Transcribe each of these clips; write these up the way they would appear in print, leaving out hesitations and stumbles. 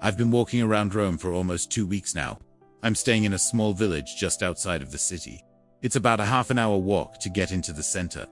I've been walking around Rome for almost 2 weeks now. I'm staying in a small village just outside of the city. It's about a half-an-hour walk to get into the center.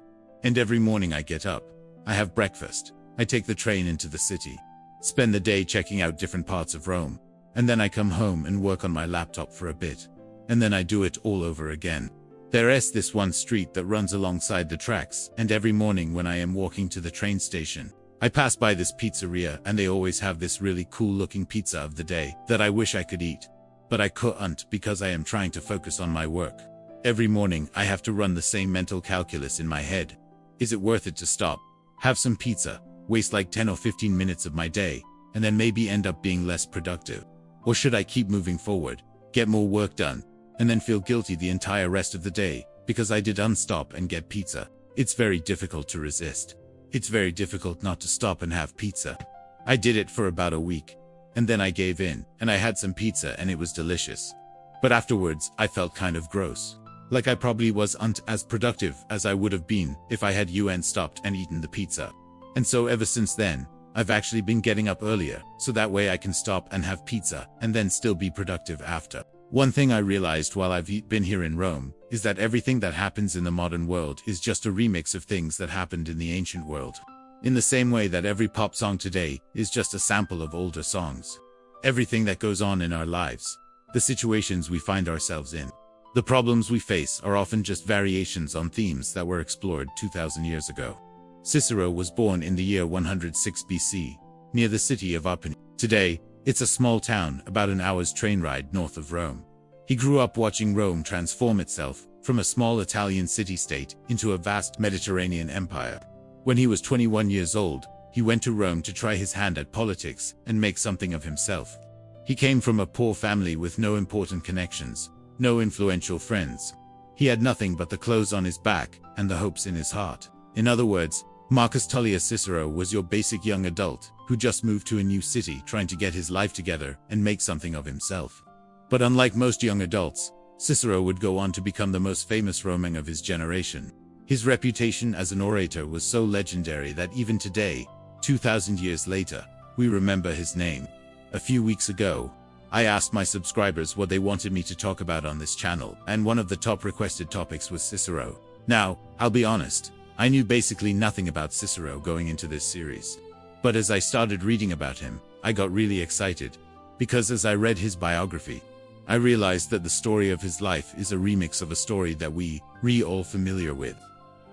And every morning I get up, I have breakfast, I take the train into the city, spend the day checking out different parts of Rome, and then I come home and work on my laptop for a bit. And then I do it all over again. There's this one street that runs alongside the tracks, and every morning when I am walking to the train station, I pass by this pizzeria and they always have this really cool looking pizza of the day that I wish I could eat. But I couldn't because I am trying to focus on my work. Every morning I have to run the same mental calculus in my head. Is it worth it to stop, have some pizza, waste like 10 or 15 minutes of my day, and then maybe end up being less productive? Or should I keep moving forward, get more work done, and then feel guilty the entire rest of the day because I did unstop and get pizza? It's very difficult to resist. It's very difficult not to stop and have pizza. I did it for about a week, and then I gave in, and I had some pizza and it was delicious. But afterwards, I felt kind of gross. Like I probably wasn't as productive as I would have been if I had stopped and eaten the pizza. And so ever since then, I've actually been getting up earlier, so that way I can stop and have pizza, and then still be productive after. One thing I realized while I've been here in Rome is that everything that happens in the modern world is just a remix of things that happened in the ancient world. In the same way that every pop song today is just a sample of older songs. Everything that goes on in our lives, the situations we find ourselves in, the problems we face are often just variations on themes that were explored 2,000 years ago. Cicero was born in the year 106 BC, near the city of Arpinum. Today, it's a small town about an hour's train ride north of Rome. He grew up watching Rome transform itself from a small Italian city-state into a vast Mediterranean empire. When he was 21 years old, he went to Rome to try his hand at politics and make something of himself. He came from a poor family with no important connections, no influential friends. He had nothing but the clothes on his back and the hopes in his heart. In other words, Marcus Tullius Cicero was your basic young adult who just moved to a new city trying to get his life together and make something of himself. But unlike most young adults, Cicero would go on to become the most famous Roman of his generation. His reputation as an orator was so legendary that even today, 2,000 years later, we remember his name. A few weeks ago, I asked my subscribers what they wanted me to talk about on this channel, and one of the top requested topics was Cicero. Now, I'll be honest, I knew basically nothing about Cicero going into this series. But as I started reading about him, I got really excited, because as I read his biography, I realized that the story of his life is a remix of a story that we're all familiar with.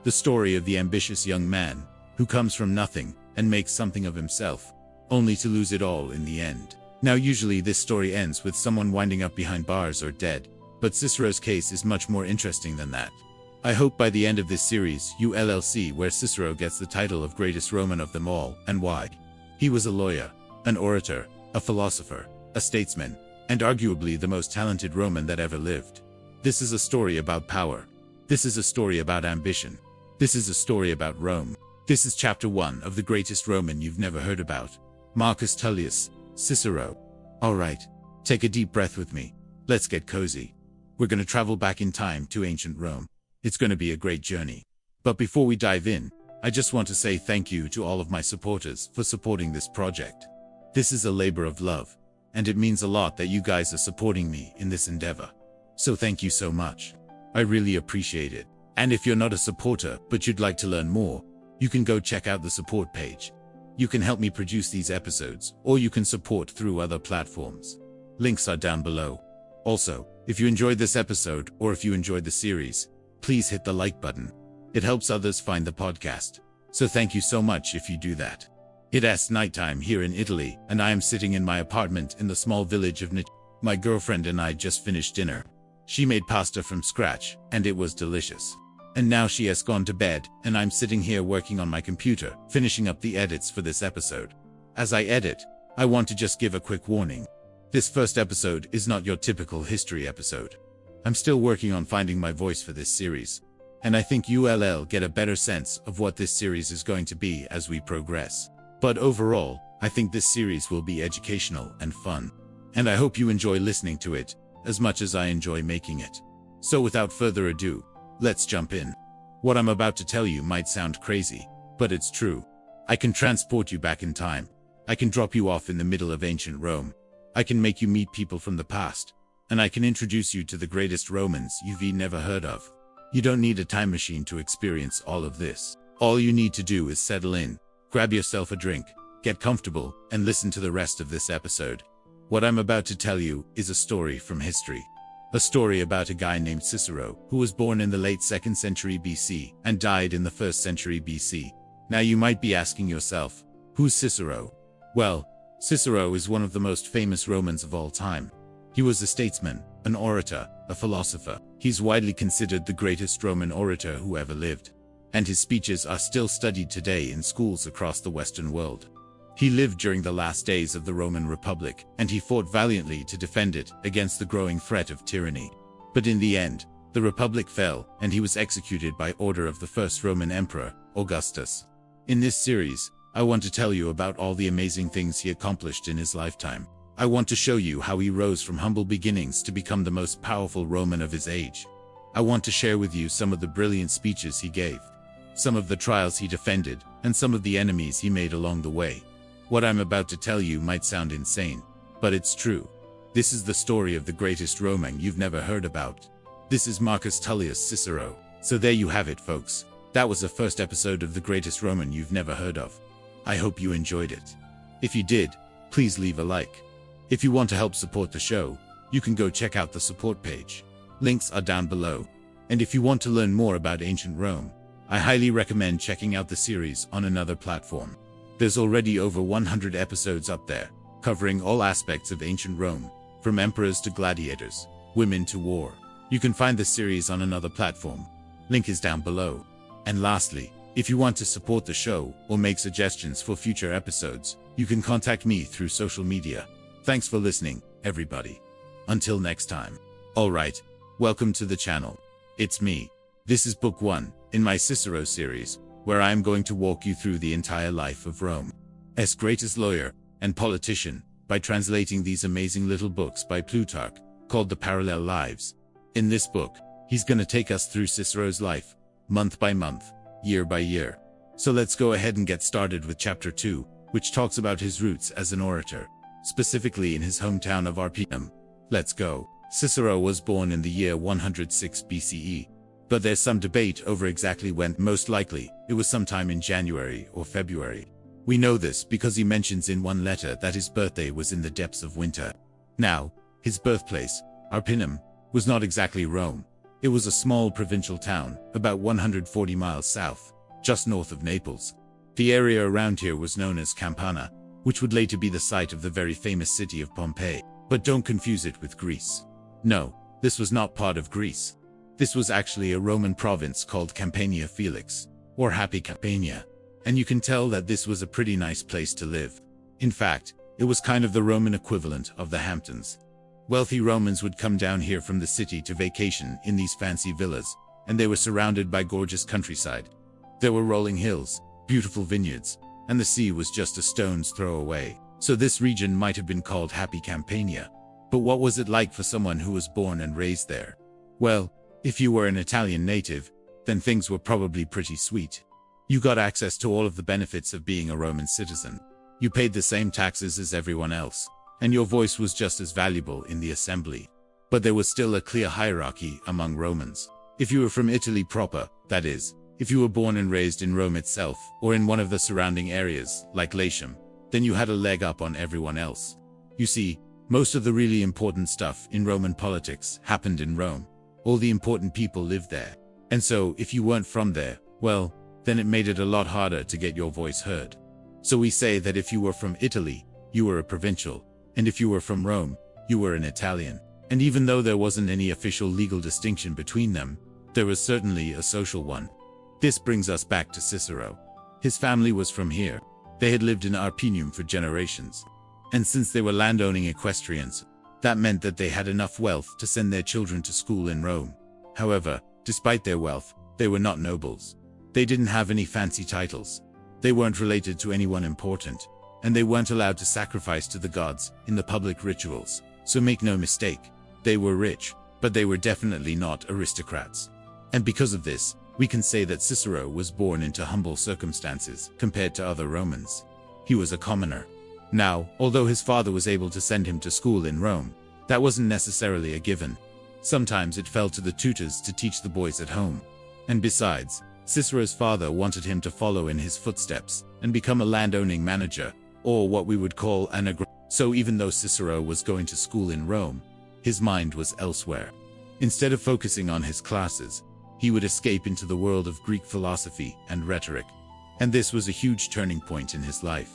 The story of the ambitious young man who comes from nothing and makes something of himself, only to lose it all in the end. Now usually this story ends with someone winding up behind bars or dead, but Cicero's case is much more interesting than that. I hope by the end of this series you'll see where Cicero gets the title of greatest Roman of them all, and why. He was a lawyer, an orator, a philosopher, a statesman, and arguably the most talented Roman that ever lived. This is a story about power. This is a story about ambition. This is a story about Rome. This is chapter 1 of the greatest Roman you've never heard about, Marcus Tullius Cicero. Alright, take a deep breath with me. Let's get cozy. We're gonna travel back in time to ancient Rome. It's gonna be a great journey. But before we dive in, I just want to say thank you to all of my supporters for supporting this project. This is a labor of love, and it means a lot that you guys are supporting me in this endeavor. So thank you so much. I really appreciate it. And if you're not a supporter but you'd like to learn more, you can go check out the support page. You can help me produce these episodes, or you can support through other platforms. Links are down below. Also, if you enjoyed this episode, or if you enjoyed the series, please hit the like button. It helps others find the podcast. So thank you so much if you do that. It's nighttime here in Italy, and I am sitting in my apartment in the small village of My girlfriend and I just finished dinner. She made pasta from scratch, and it was delicious. And now she has gone to bed, and I'm sitting here working on my computer, finishing up the edits for this episode. As I edit, I want to just give a quick warning. This first episode is not your typical history episode. I'm still working on finding my voice for this series, and I think you'll get a better sense of what this series is going to be as we progress. But overall, I think this series will be educational and fun. And I hope you enjoy listening to it, as much as I enjoy making it. So without further ado, let's jump in. What I'm about to tell you might sound crazy, but it's true. I can transport you back in time. I can drop you off in the middle of ancient Rome, I can make you meet people from the past, and I can introduce you to the greatest Romans you've never heard of. You don't need a time machine to experience all of this. All you need to do is settle in, grab yourself a drink, get comfortable, and listen to the rest of this episode. What I'm about to tell you is a story from history. A story about a guy named Cicero, who was born in the late 2nd century BC and died in the 1st century BC. Now you might be asking yourself, who's Cicero? Well, Cicero is one of the most famous Romans of all time. He was a statesman, an orator, a philosopher. He's widely considered the greatest Roman orator who ever lived, and his speeches are still studied today in schools across the Western world. He lived during the last days of the Roman Republic, and he fought valiantly to defend it against the growing threat of tyranny. But in the end, the Republic fell, and he was executed by order of the first Roman Emperor, Augustus. In this series, I want to tell you about all the amazing things he accomplished in his lifetime. I want to show you how he rose from humble beginnings to become the most powerful Roman of his age. I want to share with you some of the brilliant speeches he gave, some of the trials he defended, and some of the enemies he made along the way. What I'm about to tell you might sound insane, but it's true. This is the story of the greatest Roman you've never heard about. This is Marcus Tullius Cicero. So there you have it, folks. That was the first episode of The Greatest Roman You've Never Heard of. I hope you enjoyed it. If you did, please leave a like. If you want to help support the show, you can go check out the support page. Links are down below. And if you want to learn more about ancient Rome, I highly recommend checking out the series on another platform. There's already over 100 episodes up there, covering all aspects of ancient Rome, from emperors to gladiators, women to war. You can find the series on another platform. Link is down below. And lastly, if you want to support the show or make suggestions for future episodes, you can contact me through social media. Thanks for listening, everybody. Until next time. Alright, welcome to the channel. It's me. This is book 1 in my Cicero series, where I am going to walk you through the entire life of Rome's greatest lawyer and politician by translating these amazing little books by Plutarch, called the Parallel Lives. In this book, he's going to take us through Cicero's life, month by month, year by year. So let's go ahead and get started with chapter 2, which talks about his roots as an orator, specifically in his hometown of Arpinum. Let's go. Cicero was born in the year 106 BCE. But there's some debate over exactly when. Most likely, it was sometime in January or February. We know this because he mentions in one letter that his birthday was in the depths of winter. Now, his birthplace, Arpinum, was not exactly Rome. It was a small provincial town, about 140 miles south, just north of Naples. The area around here was known as Campania, which would later be the site of the very famous city of Pompeii. But don't confuse it with Greece. No, this was not part of Greece. This was actually a Roman province called Campania Felix, or Happy Campania, and you can tell that this was a pretty nice place to live. In fact, it was kind of the Roman equivalent of the Hamptons. Wealthy Romans would come down here from the city to vacation in these fancy villas, and they were surrounded by gorgeous countryside. There were rolling hills, beautiful vineyards, and the sea was just a stone's throw away. So this region might have been called Happy Campania. But what was it like for someone who was born and raised there? Well, if you were an Italian native, then things were probably pretty sweet. You got access to all of the benefits of being a Roman citizen. You paid the same taxes as everyone else, and your voice was just as valuable in the assembly. But there was still a clear hierarchy among Romans. If you were from Italy proper, that is, if you were born and raised in Rome itself, or in one of the surrounding areas, like Latium, then you had a leg up on everyone else. You see, most of the really important stuff in Roman politics happened in Rome. All the important people lived there. And so, if you weren't from there, well, then it made it a lot harder to get your voice heard. So we say that if you were from Italy, you were a provincial, and if you were from Rome, you were an Italian. And even though there wasn't any official legal distinction between them, there was certainly a social one. This brings us back to Cicero. His family was from here. They had lived in Arpinum for generations. And since they were landowning equestrians, that meant that they had enough wealth to send their children to school in Rome. However, despite their wealth, they were not nobles. They didn't have any fancy titles. They weren't related to anyone important, and they weren't allowed to sacrifice to the gods in the public rituals. So make no mistake, they were rich, but they were definitely not aristocrats. And because of this, we can say that Cicero was born into humble circumstances compared to other Romans. He was a commoner. Now, although his father was able to send him to school in Rome, that wasn't necessarily a given. Sometimes it fell to the tutors to teach the boys at home. And besides, Cicero's father wanted him to follow in his footsteps and become a landowning manager, or what we would call an agrarian. So even though Cicero was going to school in Rome, his mind was elsewhere. Instead of focusing on his classes, he would escape into the world of Greek philosophy and rhetoric. And this was a huge turning point in his life.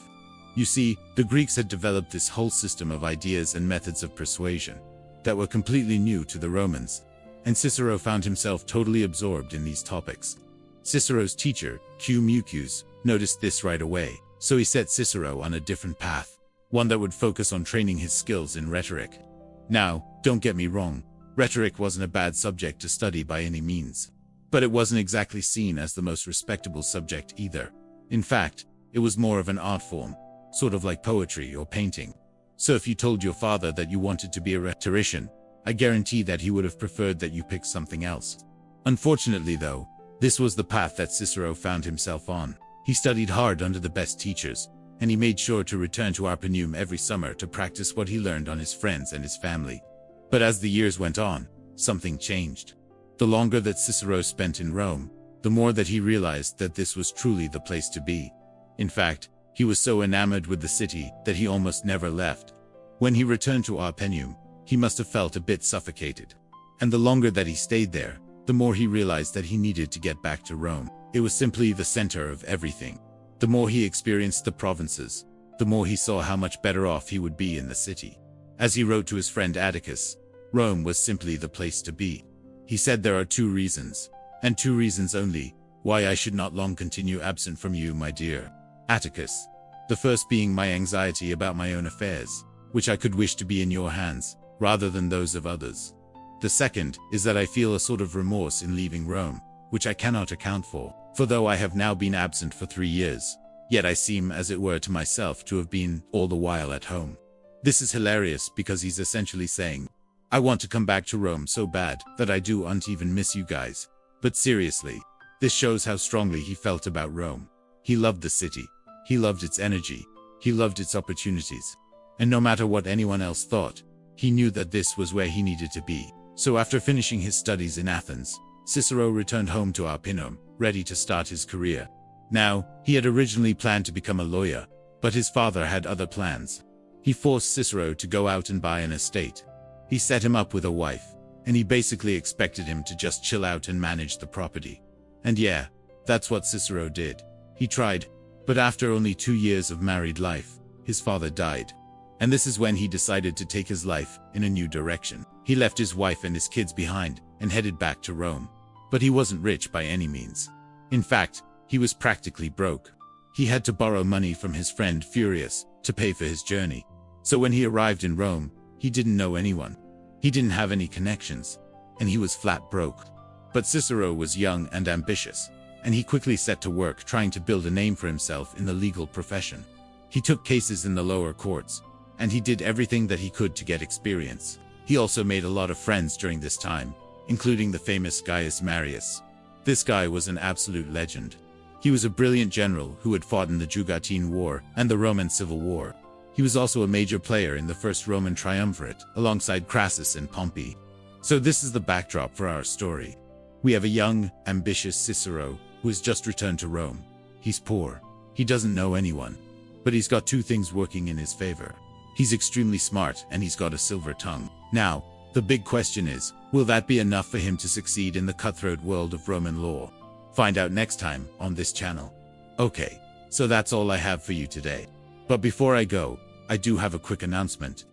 You see, the Greeks had developed this whole system of ideas and methods of persuasion that were completely new to the Romans, and Cicero found himself totally absorbed in these topics. Cicero's teacher, Q. Mucius, noticed this right away, so he set Cicero on a different path, one that would focus on training his skills in rhetoric. Now, don't get me wrong, rhetoric wasn't a bad subject to study by any means, but it wasn't exactly seen as the most respectable subject either. In fact, it was more of an art form, sort of like poetry or painting. So if you told your father that you wanted to be a rhetorician, I guarantee that he would have preferred that you pick something else. Unfortunately though, this was the path that Cicero found himself on. He studied hard under the best teachers, and he made sure to return to Arpinum every summer to practice what he learned on his friends and his family. But as the years went on, something changed. The longer that Cicero spent in Rome, the more that he realized that this was truly the place to be. In fact, he was so enamored with the city that he almost never left. When he returned to Arpinum, he must have felt a bit suffocated. And the longer that he stayed there, the more he realized that he needed to get back to Rome. It was simply the center of everything. The more he experienced the provinces, the more he saw how much better off he would be in the city. As he wrote to his friend Atticus, Rome was simply the place to be. He said, "There are 2 reasons, and 2 reasons only, why I should not long continue absent from you, my dear Atticus. The first being my anxiety about my own affairs, which I could wish to be in your hands, rather than those of others. The second is that I feel a sort of remorse in leaving Rome, which I cannot account for though I have now been absent for 3 years, yet I seem as it were to myself to have been all the while at home." This is hilarious because he's essentially saying, I want to come back to Rome so bad that I don't even miss you guys. But seriously, this shows how strongly he felt about Rome. He loved the city. He loved its energy. He loved its opportunities. And no matter what anyone else thought, he knew that this was where he needed to be. So after finishing his studies in Athens, Cicero returned home to Arpinum, ready to start his career. Now, he had originally planned to become a lawyer, but his father had other plans. He forced Cicero to go out and buy an estate. He set him up with a wife, and he basically expected him to just chill out and manage the property. And yeah, that's what Cicero did. He tried, but after only 2 years of married life, his father died. And this is when he decided to take his life in a new direction. He left his wife and his kids behind and headed back to Rome. But he wasn't rich by any means. In fact, he was practically broke. He had to borrow money from his friend Furius to pay for his journey. So when he arrived in Rome, he didn't know anyone. He didn't have any connections, and he was flat broke. But Cicero was young and ambitious, and he quickly set to work trying to build a name for himself in the legal profession. He took cases in the lower courts, and he did everything that he could to get experience. He also made a lot of friends during this time, including the famous Gaius Marius. This guy was an absolute legend. He was a brilliant general who had fought in the Jugatine War and the Roman Civil War. He was also a major player in the first Roman triumvirate, alongside Crassus and Pompey. So this is the backdrop for our story. We have a young, ambitious Cicero who has just returned to Rome. He's poor. He doesn't know anyone. But he's got 2 things working in his favor. He's extremely smart and he's got a silver tongue. Now, the big question is, will that be enough for him to succeed in the cutthroat world of Roman law? Find out next time on this channel. Okay, so that's all I have for you today. But before I go, I do have a quick announcement.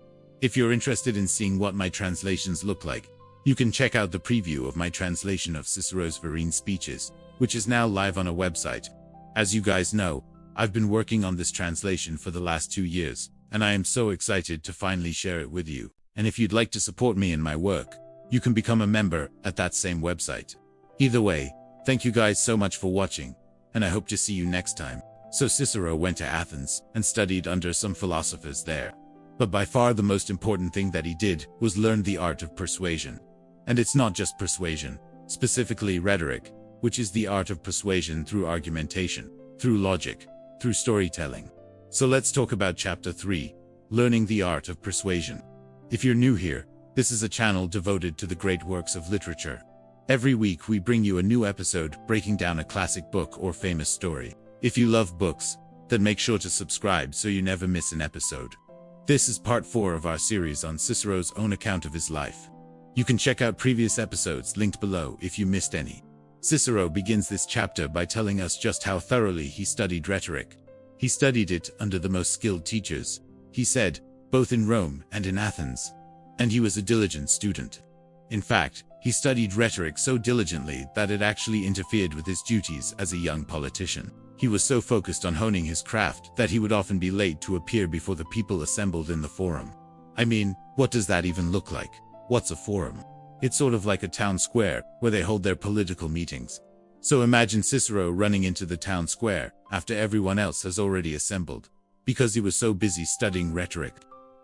If you're interested in seeing what my translations look like, you can check out the preview of my translation of Cicero's Verrine speeches, which is now live on a website. As you guys know, I've been working on this translation for the last 2 years, and I am so excited to finally share it with you. And if you'd like to support me in my work, you can become a member at that same website. Either way, thank you guys so much for watching, and I hope to see you next time. So Cicero went to Athens and studied under some philosophers there. But by far the most important thing that he did was learn the art of persuasion. And it's not just persuasion, specifically rhetoric, which is the art of persuasion through argumentation, through logic, through storytelling. So let's talk about Chapter 3, Learning the Art of Persuasion. If you're new here, this is a channel devoted to the great works of literature. Every week we bring you a new episode breaking down a classic book or famous story. If you love books, then make sure to subscribe so you never miss an episode. This is part 4 of our series on Cicero's own account of his life. You can check out previous episodes linked below if you missed any. Cicero begins this chapter by telling us just how thoroughly he studied rhetoric. He studied it under the most skilled teachers, he said, both in Rome and in Athens. And he was a diligent student. In fact, he studied rhetoric so diligently that it actually interfered with his duties as a young politician. He was so focused on honing his craft that he would often be late to appear before the people assembled in the forum. I mean, what does that even look like? What's a forum? It's sort of like a town square where they hold their political meetings. So imagine Cicero running into the town square after everyone else has already assembled, because he was so busy studying rhetoric.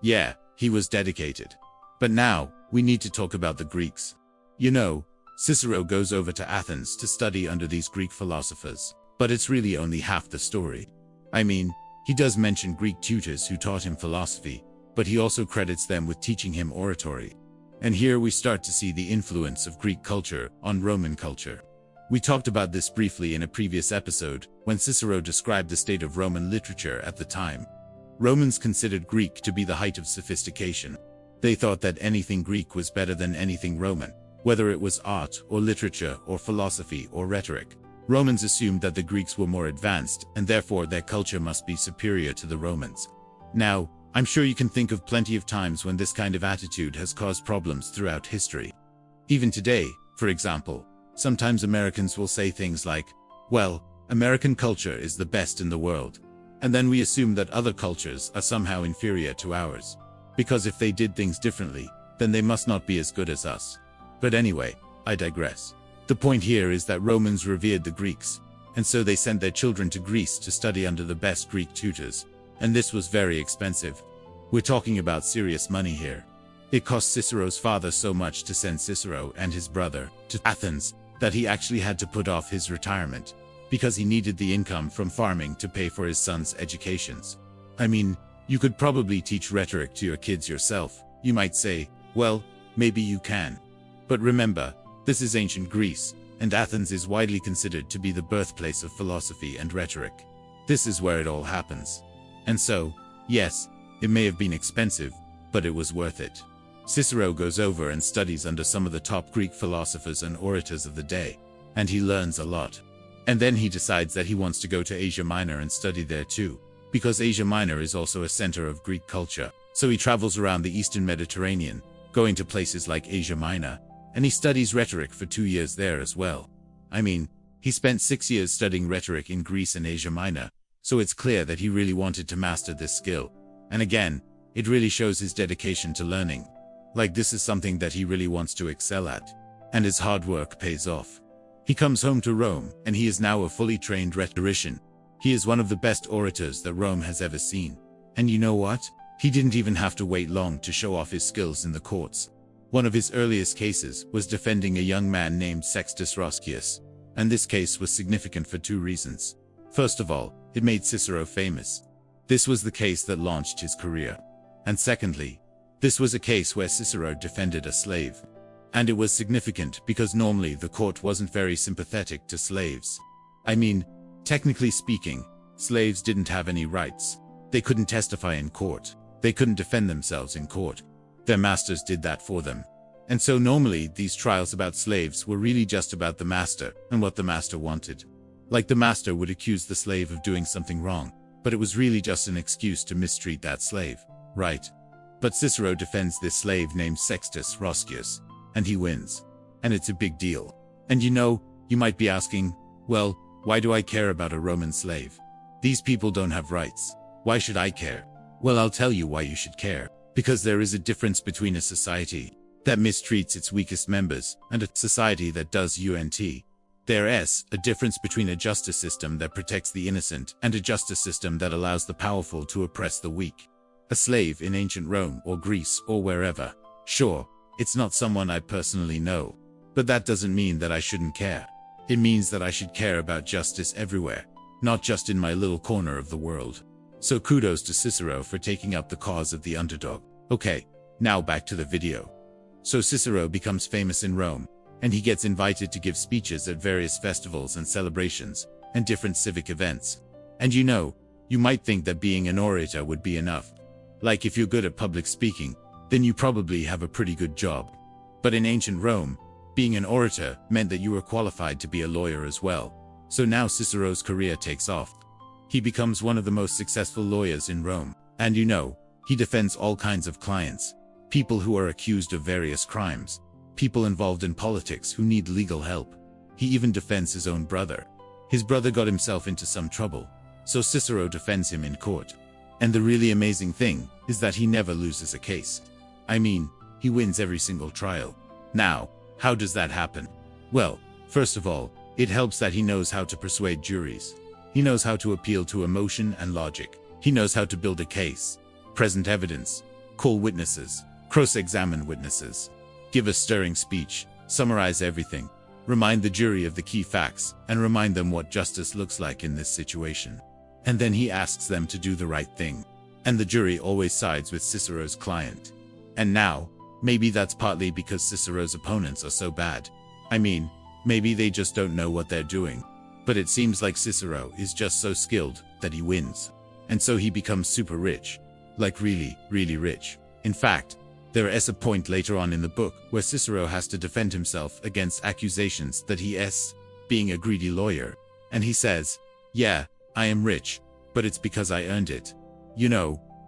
Yeah, he was dedicated. But now, we need to talk about the Greeks. You know, Cicero goes over to Athens to study under these Greek philosophers. But it's really only half the story. I mean, he does mention Greek tutors who taught him philosophy, but he also credits them with teaching him oratory. And here we start to see the influence of Greek culture on Roman culture. We talked about this briefly in a previous episode, when Cicero described the state of Roman literature at the time. Romans considered Greek to be the height of sophistication. They thought that anything Greek was better than anything Roman, whether it was art or literature or philosophy or rhetoric. Romans assumed that the Greeks were more advanced, and therefore their culture must be superior to the Romans. Now, I'm sure you can think of plenty of times when this kind of attitude has caused problems throughout history. Even today, for example, sometimes Americans will say things like, well, American culture is the best in the world. And then we assume that other cultures are somehow inferior to ours. Because if they did things differently, then they must not be as good as us. But anyway, I digress. The point here is that Romans revered the Greeks, and so they sent their children to Greece to study under the best Greek tutors, and this was very expensive. We're talking about serious money here. It cost Cicero's father so much to send Cicero and his brother to Athens that he actually had to put off his retirement, because he needed the income from farming to pay for his sons' educations. I mean, you could probably teach rhetoric to your kids yourself. You might say, well, maybe you can. But remember, this is ancient Greece, and Athens is widely considered to be the birthplace of philosophy and rhetoric. This is where it all happens. And so, yes, it may have been expensive, but it was worth it. Cicero goes over and studies under some of the top Greek philosophers and orators of the day, and he learns a lot. And then he decides that he wants to go to Asia Minor and study there too, because Asia Minor is also a center of Greek culture. So he travels around the Eastern Mediterranean, going to places like Asia Minor, and he studies rhetoric for 2 years there as well. I mean, he spent 6 years studying rhetoric in Greece and Asia Minor, so it's clear that he really wanted to master this skill. And again, it really shows his dedication to learning. Like this is something that he really wants to excel at. And his hard work pays off. He comes home to Rome, and he is now a fully trained rhetorician. He is one of the best orators that Rome has ever seen. And you know what? He didn't even have to wait long to show off his skills in the courts. One of his earliest cases was defending a young man named Sextus Roscius, and this case was significant for 2 reasons. First of all, it made Cicero famous. This was the case that launched his career. And secondly, this was a case where Cicero defended a slave. And it was significant because normally the court wasn't very sympathetic to slaves. I mean, technically speaking, slaves didn't have any rights. They couldn't testify in court. They couldn't defend themselves in court. Their masters did that for them. And so normally these trials about slaves were really just about the master and what the master wanted. Like the master would accuse the slave of doing something wrong, but it was really just an excuse to mistreat that slave, right? But Cicero defends this slave named Sextus Roscius, and he wins. And it's a big deal. And you know, you might be asking, well, why do I care about a Roman slave? These people don't have rights. Why should I care? Well, I'll tell you why you should care. Because there is a difference between a society that mistreats its weakest members and a society that does UNT. There is a difference between a justice system that protects the innocent and a justice system that allows the powerful to oppress the weak. A slave in ancient Rome or Greece or wherever. Sure, it's not someone I personally know, but that doesn't mean that I shouldn't care. It means that I should care about justice everywhere, not just in my little corner of the world. So kudos to Cicero for taking up the cause of the underdog. Okay, now back to the video. So Cicero becomes famous in Rome, and he gets invited to give speeches at various festivals and celebrations, and different civic events. And you might think that being an orator would be enough. Like if you're good at public speaking, then you probably have a pretty good job. But in ancient Rome, being an orator meant that you were qualified to be a lawyer as well. So now Cicero's career takes off. He becomes one of the most successful lawyers in Rome. And he defends all kinds of clients. People who are accused of various crimes. People involved in politics who need legal help. He even defends his own brother. His brother got himself into some trouble, so Cicero defends him in court. And the really amazing thing is that he never loses a case. I mean, he wins every single trial. Now, how does that happen? Well, first of all, it helps that he knows how to persuade juries. He knows how to appeal to emotion and logic. He knows how to build a case, present evidence, call witnesses, cross-examine witnesses, give a stirring speech, summarize everything, remind the jury of the key facts, and remind them what justice looks like in this situation. And then he asks them to do the right thing. And the jury always sides with Cicero's client. And now, maybe that's partly because Cicero's opponents are so bad. I mean, maybe they just don't know what they're doing. But it seems like Cicero is just so skilled that he wins. And so he becomes super rich. Like really, really rich. In fact, there is a point later on in the book where Cicero has to defend himself against accusations that he is being a greedy lawyer. And he says, yeah, I am rich, but it's because I earned it.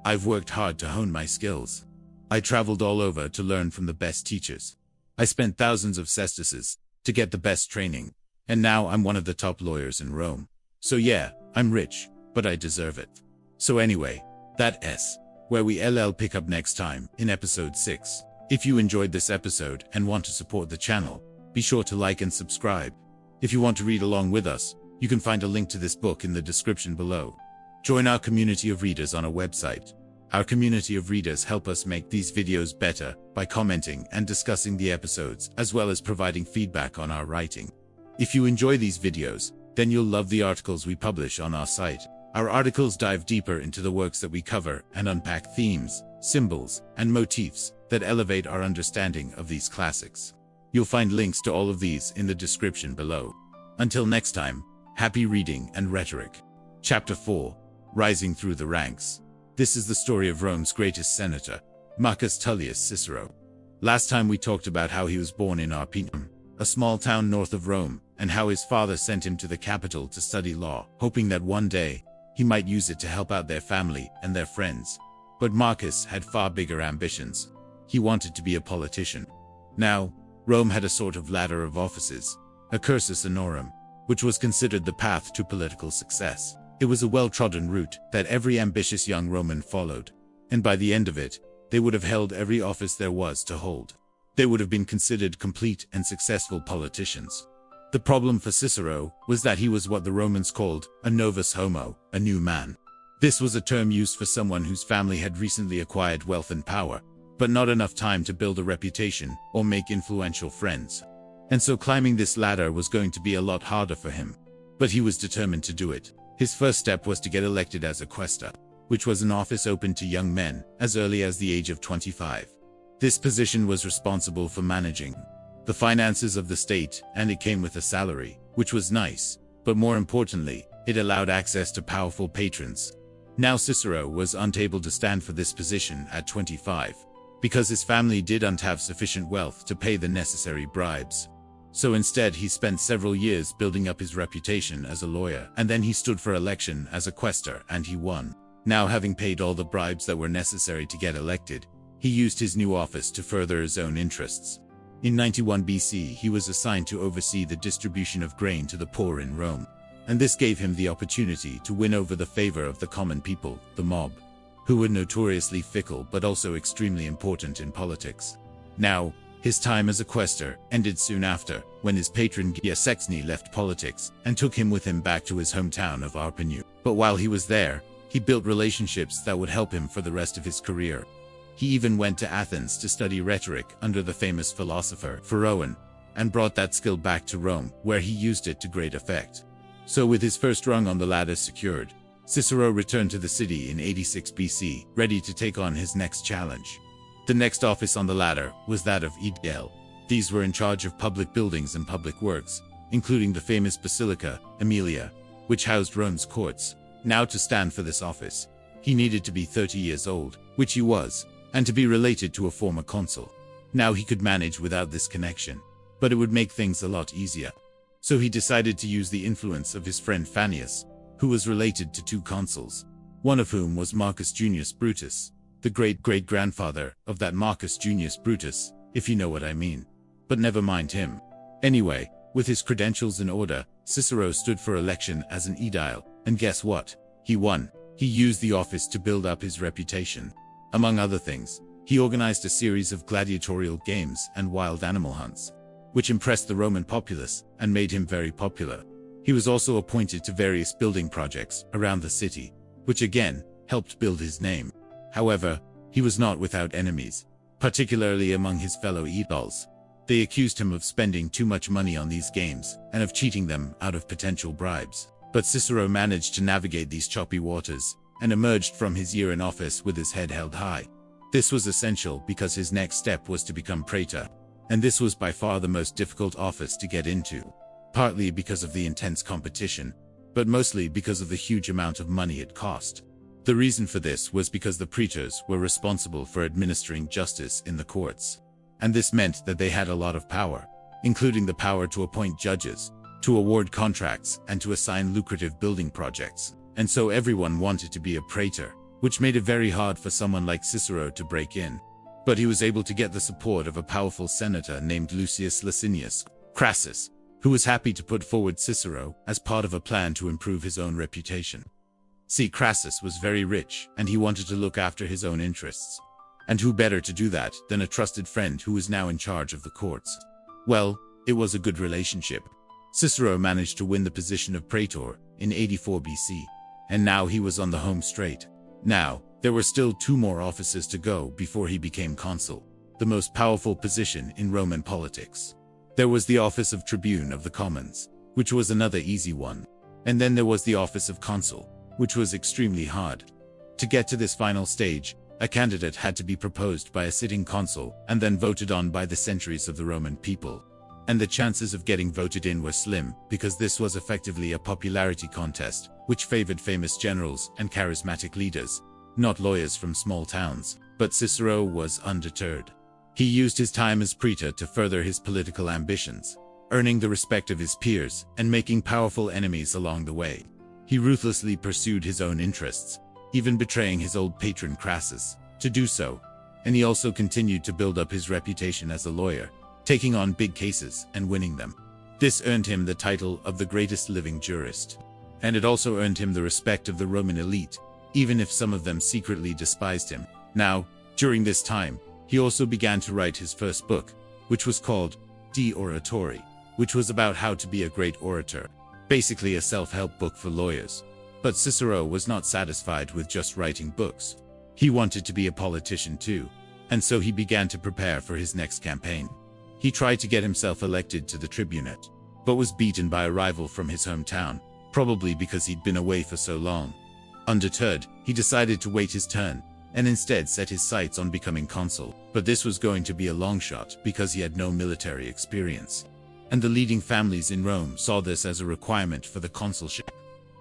I've worked hard to hone my skills. I traveled all over to learn from the best teachers. I spent thousands of sesterces to get the best training. And now I'm one of the top lawyers in Rome. So yeah, I'm rich, but I deserve it. So anyway, that's where we'll pick up next time in episode 6. If you enjoyed this episode and want to support the channel, be sure to like and subscribe. If you want to read along with us, you can find a link to this book in the description below. Join our community of readers on our website. Our community of readers help us make these videos better by commenting and discussing the episodes, as well as providing feedback on our writing. If you enjoy these videos, then you'll love the articles we publish on our site. Our articles dive deeper into the works that we cover and unpack themes, symbols, and motifs that elevate our understanding of these classics. You'll find links to all of these in the description below. Until next time, happy reading and rhetoric. Chapter 4, Rising Through the Ranks. This is the story of Rome's greatest senator, Marcus Tullius Cicero. Last time we talked about how he was born in Arpinum, a small town north of Rome, and how his father sent him to the capital to study law, hoping that one day, he might use it to help out their family and their friends. But Marcus had far bigger ambitions. He wanted to be a politician. Now, Rome had a sort of ladder of offices, a cursus honorum, which was considered the path to political success. It was a well-trodden route that every ambitious young Roman followed, and by the end of it, they would have held every office there was to hold. They would have been considered complete and successful politicians. The problem for Cicero was that he was what the Romans called a novus homo, a new man. This was a term used for someone whose family had recently acquired wealth and power, but not enough time to build a reputation or make influential friends. And so climbing this ladder was going to be a lot harder for him. But he was determined to do it. His first step was to get elected as a quaestor, which was an office open to young men as early as the age of 25. This position was responsible for managing the finances of the state, and it came with a salary, which was nice, but more importantly, it allowed access to powerful patrons. Now Cicero was unable to stand for this position at 25, because his family didn't have sufficient wealth to pay the necessary bribes. So instead he spent several years building up his reputation as a lawyer, and then he stood for election as a quaestor and he won. Now, having paid all the bribes that were necessary to get elected, he used his new office to further his own interests. In 91 BC, he was assigned to oversee the distribution of grain to the poor in Rome. And this gave him the opportunity to win over the favor of the common people, the mob, who were notoriously fickle but also extremely important in politics. Now, his time as a quaestor ended soon after, when his patron Gaius Sextony left politics and took him with him back to his hometown of Arpinum. But while he was there, he built relationships that would help him for the rest of his career. He even went to Athens to study rhetoric under the famous philosopher Philippics, and brought that skill back to Rome, where he used it to great effect. So with his first rung on the ladder secured, Cicero returned to the city in 86 BC, ready to take on his next challenge. The next office on the ladder was that of Exile. These were in charge of public buildings and public works, including the famous Basilica Aemilia, which housed Rome's courts. Now to stand for this office, he needed to be 30 years old, which he was, and to be related to a former consul. Now he could manage without this connection, but it would make things a lot easier. So he decided to use the influence of his friend Fannius, who was related to two consuls, one of whom was Marcus Junius Brutus, the great-great-grandfather of that Marcus Junius Brutus, if you know what I mean. But never mind him. Anyway, with his credentials in order, Cicero stood for election as an aedile, and guess what? He won. He used the office to build up his reputation. Among other things, he organized a series of gladiatorial games and wild animal hunts, which impressed the Roman populace and made him very popular. He was also appointed to various building projects around the city, which again helped build his name. However, he was not without enemies, particularly among his fellow aediles. They accused him of spending too much money on these games and of cheating them out of potential bribes. But Cicero managed to navigate these choppy waters and emerged from his year in office with his head held high. This was essential because his next step was to become praetor, and this was by far the most difficult office to get into, partly because of the intense competition, but mostly because of the huge amount of money it cost. The reason for this was because the praetors were responsible for administering justice in the courts, and this meant that they had a lot of power, including the power to appoint judges, to award contracts, and to assign lucrative building projects. And so everyone wanted to be a praetor, which made it very hard for someone like Cicero to break in. But he was able to get the support of a powerful senator named Lucius Licinius Crassus, who was happy to put forward Cicero as part of a plan to improve his own reputation. See, Crassus was very rich, and he wanted to look after his own interests. And who better to do that than a trusted friend who was now in charge of the courts? Well, it was a good relationship. Cicero managed to win the position of praetor in 84 BC, and now he was on the home straight. Now, there were still 2 more offices to go before he became consul, the most powerful position in Roman politics. There was the office of tribune of the commons, which was another easy one. And then there was the office of consul, which was extremely hard. To get to this final stage, a candidate had to be proposed by a sitting consul and then voted on by the centuries of the Roman people. And the chances of getting voted in were slim, because this was effectively a popularity contest, which favored famous generals and charismatic leaders, not lawyers from small towns. But Cicero was undeterred. He used his time as praetor to further his political ambitions, earning the respect of his peers and making powerful enemies along the way. He ruthlessly pursued his own interests, even betraying his old patron Crassus to do so. And he also continued to build up his reputation as a lawyer, taking on big cases and winning them. This earned him the title of the greatest living jurist. And it also earned him the respect of the Roman elite, even if some of them secretly despised him. Now, during this time, he also began to write his first book, which was called De Oratori, which was about how to be a great orator, basically a self-help book for lawyers. But Cicero was not satisfied with just writing books. He wanted to be a politician too, and so he began to prepare for his next campaign. He tried to get himself elected to the tribunate, but was beaten by a rival from his hometown, probably because he'd been away for so long. Undeterred, he decided to wait his turn, and instead set his sights on becoming consul. But this was going to be a long shot because he had no military experience. And the leading families in Rome saw this as a requirement for the consulship.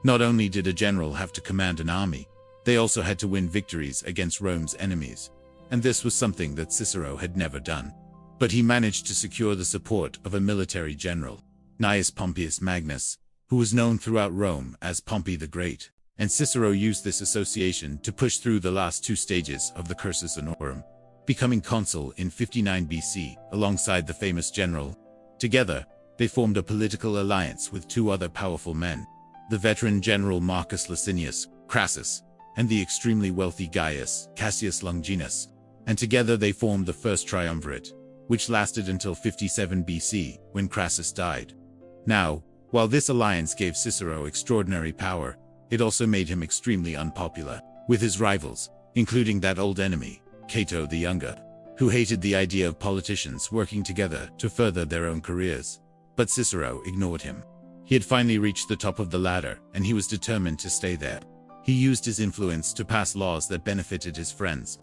Not only did a general have to command an army, they also had to win victories against Rome's enemies. And this was something that Cicero had never done. But he managed to secure the support of a military general, Gnaeus Pompeius Magnus, who was known throughout Rome as Pompey the Great. And Cicero used this association to push through the last 2 stages of the cursus honorum, becoming consul in 59 BC alongside the famous general. Together, they formed a political alliance with 2 other powerful men, the veteran general Marcus Licinius Crassus and the extremely wealthy Gaius Cassius Longinus. And together they formed the first triumvirate, which lasted until 57 BC, when Crassus died. Now, while this alliance gave Cicero extraordinary power, it also made him extremely unpopular with his rivals, including that old enemy, Cato the Younger, who hated the idea of politicians working together to further their own careers. But Cicero ignored him. He had finally reached the top of the ladder, and he was determined to stay there. He used his influence to pass laws that benefited his friends,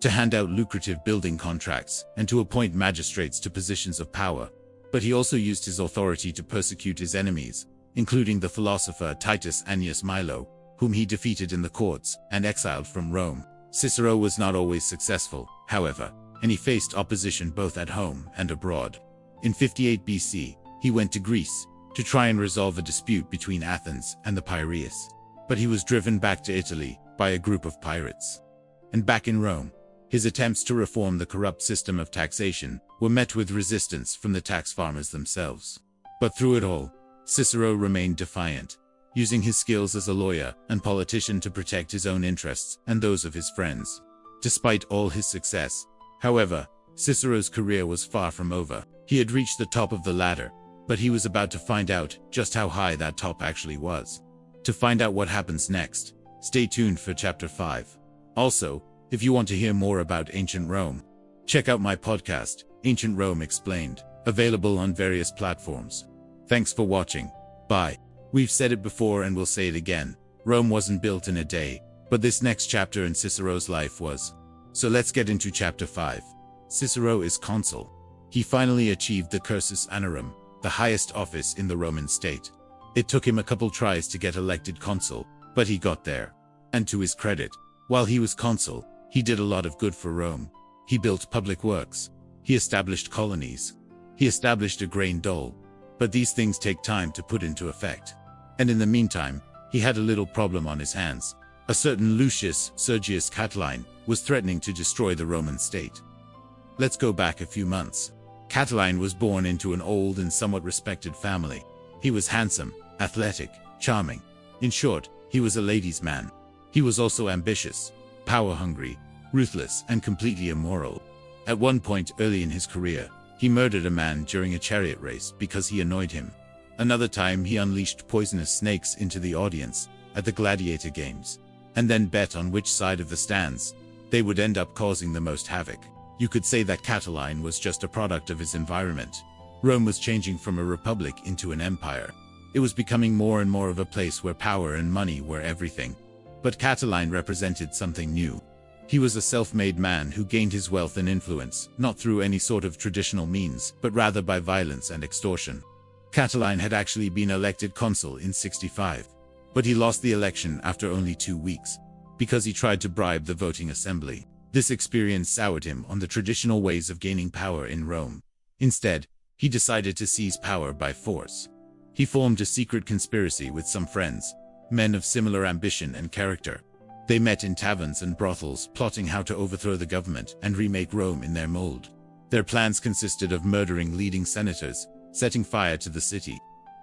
to hand out lucrative building contracts, and to appoint magistrates to positions of power. But he also used his authority to persecute his enemies, including the philosopher Titus Annius Milo, whom he defeated in the courts and exiled from Rome. Cicero was not always successful, however, and he faced opposition both at home and abroad. In 58 BC, he went to Greece to try and resolve a dispute between Athens and the Piraeus. But he was driven back to Italy by a group of pirates. And back in Rome, his attempts to reform the corrupt system of taxation were met with resistance from the tax farmers themselves. But through it all, Cicero remained defiant, using his skills as a lawyer and politician to protect his own interests and those of his friends. Despite all his success, however, Cicero's career was far from over. He had reached the top of the ladder, but he was about to find out just how high that top actually was. To find out what happens next, stay tuned for Chapter 5. Also, if you want to hear more about ancient Rome, check out my podcast, Ancient Rome Explained, available on various platforms. Thanks for watching. Bye. We've said it before and we'll say it again. Rome wasn't built in a day, but this next chapter in Cicero's life was. So let's get into Chapter 5. Cicero is consul. He finally achieved the cursus honorum, the highest office in the Roman state. It took him a couple tries to get elected consul, but he got there. And to his credit, while he was consul, he did a lot of good for Rome. He built public works. He established colonies. He established a grain dole. But these things take time to put into effect. And in the meantime, he had a little problem on his hands. A certain Lucius Sergius Catiline was threatening to destroy the Roman state. Let's go back a few months. Catiline was born into an old and somewhat respected family. He was handsome, athletic, charming. In short, he was a ladies' man. He was also ambitious, power-hungry, ruthless, and completely immoral. At one point early in his career, he murdered a man during a chariot race because he annoyed him. Another time he unleashed poisonous snakes into the audience at the gladiator games, and then bet on which side of the stands they would end up causing the most havoc. You could say that Catiline was just a product of his environment. Rome was changing from a republic into an empire. It was becoming more and more of a place where power and money were everything. But Catiline represented something new. He was a self-made man who gained his wealth and influence, not through any sort of traditional means, but rather by violence and extortion. Catiline had actually been elected consul in 65. But he lost the election after only 2 weeks, because he tried to bribe the voting assembly. This experience soured him on the traditional ways of gaining power in Rome. Instead, he decided to seize power by force. He formed a secret conspiracy with some friends, men of similar ambition and character. They met in taverns and brothels, plotting how to overthrow the government and remake Rome in their mold. Their plans consisted of murdering leading senators, setting fire to the city,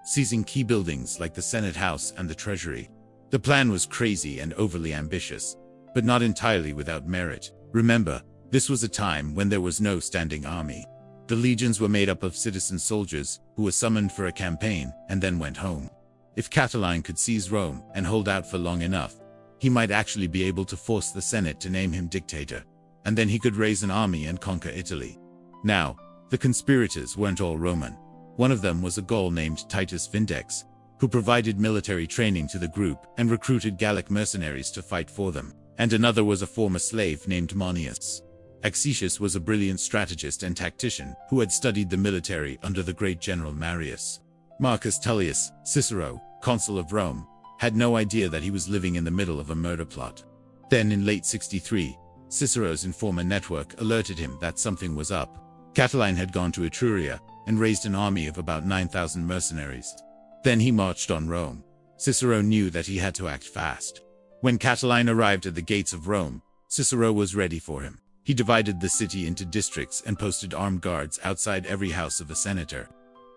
seizing key buildings like the Senate House and the Treasury. The plan was crazy and overly ambitious, but not entirely without merit. Remember, this was a time when there was no standing army. The legions were made up of citizen soldiers who were summoned for a campaign and then went home. If Catiline could seize Rome and hold out for long enough, he might actually be able to force the Senate to name him dictator, and then he could raise an army and conquer Italy. Now, the conspirators weren't all Roman. One of them was a Gaul named Titus Vindex, who provided military training to the group and recruited Gallic mercenaries to fight for them. And another was a former slave named Manius. Axentius was a brilliant strategist and tactician who had studied the military under the great general Marius. Marcus Tullius Cicero, consul of Rome, had no idea that he was living in the middle of a murder plot. Then in late 63, Cicero's informer network alerted him that something was up. Catiline had gone to Etruria and raised an army of about 9,000 mercenaries. Then he marched on Rome. Cicero knew that he had to act fast. When Catiline arrived at the gates of Rome, Cicero was ready for him. He divided the city into districts and posted armed guards outside every house of a senator.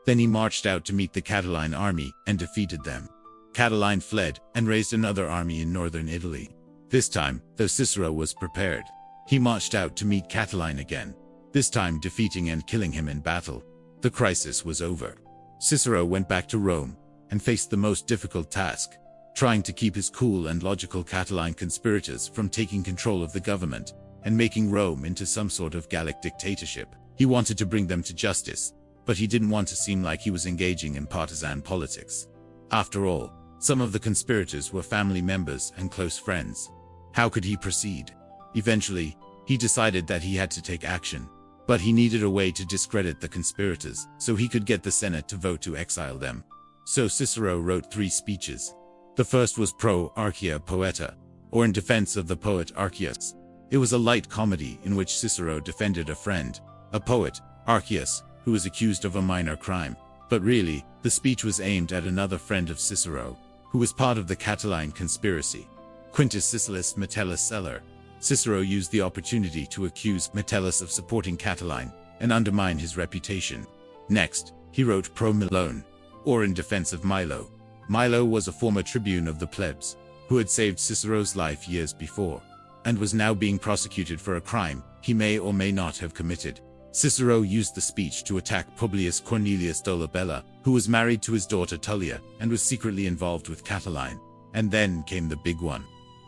Then he marched out to meet the Catiline army and defeated them. Catiline fled and raised another army in northern Italy. This time, though Cicero was prepared, he marched out to meet Catiline again, this time defeating and killing him in battle. The crisis was over. Cicero went back to Rome and faced the most difficult task, trying to keep his cool and logical Catiline conspirators from taking control of the government and making Rome into some sort of Gallic dictatorship. He wanted to bring them to justice, but he didn't want to seem like he was engaging in partisan politics. After all, Some of the conspirators were family members and close friends. How could he proceed? Eventually, he decided that he had to take action. But he needed a way to discredit the conspirators, so he could get the Senate to vote to exile them. So Cicero wrote 3 speeches. The first was Pro Archia Poeta, or in defense of the poet Archias. It was a light comedy in which Cicero defended a friend, a poet, Archias, who was accused of a minor crime. But really, the speech was aimed at another friend of Cicero, who was part of the Catiline conspiracy, Quintus Cicellus Metellus Celer. Cicero used the opportunity to accuse Metellus of supporting Catiline and undermine his reputation. Next, he wrote Pro Milone, or in defense of Milo. Milo was a former tribune of the plebs, who had saved Cicero's life years before, and was now being prosecuted for a crime he may or may not have committed. Cicero used the speech to attack Publius Cornelius Dolabella, who was married to his daughter Tullia and was secretly involved with Catiline. And then came the big one.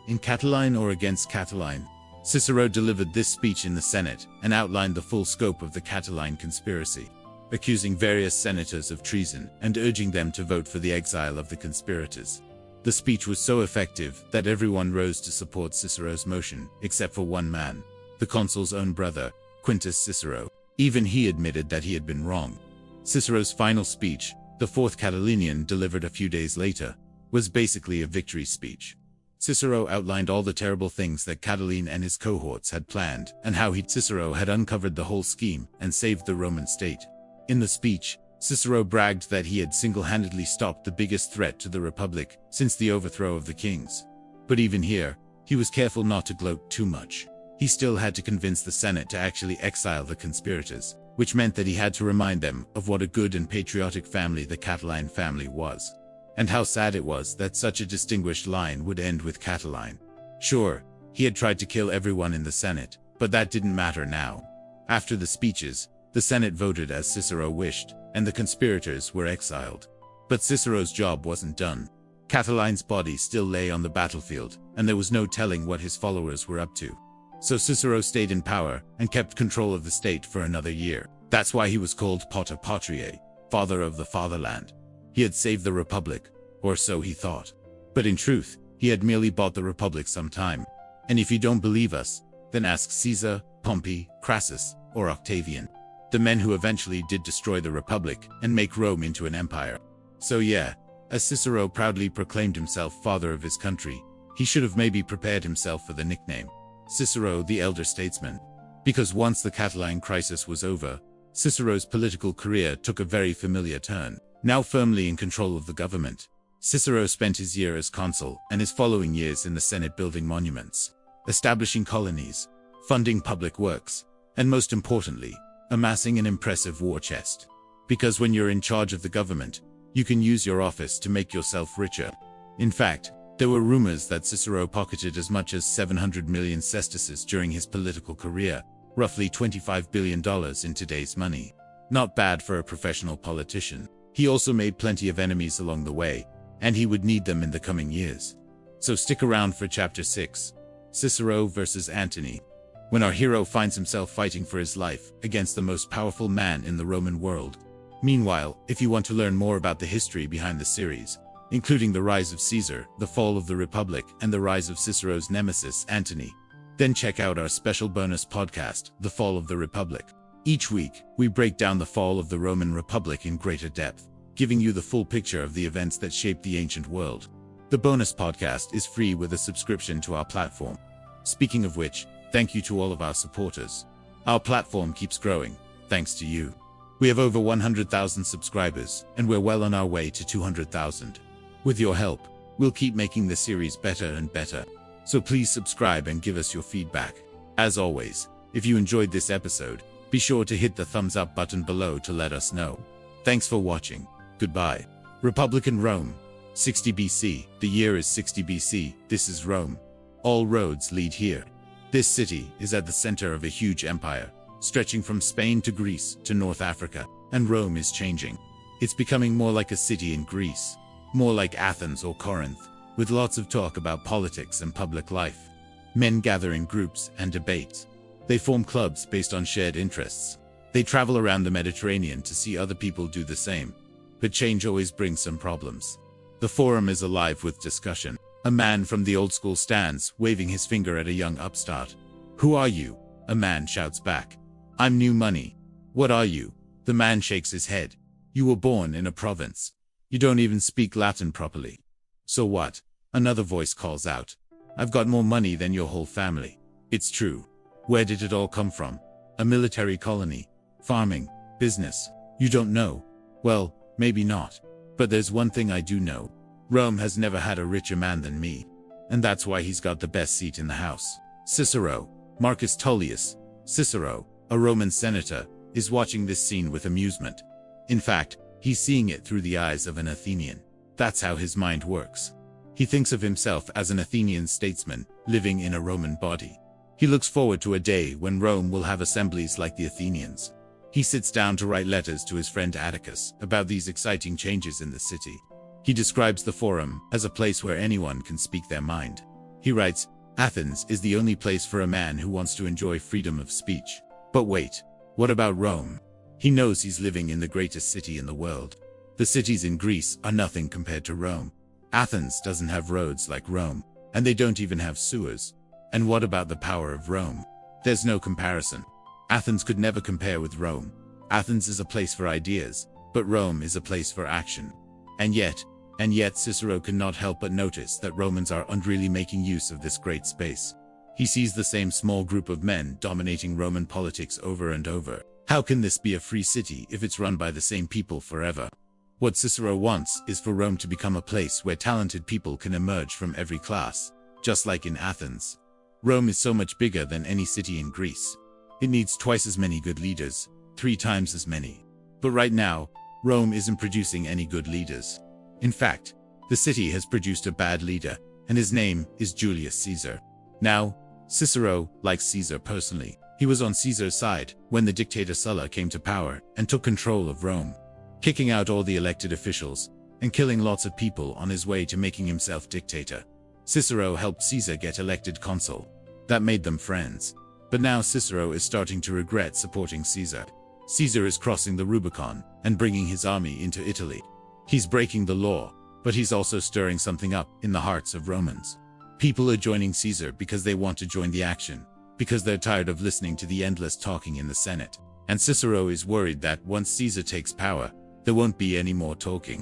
In Catiline or against Catiline, Cicero delivered this speech in the Senate and outlined the full scope of the Catiline conspiracy, accusing various senators of treason and urging them to vote for the exile of the conspirators. The speech was so effective that everyone rose to support Cicero's motion, except for one man, the consul's own brother, Quintus Cicero. Even he admitted that he had been wrong. Cicero's final speech, the Fourth Catilinian, delivered a few days later, was basically a victory speech. Cicero outlined all the terrible things that Catiline and his cohorts had planned, and how Cicero had uncovered the whole scheme and saved the Roman state. In the speech, Cicero bragged that he had single-handedly stopped the biggest threat to the Republic since the overthrow of the kings. But even here, he was careful not to gloat too much. He still had to convince the Senate to actually exile the conspirators, which meant that he had to remind them of what a good and patriotic family the Catiline family was, and how sad it was that such a distinguished line would end with Catiline. Sure, he had tried to kill everyone in the Senate, but that didn't matter now. After the speeches, the Senate voted as Cicero wished, and the conspirators were exiled. But Cicero's job wasn't done. Catiline's body still lay on the battlefield, and there was no telling what his followers were up to. So Cicero stayed in power and kept control of the state for another year. That's why he was called Pater Patriae, father of the fatherland. He had saved the Republic, or so he thought. But in truth, he had merely bought the Republic some time. And if you don't believe us, then ask Caesar, Pompey, Crassus, or Octavian, the men who eventually did destroy the Republic and make Rome into an empire. So yeah, as Cicero proudly proclaimed himself father of his country, he should have maybe prepared himself for the nickname Cicero the Elder Statesman. Because once the Catiline crisis was over, Cicero's political career took a very familiar turn. Now firmly in control of the government, Cicero spent his year as consul and his following years in the Senate building monuments, establishing colonies, funding public works, and most importantly, amassing an impressive war chest. Because when you're in charge of the government, you can use your office to make yourself richer. In fact, there were rumors that Cicero pocketed as much as 700 million sesterces during his political career, roughly $25 billion in today's money. Not bad for a professional politician. He also made plenty of enemies along the way, and he would need them in the coming years. So stick around for Chapter 6, Cicero versus Antony, when our hero finds himself fighting for his life against the most powerful man in the Roman world. Meanwhile, if you want to learn more about the history behind the series, including the rise of Caesar, the fall of the Republic, and the rise of Cicero's nemesis, Antony, then check out our special bonus podcast, The Fall of the Republic. Each week, we break down the fall of the Roman Republic in greater depth, giving you the full picture of the events that shaped the ancient world. The bonus podcast is free with a subscription to our platform. Speaking of which, thank you to all of our supporters. Our platform keeps growing, thanks to you. We have over 100,000 subscribers, and we're well on our way to 200,000. With your help, we'll keep making the series better and better. So please subscribe and give us your feedback. As always, if you enjoyed this episode, be sure to hit the thumbs up button below to let us know. Thanks for watching. Goodbye. Republican Rome. 60 BC. The year is 60 BC. This is Rome. All roads lead here. This city is at the center of a huge empire, stretching from Spain to Greece to North Africa, and Rome is changing. It's becoming more like a city in Greece, more like Athens or Corinth, with lots of talk about politics and public life. Men gather in groups and debate. They form clubs based on shared interests. They travel around the Mediterranean to see other people do the same. But change always brings some problems. The forum is alive with discussion. A man from the old school stands, waving his finger at a young upstart. "Who are you?" a man shouts back. "I'm new money." "What are you?" The man shakes his head. "You were born in a province. You don't even speak Latin properly." "So what?" Another voice calls out. "I've got more money than your whole family." "It's true." "Where did it all come from?" "A military colony. Farming. Business." "You don't know?" "Well, maybe not. But there's one thing I do know. Rome has never had a richer man than me. And that's why he's got the best seat in the house." Cicero, Marcus Tullius Cicero, a Roman senator, is watching this scene with amusement. In fact, he's seeing it through the eyes of an Athenian. That's how his mind works. He thinks of himself as an Athenian statesman, living in a Roman body. He looks forward to a day when Rome will have assemblies like the Athenians. He sits down to write letters to his friend Atticus about these exciting changes in the city. He describes the forum as a place where anyone can speak their mind. He writes, "Athens is the only place for a man who wants to enjoy freedom of speech." But wait, what about Rome? He knows he's living in the greatest city in the world. The cities in Greece are nothing compared to Rome. Athens doesn't have roads like Rome, and they don't even have sewers. And what about the power of Rome? There's no comparison. Athens could never compare with Rome. Athens is a place for ideas, but Rome is a place for action. And yet Cicero cannot help but notice that Romans aren't really making use of this great space. He sees the same small group of men dominating Roman politics over and over. How can this be a free city if it's run by the same people forever? What Cicero wants is for Rome to become a place where talented people can emerge from every class, just like in Athens. Rome is so much bigger than any city in Greece. It needs twice as many good leaders, 3 times as many. But right now, Rome isn't producing any good leaders. In fact, the city has produced a bad leader, and his name is Julius Caesar. Now, Cicero likes Caesar personally. He was on Caesar's side when the dictator Sulla came to power and took control of Rome, kicking out all the elected officials and killing lots of people on his way to making himself dictator. Cicero helped Caesar get elected consul. That made them friends. But now Cicero is starting to regret supporting Caesar. Caesar is crossing the Rubicon and bringing his army into Italy. He's breaking the law, but he's also stirring something up in the hearts of Romans. People are joining Caesar because they want to join the action, because they're tired of listening to the endless talking in the Senate. And Cicero is worried that once Caesar takes power, there won't be any more talking.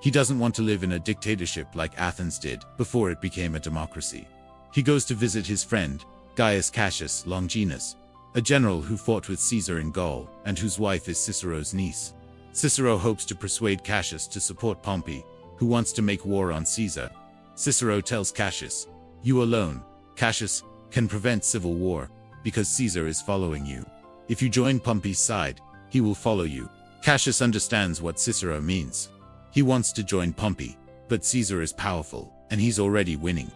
He doesn't want to live in a dictatorship like Athens did before it became a democracy. He goes to visit his friend, Gaius Cassius Longinus, a general who fought with Caesar in Gaul and whose wife is Cicero's niece. Cicero hopes to persuade Cassius to support Pompey, who wants to make war on Caesar. Cicero tells Cassius, "You alone, Cassius, can prevent civil war, because Caesar is following you. If you join Pompey's side, he will follow you." Cassius understands what Cicero means. He wants to join Pompey, but Caesar is powerful, and he's already winning.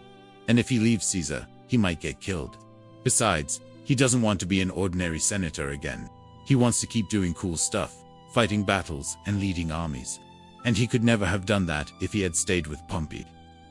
And if he leaves Caesar, he might get killed. Besides, he doesn't want to be an ordinary senator again. He wants to keep doing cool stuff, fighting battles and leading armies. And he could never have done that if he had stayed with Pompey.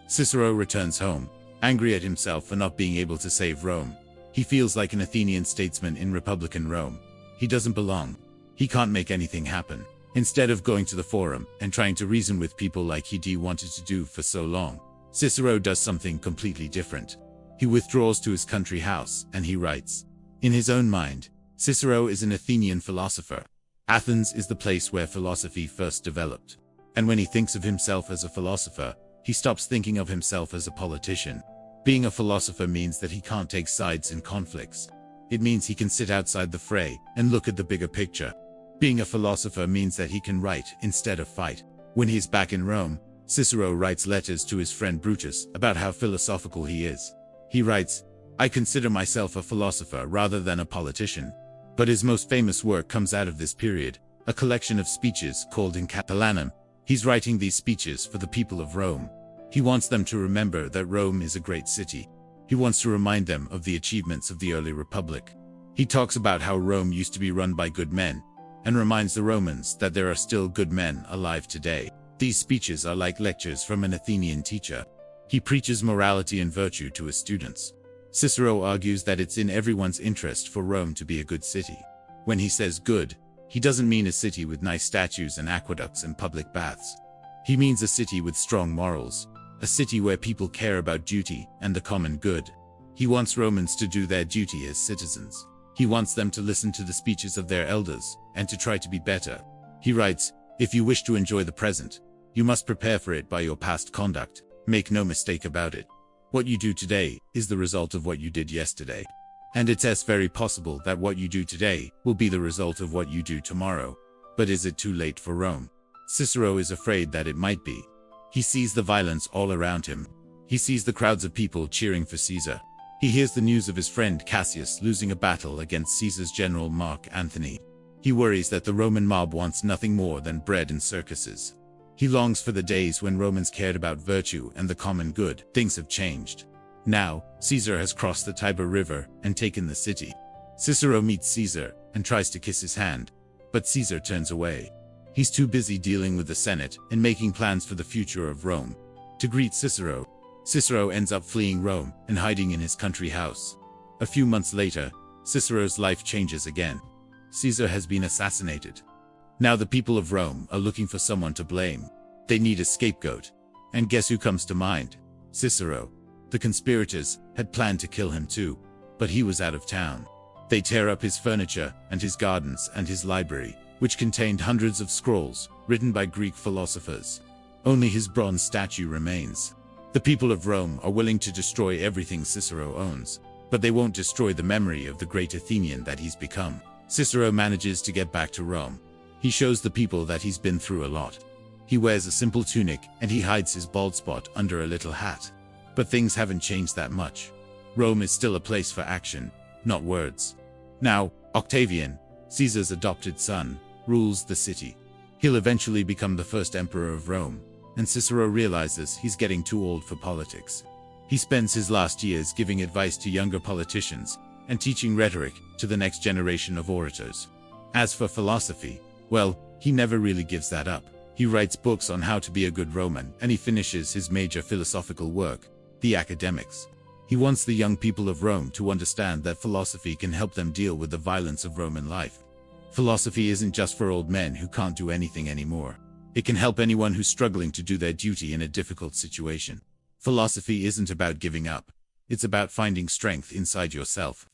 Cicero returns home, angry at himself for not being able to save Rome. He feels like an Athenian statesman in Republican Rome. He doesn't belong. He can't make anything happen. Instead of going to the forum and trying to reason with people like he wanted to do for so long, Cicero does something completely different. He withdraws to his country house and he writes. In his own mind, Cicero is an Athenian philosopher. Athens is the place where philosophy first developed. And when he thinks of himself as a philosopher, he stops thinking of himself as a politician. Being a philosopher means that he can't take sides in conflicts. It means he can sit outside the fray and look at the bigger picture. Being a philosopher means that he can write instead of fight. When he's back in Rome, Cicero writes letters to his friend Brutus about how philosophical he is. He writes, "I consider myself a philosopher rather than a politician." But his most famous work comes out of this period, a collection of speeches called In Capellanum. He's writing these speeches for the people of Rome. He wants them to remember that Rome is a great city. He wants to remind them of the achievements of the early republic. He talks about how Rome used to be run by good men, and reminds the Romans that there are still good men alive today. These speeches are like lectures from an Athenian teacher. He preaches morality and virtue to his students. Cicero argues that it's in everyone's interest for Rome to be a good city. When he says good, he doesn't mean a city with nice statues and aqueducts and public baths. He means a city with strong morals, a city where people care about duty and the common good. He wants Romans to do their duty as citizens. He wants them to listen to the speeches of their elders and to try to be better. He writes, "If you wish to enjoy the present, you must prepare for it by your past conduct. Make no mistake about it. What you do today is the result of what you did yesterday. And it's very possible that what you do today will be the result of what you do tomorrow. But is it too late for Rome?" Cicero is afraid that it might be. He sees the violence all around him. He sees the crowds of people cheering for Caesar. He hears the news of his friend Cassius losing a battle against Caesar's general Mark Antony. He worries that the Roman mob wants nothing more than bread and circuses. He longs for the days when Romans cared about virtue and the common good. Things have changed. Now, Caesar has crossed the Tiber River and taken the city. Cicero meets Caesar and tries to kiss his hand, but Caesar turns away. He's too busy dealing with the Senate and making plans for the future of Rome. To greet Cicero, Cicero ends up fleeing Rome and hiding in his country house. A few months later, Cicero's life changes again. Caesar has been assassinated. Now the people of Rome are looking for someone to blame. They need a scapegoat. And guess who comes to mind? Cicero. The conspirators had planned to kill him too, but he was out of town. They tear up his furniture and his gardens and his library, which contained hundreds of scrolls written by Greek philosophers. Only his bronze statue remains. The people of Rome are willing to destroy everything Cicero owns, but they won't destroy the memory of the great Athenian that he's become. Cicero manages to get back to Rome. He shows the people that he's been through a lot. He wears a simple tunic and he hides his bald spot under a little hat. But things haven't changed that much. Rome is still a place for action, not words. Now, Octavian, Caesar's adopted son, rules the city. He'll eventually become the first emperor of Rome, and Cicero realizes he's getting too old for politics. He spends his last years giving advice to younger politicians and teaching rhetoric to the next generation of orators. As for philosophy, well, he never really gives that up. He writes books on how to be a good Roman, and he finishes his major philosophical work, the Academics. He wants the young people of Rome to understand that philosophy can help them deal with the violence of Roman life. Philosophy isn't just for old men who can't do anything anymore. It can help anyone who's struggling to do their duty in a difficult situation. Philosophy isn't about giving up. It's about finding strength inside yourself.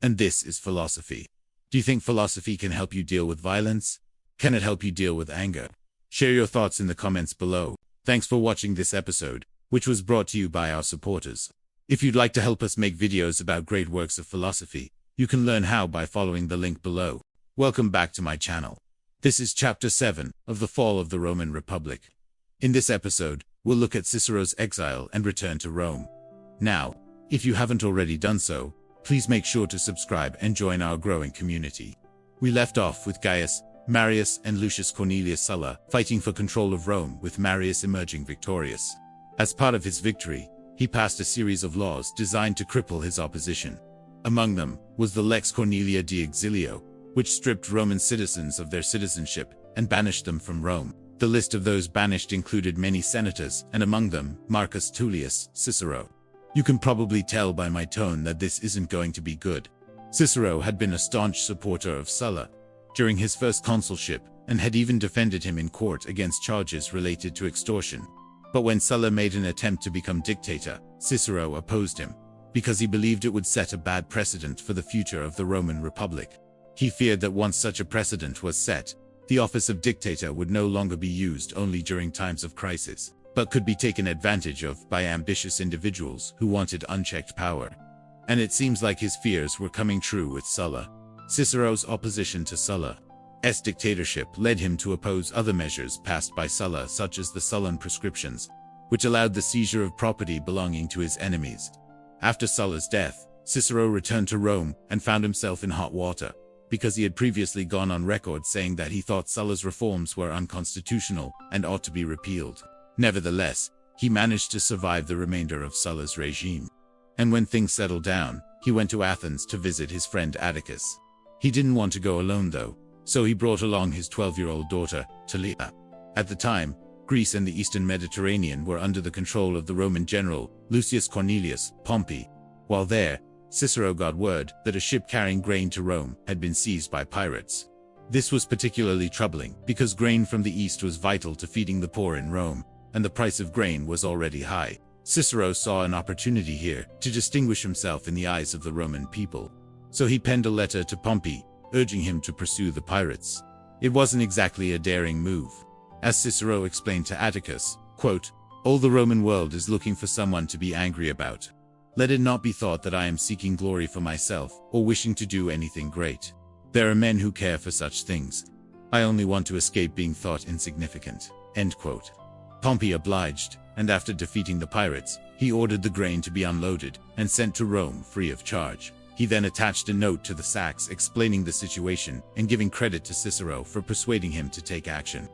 And this is philosophy. Do you think philosophy can help you deal with violence? Can it help you deal with anger? Share your thoughts in the comments below. Thanks for watching this episode, which was brought to you by our supporters. If you'd like to help us make videos about great works of philosophy, you can learn how by following the link below. Welcome back to my channel. This is Chapter 7 of the Fall of the Roman Republic. In this episode, we'll look at Cicero's exile and return to Rome. Now, if you haven't already done so, please make sure to subscribe and join our growing community. We left off with Gaius, Marius, and Lucius Cornelius Sulla fighting for control of Rome, with Marius emerging victorious. As part of his victory, he passed a series of laws designed to cripple his opposition. Among them was the Lex Cornelia de Exilio, which stripped Roman citizens of their citizenship and banished them from Rome. The list of those banished included many senators, and among them, Marcus Tullius Cicero. You can probably tell by my tone that this isn't going to be good. Cicero had been a staunch supporter of Sulla during his first consulship, and had even defended him in court against charges related to extortion. But when Sulla made an attempt to become dictator, Cicero opposed him, because he believed it would set a bad precedent for the future of the Roman Republic. He feared that once such a precedent was set, the office of dictator would no longer be used only during times of crisis, but could be taken advantage of by ambitious individuals who wanted unchecked power. And it seems like his fears were coming true with Sulla. Cicero's opposition to Sulla's dictatorship led him to oppose other measures passed by Sulla, such as the Sullan prescriptions, which allowed the seizure of property belonging to his enemies. After Sulla's death, Cicero returned to Rome and found himself in hot water, because he had previously gone on record saying that he thought Sulla's reforms were unconstitutional and ought to be repealed. Nevertheless, he managed to survive the remainder of Sulla's regime. And when things settled down, he went to Athens to visit his friend Atticus. He didn't want to go alone though, so he brought along his 12-year-old daughter, Tullia. At the time, Greece and the eastern Mediterranean were under the control of the Roman general, Lucius Cornelius Pompey. While there, Cicero got word that a ship carrying grain to Rome had been seized by pirates. This was particularly troubling because grain from the east was vital to feeding the poor in Rome, and the price of grain was already high. Cicero saw an opportunity here to distinguish himself in the eyes of the Roman people. So he penned a letter to Pompey, urging him to pursue the pirates. It wasn't exactly a daring move. As Cicero explained to Atticus, quote, "All the Roman world is looking for someone to be angry about. Let it not be thought that I am seeking glory for myself or wishing to do anything great. There are men who care for such things. I only want to escape being thought insignificant." End quote. Pompey obliged, and after defeating the pirates, he ordered the grain to be unloaded and sent to Rome free of charge. He then attached a note to the sacks explaining the situation and giving credit to Cicero for persuading him to take action.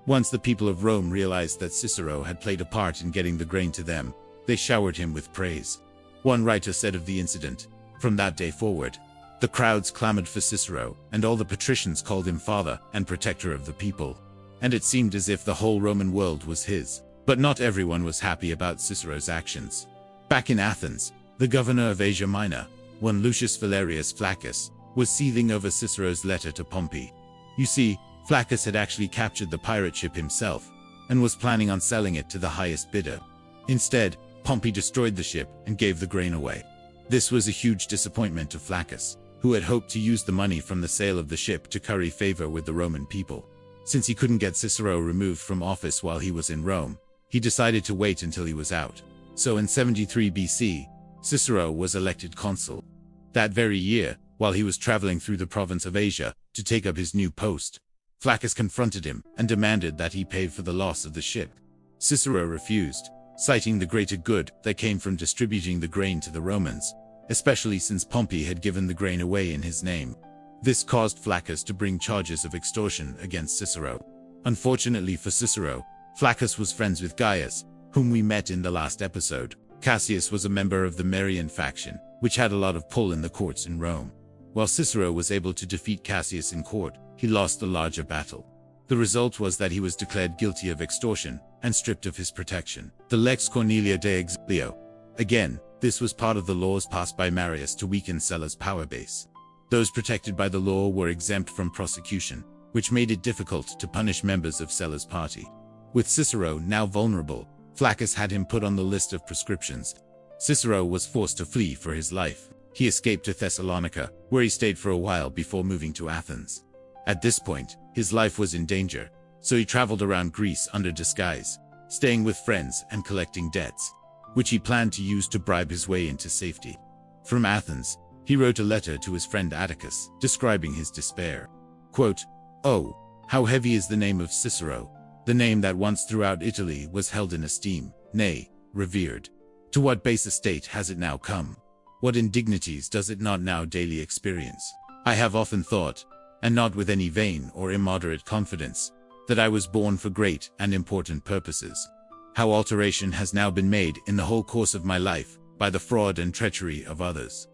Once the people of Rome realized that Cicero had played a part in getting the grain to them, they showered him with praise. One writer said of the incident, "From that day forward, the crowds clamored for Cicero, and all the patricians called him father and protector of the people. And it seemed as if the whole Roman world was his." But not everyone was happy about Cicero's actions. Back in Athens, the governor of Asia Minor, one Lucius Valerius Flaccus, was seething over Cicero's letter to Pompey. You see, Flaccus had actually captured the pirate ship himself, and was planning on selling it to the highest bidder. Instead, Pompey destroyed the ship and gave the grain away. This was a huge disappointment to Flaccus, who had hoped to use the money from the sale of the ship to curry favor with the Roman people. Since he couldn't get Cicero removed from office while he was in Rome, he decided to wait until he was out. So in 73 BC, Cicero was elected consul. That very year, while he was traveling through the province of Asia to take up his new post, Flaccus confronted him and demanded that he pay for the loss of the ship. Cicero refused, citing the greater good that came from distributing the grain to the Romans, especially since Pompey had given the grain away in his name. This caused Flaccus to bring charges of extortion against Cicero. Unfortunately for Cicero, Flaccus was friends with Gaius, whom we met in the last episode. Cassius was a member of the Marian faction, which had a lot of pull in the courts in Rome. While Cicero was able to defeat Cassius in court, he lost the larger battle. The result was that he was declared guilty of extortion and stripped of his protection. The Lex Cornelia de Exilio. Again, this was part of the laws passed by Marius to weaken Sulla's power base. Those protected by the law were exempt from prosecution, which made it difficult to punish members of Sulla's party. With Cicero now vulnerable, Flaccus had him put on the list of proscriptions. Cicero was forced to flee for his life. He escaped to Thessalonica, where he stayed for a while before moving to Athens. At this point, his life was in danger, so he traveled around Greece under disguise, staying with friends and collecting debts, which he planned to use to bribe his way into safety. From Athens, he wrote a letter to his friend Atticus, describing his despair. Quote, "Oh, how heavy is the name of Cicero, the name that once throughout Italy was held in esteem, nay, revered. To what base estate has it now come? What indignities does it not now daily experience? I have often thought, and not with any vain or immoderate confidence, that I was born for great and important purposes. How alteration has now been made in the whole course of my life by the fraud and treachery of others.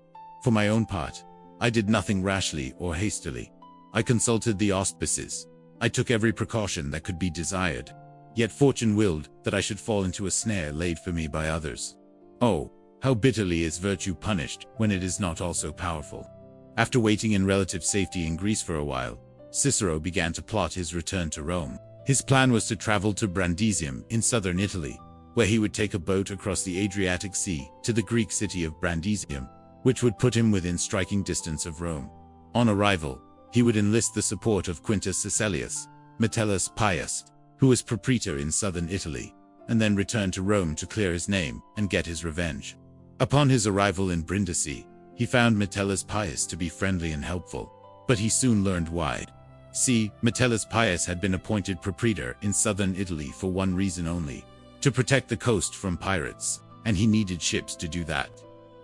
For my own part, I did nothing rashly or hastily. I consulted the auspices. I took every precaution that could be desired. Yet fortune willed that I should fall into a snare laid for me by others. Oh, how bitterly is virtue punished when it is not also powerful." After waiting in relative safety in Greece for a while, Cicero began to plot his return to Rome. His plan was to travel to Brandisium in southern Italy, where he would take a boat across the Adriatic Sea to the Greek city of Brandisium, which would put him within striking distance of Rome. On arrival, he would enlist the support of Quintus Cecilius, Metellus Pius, who was propraetor in southern Italy, and then return to Rome to clear his name and get his revenge. Upon his arrival in Brindisi, he found Metellus Pius to be friendly and helpful, but he soon learned why. See, Metellus Pius had been appointed propraetor in southern Italy for one reason only: to protect the coast from pirates, and he needed ships to do that.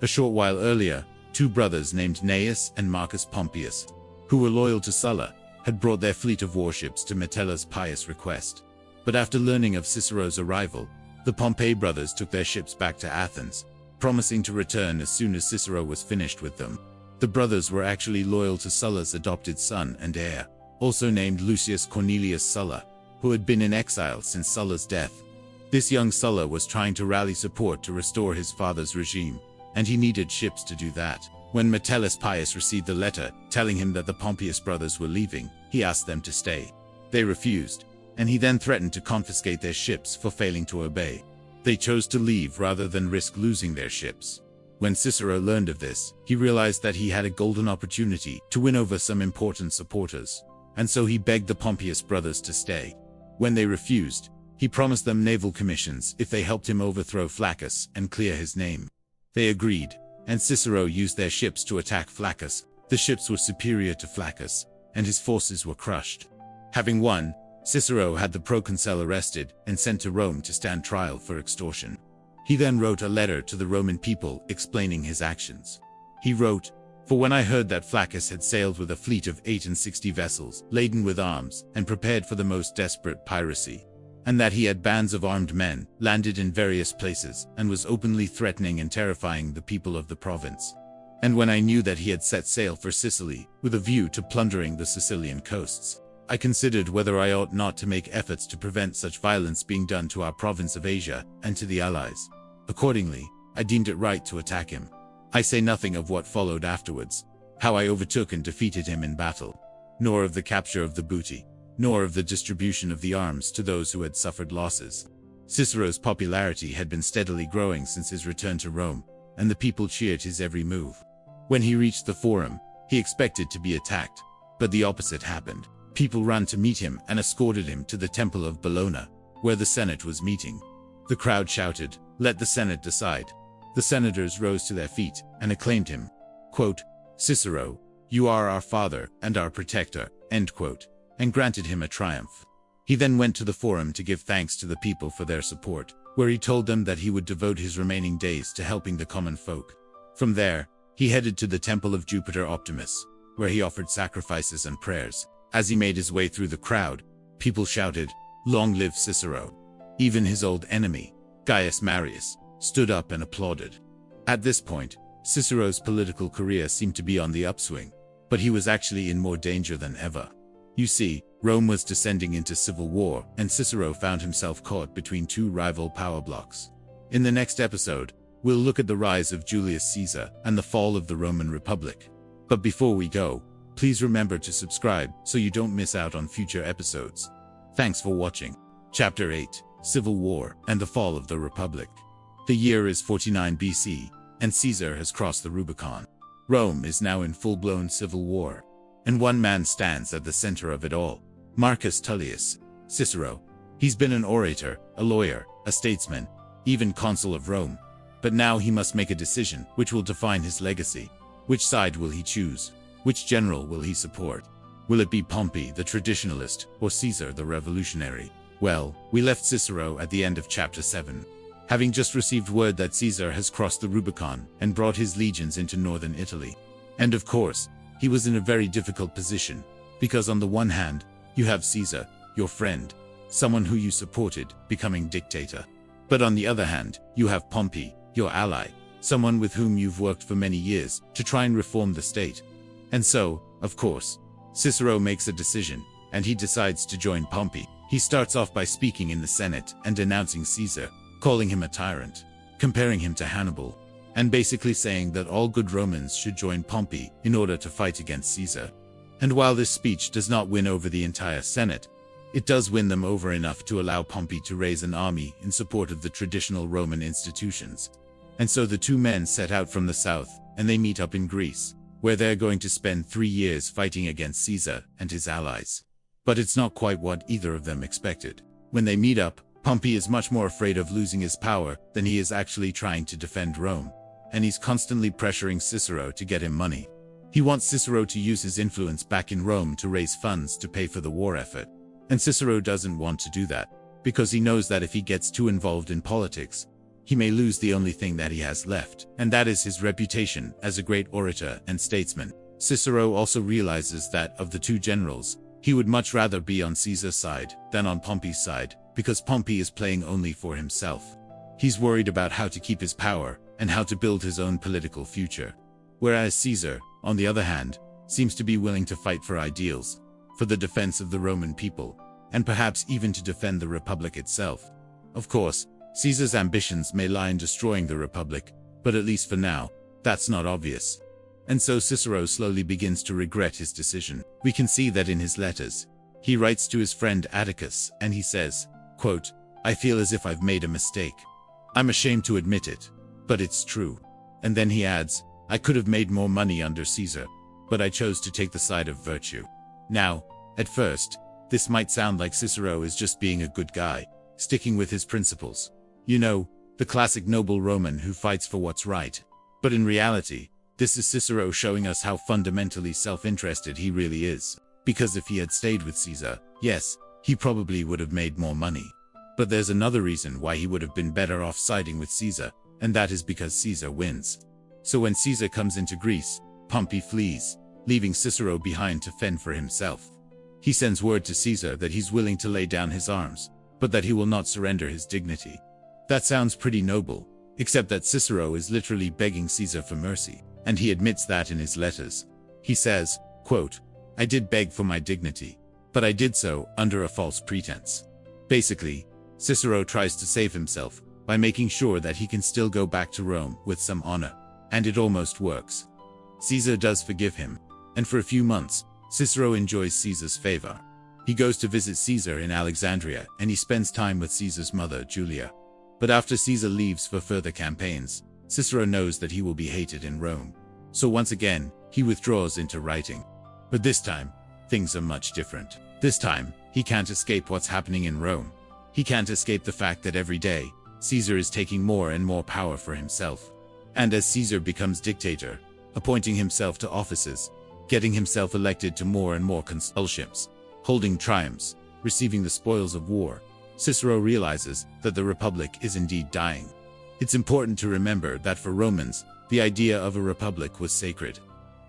A short while earlier, two brothers named Gnaeus and Marcus Pompeius, who were loyal to Sulla, had brought their fleet of warships to Metellus Pius' request. But after learning of Cicero's arrival, the Pompey brothers took their ships back to Athens, promising to return as soon as Cicero was finished with them. The brothers were actually loyal to Sulla's adopted son and heir, also named Lucius Cornelius Sulla, who had been in exile since Sulla's death. This young Sulla was trying to rally support to restore his father's regime, and he needed ships to do that. When Metellus Pius received the letter telling him that the Pompeius brothers were leaving, he asked them to stay. They refused, and he then threatened to confiscate their ships for failing to obey. They chose to leave rather than risk losing their ships. When Cicero learned of this, he realized that he had a golden opportunity to win over some important supporters, and so he begged the Pompeius brothers to stay. When they refused, he promised them naval commissions if they helped him overthrow Flaccus and clear his name. They agreed, and Cicero used their ships to attack Flaccus. The ships were superior to Flaccus, and his forces were crushed. Having won, Cicero had the proconsul arrested and sent to Rome to stand trial for extortion. He then wrote a letter to the Roman people explaining his actions. He wrote, "For when I heard that Flaccus had sailed with a fleet of 68 vessels laden with arms and prepared for the most desperate piracy, and that he had bands of armed men landed in various places and was openly threatening and terrifying the people of the province, and when I knew that he had set sail for Sicily with a view to plundering the Sicilian coasts, I considered whether I ought not to make efforts to prevent such violence being done to our province of Asia and to the allies. Accordingly, I deemed it right to attack him. I say nothing of what followed afterwards, how I overtook and defeated him in battle, nor of the capture of the booty, nor of the distribution of the arms to those who had suffered losses." Cicero's popularity had been steadily growing since his return to Rome, and the people cheered his every move. When he reached the Forum, he expected to be attacked, but the opposite happened. People ran to meet him and escorted him to the Temple of Bellona, where the Senate was meeting. The crowd shouted, "Let the Senate decide." The senators rose to their feet and acclaimed him. Quote, "Cicero, you are our father and our protector," end quote, and granted him a triumph. He then went to the Forum to give thanks to the people for their support, where he told them that he would devote his remaining days to helping the common folk. From there, he headed to the Temple of Jupiter Optimus, where he offered sacrifices and prayers. As he made his way through the crowd, people shouted, "Long live Cicero!" Even his old enemy, Gaius Marius, stood up and applauded. At this point, Cicero's political career seemed to be on the upswing, but he was actually in more danger than ever. You see, Rome was descending into civil war, and Cicero found himself caught between two rival power blocks. In the next episode, we'll look at the rise of Julius Caesar and the fall of the Roman Republic. But before we go, please remember to subscribe so you don't miss out on future episodes. Thanks for watching. Chapter 8, Civil War and the Fall of the Republic. The year is 49 BC, and Caesar has crossed the Rubicon. Rome is now in full-blown civil war, and one man stands at the center of it all: Marcus Tullius Cicero. He's been an orator, a lawyer, a statesman, even consul of Rome. But now he must make a decision which will define his legacy. Which side will he choose? Which general will he support? Will it be Pompey, the traditionalist, or Caesar, the revolutionary? Well, we left Cicero at the end of chapter 7. Having just received word that Caesar has crossed the Rubicon and brought his legions into northern Italy. And of course, he was in a very difficult position, because on the one hand, you have Caesar, your friend, someone who you supported, becoming dictator. But on the other hand, you have Pompey, your ally, someone with whom you've worked for many years to try and reform the state. And so, of course, Cicero makes a decision, and he decides to join Pompey. He starts off by speaking in the Senate and denouncing Caesar, calling him a tyrant, comparing him to Hannibal, and basically saying that all good Romans should join Pompey in order to fight against Caesar. And while this speech does not win over the entire Senate, it does win them over enough to allow Pompey to raise an army in support of the traditional Roman institutions. And so the two men set out from the south, and they meet up in Greece, where they're going to spend 3 years fighting against Caesar and his allies. But it's not quite what either of them expected. When they meet up, Pompey is much more afraid of losing his power than he is actually trying to defend Rome, and he's constantly pressuring Cicero to get him money. He wants Cicero to use his influence back in Rome to raise funds to pay for the war effort. And Cicero doesn't want to do that, because he knows that if he gets too involved in politics, he may lose the only thing that he has left, and that is his reputation as a great orator and statesman. Cicero also realizes that, of the two generals, he would much rather be on Caesar's side than on Pompey's side, because Pompey is playing only for himself. He's worried about how to keep his power and how to build his own political future. Whereas Caesar, on the other hand, seems to be willing to fight for ideals, for the defense of the Roman people, and perhaps even to defend the Republic itself. Of course, Caesar's ambitions may lie in destroying the Republic, but at least for now, that's not obvious. And so Cicero slowly begins to regret his decision. We can see that in his letters. He writes to his friend Atticus, and he says, quote, "I feel as if I've made a mistake. I'm ashamed to admit it, but it's true." And then he adds, "I could have made more money under Caesar, but I chose to take the side of virtue." Now, at first, this might sound like Cicero is just being a good guy, sticking with his principles. You know, the classic noble Roman who fights for what's right. But in reality, this is Cicero showing us how fundamentally self-interested he really is. Because if he had stayed with Caesar, yes, he probably would have made more money. But there's another reason why he would have been better off siding with Caesar, and that is because Caesar wins. So when Caesar comes into Greece, Pompey flees, leaving Cicero behind to fend for himself. He sends word to Caesar that he's willing to lay down his arms, but that he will not surrender his dignity. That sounds pretty noble, except that Cicero is literally begging Caesar for mercy, and he admits that in his letters. He says, quote, "I did beg for my dignity, but I did so under a false pretense." Basically, Cicero tries to save himself by making sure that he can still go back to Rome with some honor, and it almost works. Caesar does forgive him, and for a few months, Cicero enjoys Caesar's favor. He goes to visit Caesar in Alexandria, and he spends time with Caesar's mother, Julia. But after Caesar leaves for further campaigns, Cicero knows that he will be hated in Rome. So once again, he withdraws into writing. But this time, things are much different. This time, he can't escape what's happening in Rome. He can't escape the fact that every day, Caesar is taking more and more power for himself. And as Caesar becomes dictator, appointing himself to offices, getting himself elected to more and more consulships, holding triumphs, receiving the spoils of war, Cicero realizes that the Republic is indeed dying. It's important to remember that for Romans, the idea of a republic was sacred.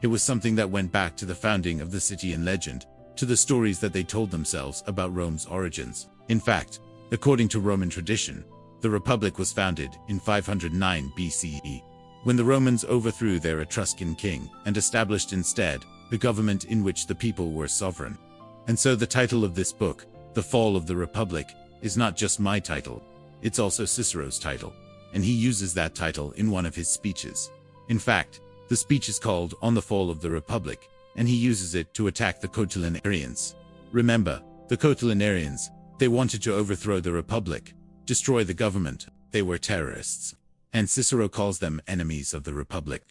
It was something that went back to the founding of the city in legend, to the stories that they told themselves about Rome's origins. In fact, according to Roman tradition, the Republic was founded in 509 BCE, when the Romans overthrew their Etruscan king and established instead a government in which the people were sovereign. And so the title of this book, The Fall of the Republic, is not just my title, it's also Cicero's title, and he uses that title in one of his speeches. In fact, the speech is called On the Fall of the Republic, and he uses it to attack the Cotilinarians. Remember, the Cotilinarians, they wanted to overthrow the Republic, destroy the government, they were terrorists. And Cicero calls them enemies of the Republic.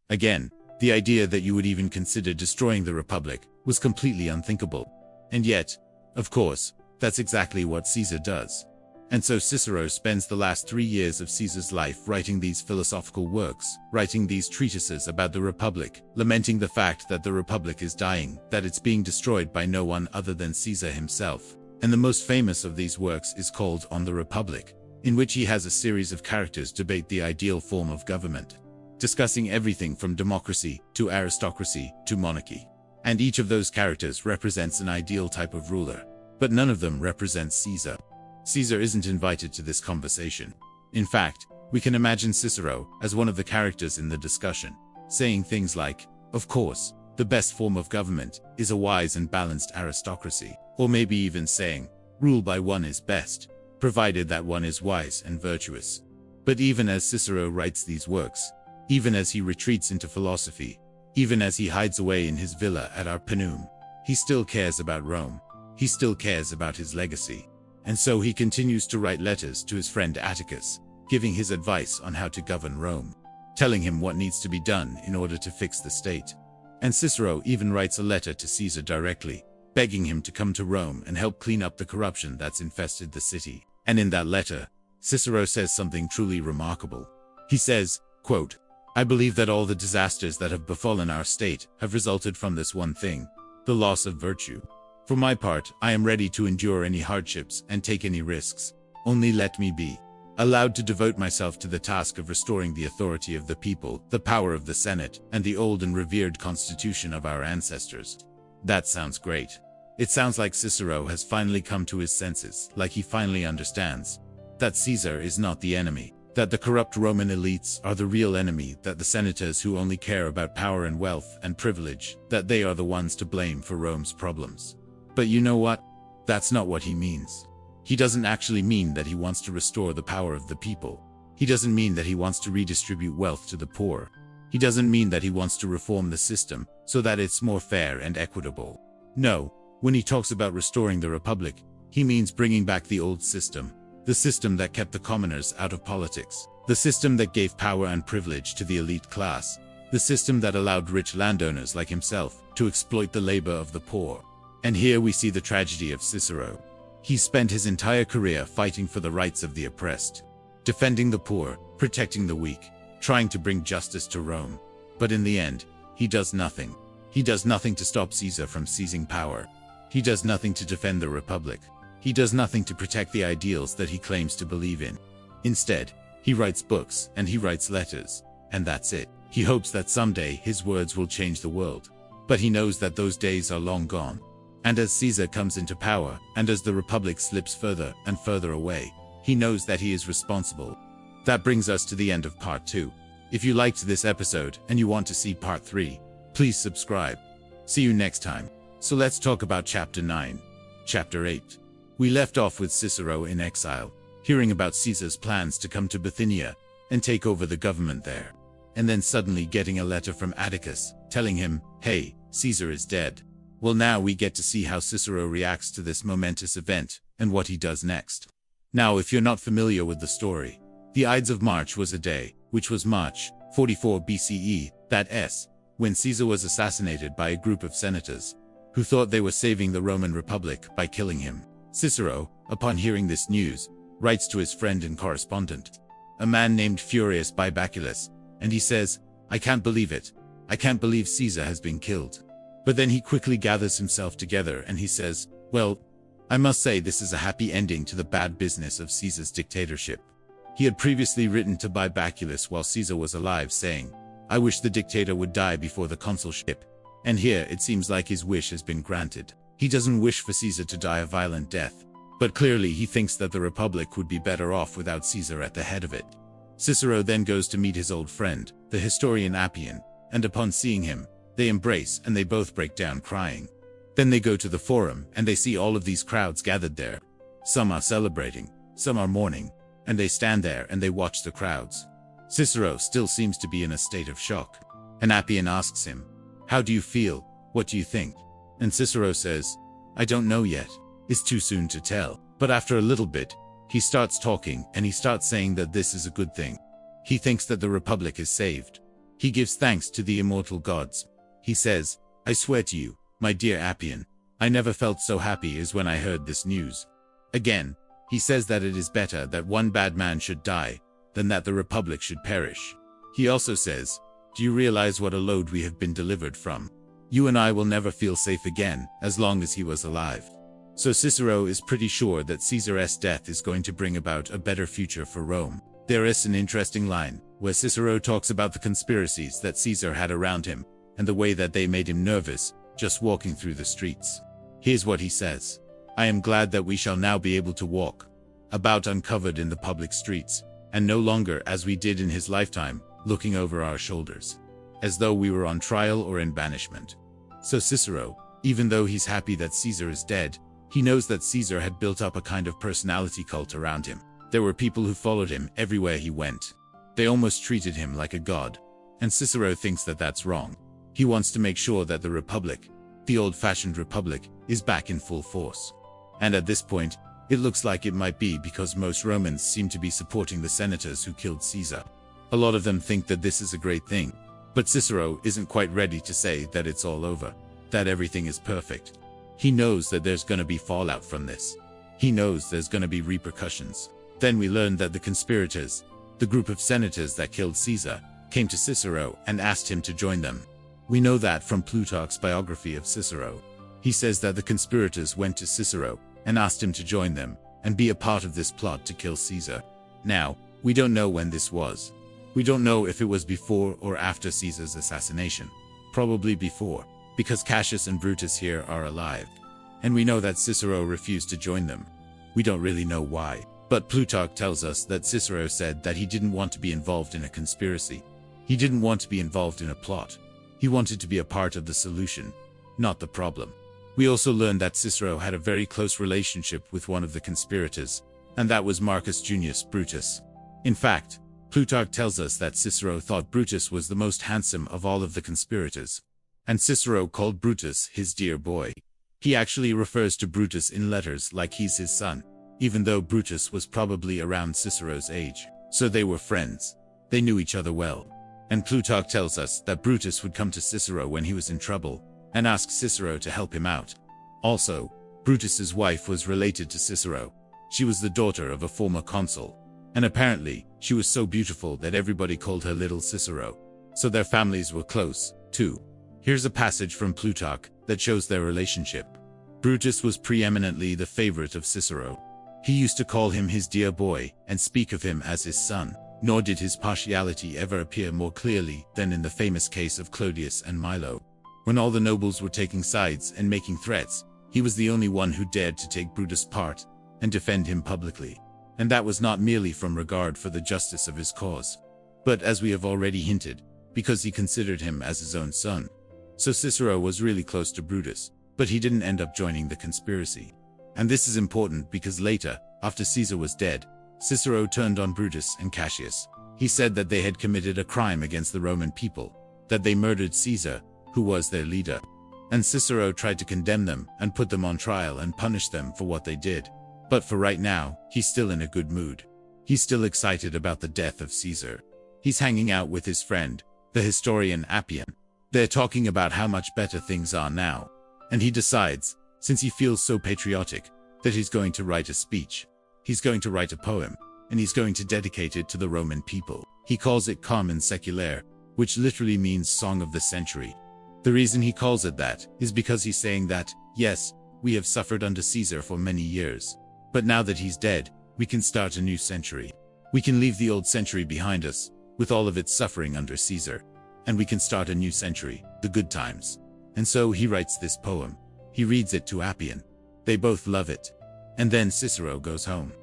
Again, the idea that you would even consider destroying the Republic was completely unthinkable. And yet, of course, that's exactly what Caesar does. And so Cicero spends the last 3 years of Caesar's life writing these philosophical works, writing these treatises about the Republic, lamenting the fact that the Republic is dying, that it's being destroyed by no one other than Caesar himself. And the most famous of these works is called On the Republic, in which he has a series of characters debate the ideal form of government, discussing everything from democracy to aristocracy to monarchy. And each of those characters represents an ideal type of ruler, but none of them represents Caesar. Caesar isn't invited to this conversation. In fact, we can imagine Cicero as one of the characters in the discussion, saying things like, "Of course, the best form of government is a wise and balanced aristocracy," or maybe even saying, "Rule by one is best, provided that one is wise and virtuous." But even as Cicero writes these works, even as he retreats into philosophy, even as he hides away in his villa at Arpinum, he still cares about Rome. He still cares about his legacy. And so he continues to write letters to his friend Atticus, giving his advice on how to govern Rome, telling him what needs to be done in order to fix the state. And Cicero even writes a letter to Caesar directly, begging him to come to Rome and help clean up the corruption that's infested the city. And in that letter, Cicero says something truly remarkable. He says, quote, "I believe that all the disasters that have befallen our state have resulted from this one thing, the loss of virtue. For my part, I am ready to endure any hardships and take any risks. Only let me be allowed to devote myself to the task of restoring the authority of the people, the power of the Senate, and the old and revered constitution of our ancestors." That sounds great. It sounds like Cicero has finally come to his senses, like he finally understands that Caesar is not the enemy, that the corrupt Roman elites are the real enemy, that the senators who only care about power and wealth and privilege, that they are the ones to blame for Rome's problems. But you know what? That's not what he means. He doesn't actually mean that he wants to restore the power of the people. He doesn't mean that he wants to redistribute wealth to the poor. He doesn't mean that he wants to reform the system so that it's more fair and equitable. No, when he talks about restoring the republic, he means bringing back the old system, the system that kept the commoners out of politics, the system that gave power and privilege to the elite class, the system that allowed rich landowners like himself to exploit the labor of the poor. And here we see the tragedy of Cicero. He spent his entire career fighting for the rights of the oppressed, defending the poor, protecting the weak, trying to bring justice to Rome. But in the end, he does nothing. He does nothing to stop Caesar from seizing power. He does nothing to defend the republic. He does nothing to protect the ideals that he claims to believe in. Instead, he writes books and he writes letters, and that's it. He hopes that someday his words will change the world. But he knows that those days are long gone. And as Caesar comes into power, and as the republic slips further and further away, he knows that he is responsible. That brings us to the end of part 2. If you liked this episode and you want to see part 3, please subscribe. See you next time. So let's talk about chapter 9. Chapter 8. We left off with Cicero in exile, hearing about Caesar's plans to come to Bithynia and take over the government there. And then suddenly getting a letter from Atticus, telling him, hey, Caesar is dead. Well, now we get to see how Cicero reacts to this momentous event, and what he does next. Now, if you're not familiar with the story, the Ides of March was a day, which was March 44 BCE, when Caesar was assassinated by a group of senators, who thought they were saving the Roman Republic by killing him. Cicero, upon hearing this news, writes to his friend and correspondent, a man named Furius Bibaculus, and he says, I can't believe it. I can't believe Caesar has been killed. But then he quickly gathers himself together and he says, well, I must say this is a happy ending to the bad business of Caesar's dictatorship. He had previously written to Bibaculus while Caesar was alive saying, I wish the dictator would die before the consulship. And here it seems like his wish has been granted. He doesn't wish for Caesar to die a violent death, but clearly he thinks that the republic would be better off without Caesar at the head of it. Cicero then goes to meet his old friend, the historian Appian, and upon seeing him, they embrace and they both break down crying. Then they go to the forum and they see all of these crowds gathered there. Some are celebrating, some are mourning, and they stand there and they watch the crowds. Cicero still seems to be in a state of shock. And Appian asks him, how do you feel? What do you think? And Cicero says, I don't know yet. It's too soon to tell. But after a little bit, he starts talking and he starts saying that this is a good thing. He thinks that the republic is saved. He gives thanks to the immortal gods. He says, I swear to you, my dear Appian, I never felt so happy as when I heard this news. Again, he says that it is better that one bad man should die than that the republic should perish. He also says, do you realize what a load we have been delivered from? You and I will never feel safe again as long as he was alive. So Cicero is pretty sure that Caesar's death is going to bring about a better future for Rome. There is an interesting line where Cicero talks about the conspiracies that Caesar had around him and the way that they made him nervous just walking through the streets. Here's what he says. I am glad that we shall now be able to walk about uncovered in the public streets, and no longer as we did in his lifetime, looking over our shoulders, as though we were on trial or in banishment. So Cicero, even though he's happy that Caesar is dead, he knows that Caesar had built up a kind of personality cult around him. There were people who followed him everywhere he went. They almost treated him like a god. And Cicero thinks that that's wrong. He wants to make sure that the republic, the old-fashioned republic, is back in full force. And at this point, it looks like it might be because most Romans seem to be supporting the senators who killed Caesar. A lot of them think that this is a great thing. But Cicero isn't quite ready to say that it's all over, that everything is perfect. He knows that there's going to be fallout from this. He knows there's going to be repercussions. Then we learn that the conspirators, the group of senators that killed Caesar, came to Cicero and asked him to join them. We know that from Plutarch's biography of Cicero. He says that the conspirators went to Cicero and asked him to join them and be a part of this plot to kill Caesar. Now, we don't know when this was. We don't know if it was before or after Caesar's assassination. Probably before, because Cassius and Brutus here are alive. And we know that Cicero refused to join them. We don't really know why, but Plutarch tells us that Cicero said that he didn't want to be involved in a conspiracy. He didn't want to be involved in a plot. He wanted to be a part of the solution, not the problem. We also learn that Cicero had a very close relationship with one of the conspirators, and that was Marcus Junius Brutus. In fact, Plutarch tells us that Cicero thought Brutus was the most handsome of all of the conspirators, and Cicero called Brutus his dear boy. He actually refers to Brutus in letters like he's his son, even though Brutus was probably around Cicero's age. So they were friends. They knew each other well. And Plutarch tells us that Brutus would come to Cicero when he was in trouble and ask Cicero to help him out. Also, Brutus's wife was related to Cicero. She was the daughter of a former consul, and apparently she was so beautiful that everybody called her Little Cicero. So their families were close, too. Here's a passage from Plutarch that shows their relationship. Brutus was preeminently the favorite of Cicero. He used to call him his dear boy and speak of him as his son, nor did his partiality ever appear more clearly than in the famous case of Clodius and Milo. When all the nobles were taking sides and making threats, he was the only one who dared to take Brutus' part and defend him publicly. And that was not merely from regard for the justice of his cause, but, as we have already hinted, because he considered him as his own son. So Cicero was really close to Brutus, but he didn't end up joining the conspiracy. And this is important because later, after Caesar was dead, Cicero turned on Brutus and Cassius. He said that they had committed a crime against the Roman people, that they murdered Caesar, who was their leader. And Cicero tried to condemn them and put them on trial and punish them for what they did. But for right now, he's still in a good mood. He's still excited about the death of Caesar. He's hanging out with his friend, the historian Appian. They're talking about how much better things are now. And he decides, since he feels so patriotic, that he's going to write a speech. He's going to write a poem, and he's going to dedicate it to the Roman people. He calls it Carmen Seculaire, which literally means Song of the Century. The reason he calls it that is because he's saying that, yes, we have suffered under Caesar for many years, but now that he's dead, we can start a new century. We can leave the old century behind us, with all of its suffering under Caesar, and we can start a new century, the good times. And so he writes this poem. He reads it to Appian. They both love it. And then Cicero goes home.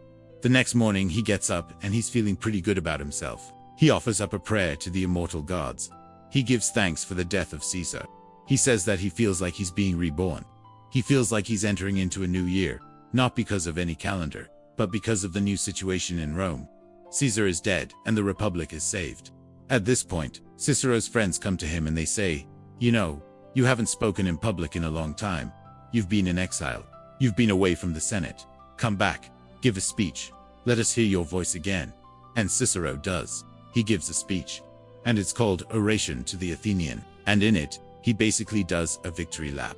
The next morning he gets up and he's feeling pretty good about himself. He offers up a prayer to the immortal gods. He gives thanks for the death of Caesar. He says that he feels like he's being reborn. He feels like he's entering into a new year, not because of any calendar, but because of the new situation in Rome. Caesar is dead and the Republic is saved. At this point, Cicero's friends come to him and they say, "You know, you haven't spoken in public in a long time. You've been in exile. You've been away from the Senate. Come back, give a speech. Let us hear your voice again." And Cicero does. He gives a speech. And it's called Oration to the Athenian. And in it, he basically does a victory lap.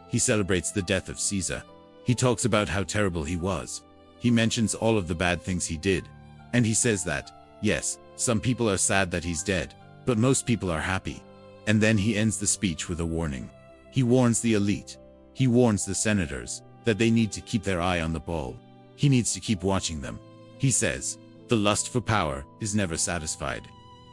He celebrates the death of Caesar. He talks about how terrible he was. He mentions all of the bad things he did. And he says that, yes, some people are sad that he's dead, but most people are happy. And then he ends the speech with a warning. He warns the elite. He warns the senators that they need to keep their eye on the ball. He needs to keep watching them. He says, the lust for power is never satisfied.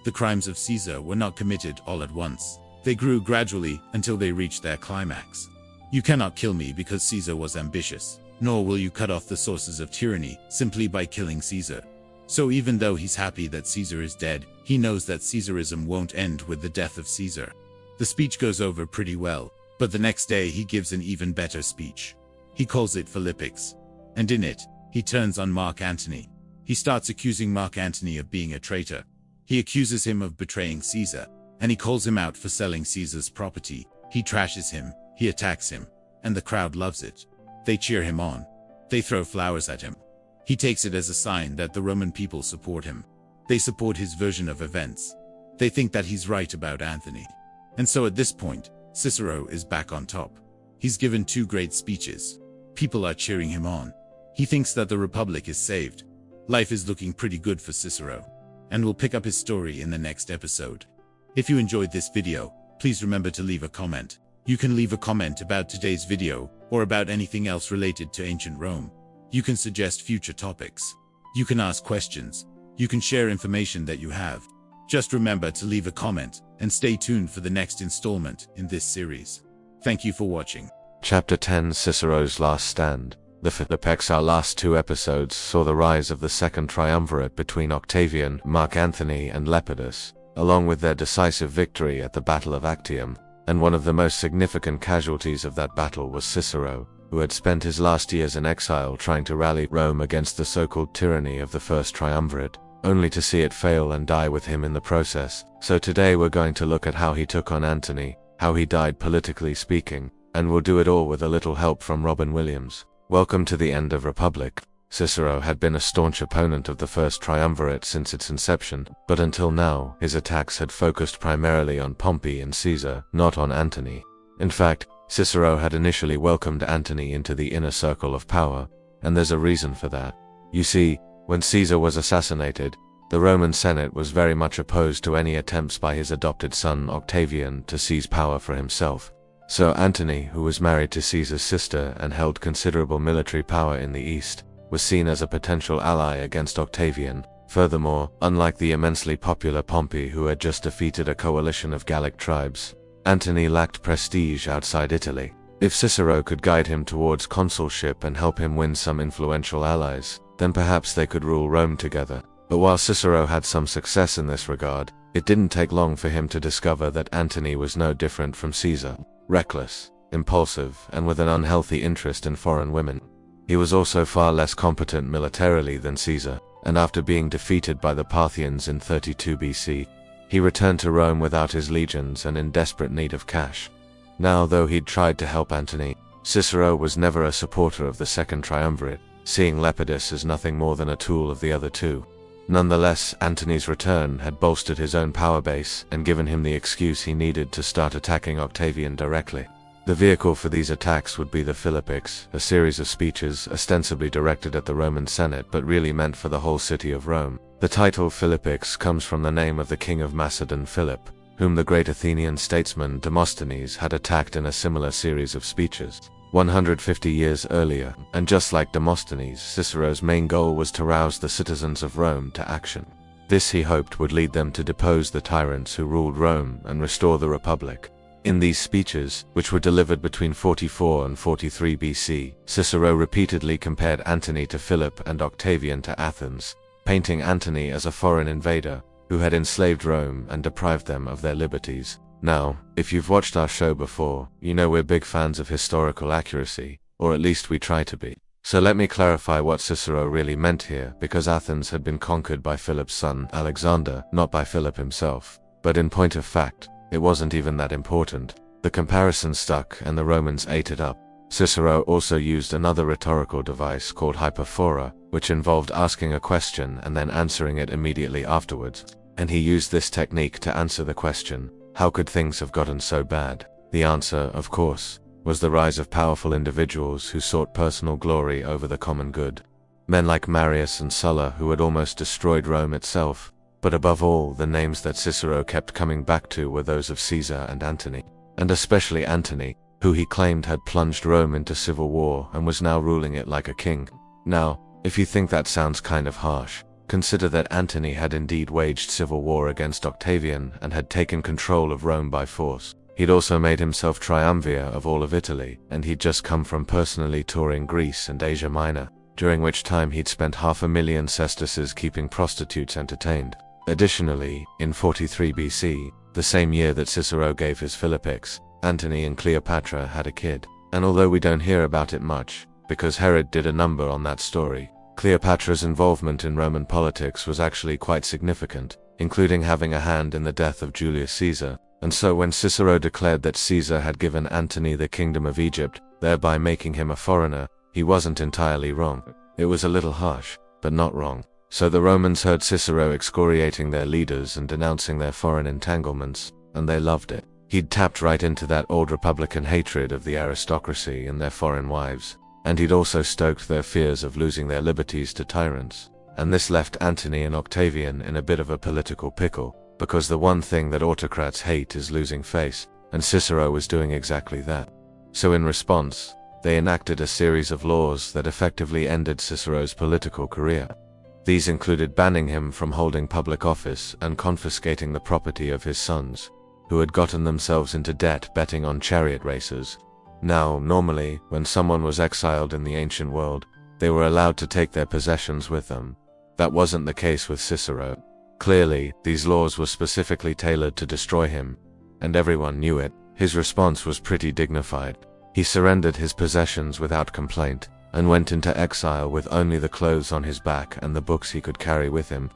The crimes of Caesar were not committed all at once. They grew gradually until they reached their climax. You cannot kill me because Caesar was ambitious, nor will you cut off the sources of tyranny simply by killing Caesar. So even though he's happy that Caesar is dead, he knows that Caesarism won't end with the death of Caesar. The speech goes over pretty well, but the next day he gives an even better speech. He calls it Philippics. And in it, he turns on Mark Antony. He starts accusing Mark Antony of being a traitor. He accuses him of betraying Caesar, and he calls him out for selling Caesar's property. He trashes him, he attacks him, and the crowd loves it. They cheer him on. They throw flowers at him. He takes it as a sign that the Roman people support him. They support his version of events. They think that he's right about Antony. And so at this point, Cicero is back on top. He's given 2 great speeches. People are cheering him on. He thinks that the Republic is saved. Life is looking pretty good for Cicero. And we'll pick up his story in the next episode. If you enjoyed this video, please remember to leave a comment. You can leave a comment about today's video, or about anything else related to ancient Rome. You can suggest future topics. You can ask questions. You can share information that you have. Just remember to leave a comment, and stay tuned for the next installment in this series. Thank you for watching. Chapter 10: Cicero's Last Stand. The Philippics. Our last 2 episodes saw the rise of the second triumvirate between Octavian, Mark Antony, and Lepidus, along with their decisive victory at the Battle of Actium. And one of the most significant casualties of that battle was Cicero, who had spent his last years in exile trying to rally Rome against the so-called tyranny of the first triumvirate. only to see it fail and die with him in the process. So today we're going to look at how he took on Antony, how he died politically speaking, and we'll do it all with a little help from Robin Williams. Welcome to the end of Republic. Cicero had been a staunch opponent of the first triumvirate since its inception, but until now, his attacks had focused primarily on Pompey and Caesar, not on Antony. In fact, Cicero had initially welcomed Antony into the inner circle of power, and there's a reason for that. You see, when Caesar was assassinated, the Roman Senate was very much opposed to any attempts by his adopted son Octavian to seize power for himself. So Antony, who was married to Caesar's sister and held considerable military power in the East, was seen as a potential ally against Octavian. Furthermore, unlike the immensely popular Pompey who had just defeated a coalition of Gallic tribes, Antony lacked prestige outside Italy. If Cicero could guide him towards consulship and help him win some influential allies, then perhaps they could rule Rome together. But while Cicero had some success in this regard, it didn't take long for him to discover that Antony was no different from Caesar: reckless, impulsive, and with an unhealthy interest in foreign women. He was also far less competent militarily than Caesar, and after being defeated by the Parthians in 32 BC, he returned to Rome without his legions and in desperate need of cash. Now, though he'd tried to help Antony, Cicero was never a supporter of the Second Triumvirate, seeing Lepidus as nothing more than a tool of the other two. Nonetheless, Antony's return had bolstered his own power base and given him the excuse he needed to start attacking Octavian directly. The vehicle for these attacks would be the Philippics, a series of speeches ostensibly directed at the Roman Senate but really meant for the whole city of Rome. The title Philippics comes from the name of the king of Macedon, Philip, whom the great Athenian statesman Demosthenes had attacked in a similar series of speeches 150 years earlier, and just like Demosthenes, Cicero's main goal was to rouse the citizens of Rome to action. This, he hoped, would lead them to depose the tyrants who ruled Rome and restore the Republic. In these speeches, which were delivered between 44 and 43 BC, Cicero repeatedly compared Antony to Philip and Octavian to Athens, painting Antony as a foreign invader who had enslaved Rome and deprived them of their liberties. Now, if you've watched our show before, you know we're big fans of historical accuracy, or at least we try to be. So let me clarify what Cicero really meant here, because Athens had been conquered by Philip's son, Alexander, not by Philip himself. But in point of fact, it wasn't even that important. The comparison stuck and the Romans ate it up. Cicero also used another rhetorical device called hyperphora, which involved asking a question and then answering it immediately afterwards. And he used this technique to answer the question, how could things have gotten so bad? The answer, of course, was the rise of powerful individuals who sought personal glory over the common good. Men like Marius and Sulla, who had almost destroyed Rome itself. But above all, the names that Cicero kept coming back to were those of Caesar and Antony. And especially Antony, who he claimed had plunged Rome into civil war and was now ruling it like a king. Now, if you think that sounds kind of harsh, consider that Antony had indeed waged civil war against Octavian and had taken control of Rome by force. He'd also made himself triumvir of all of Italy, and he'd just come from personally touring Greece and Asia Minor, during which time he'd spent 500,000 sesterces keeping prostitutes entertained. Additionally, in 43 BC, the same year that Cicero gave his Philippics, Antony and Cleopatra had a kid. And although we don't hear about it much, because Herod did a number on that story, Cleopatra's involvement in Roman politics was actually quite significant, including having a hand in the death of Julius Caesar. And so when Cicero declared that Caesar had given Antony the kingdom of Egypt, thereby making him a foreigner, he wasn't entirely wrong. It was a little harsh, but not wrong. So the Romans heard Cicero excoriating their leaders and denouncing their foreign entanglements, and they loved it. He'd tapped right into that old republican hatred of the aristocracy and their foreign wives, and he'd also stoked their fears of losing their liberties to tyrants. And this left Antony and Octavian in a bit of a political pickle, because the one thing that autocrats hate is losing face, and Cicero was doing exactly that. So in response, they enacted a series of laws that effectively ended Cicero's political career. These included banning him from holding public office and confiscating the property of his sons, who had gotten themselves into debt betting on chariot races. Now, normally, when someone was exiled in the ancient world, they were allowed to take their possessions with them. That wasn't the case with Cicero. Clearly, these laws were specifically tailored to destroy him, and everyone knew it. His response was pretty dignified. He surrendered his possessions without complaint, and went into exile with only the clothes on his back and the books he could carry with him.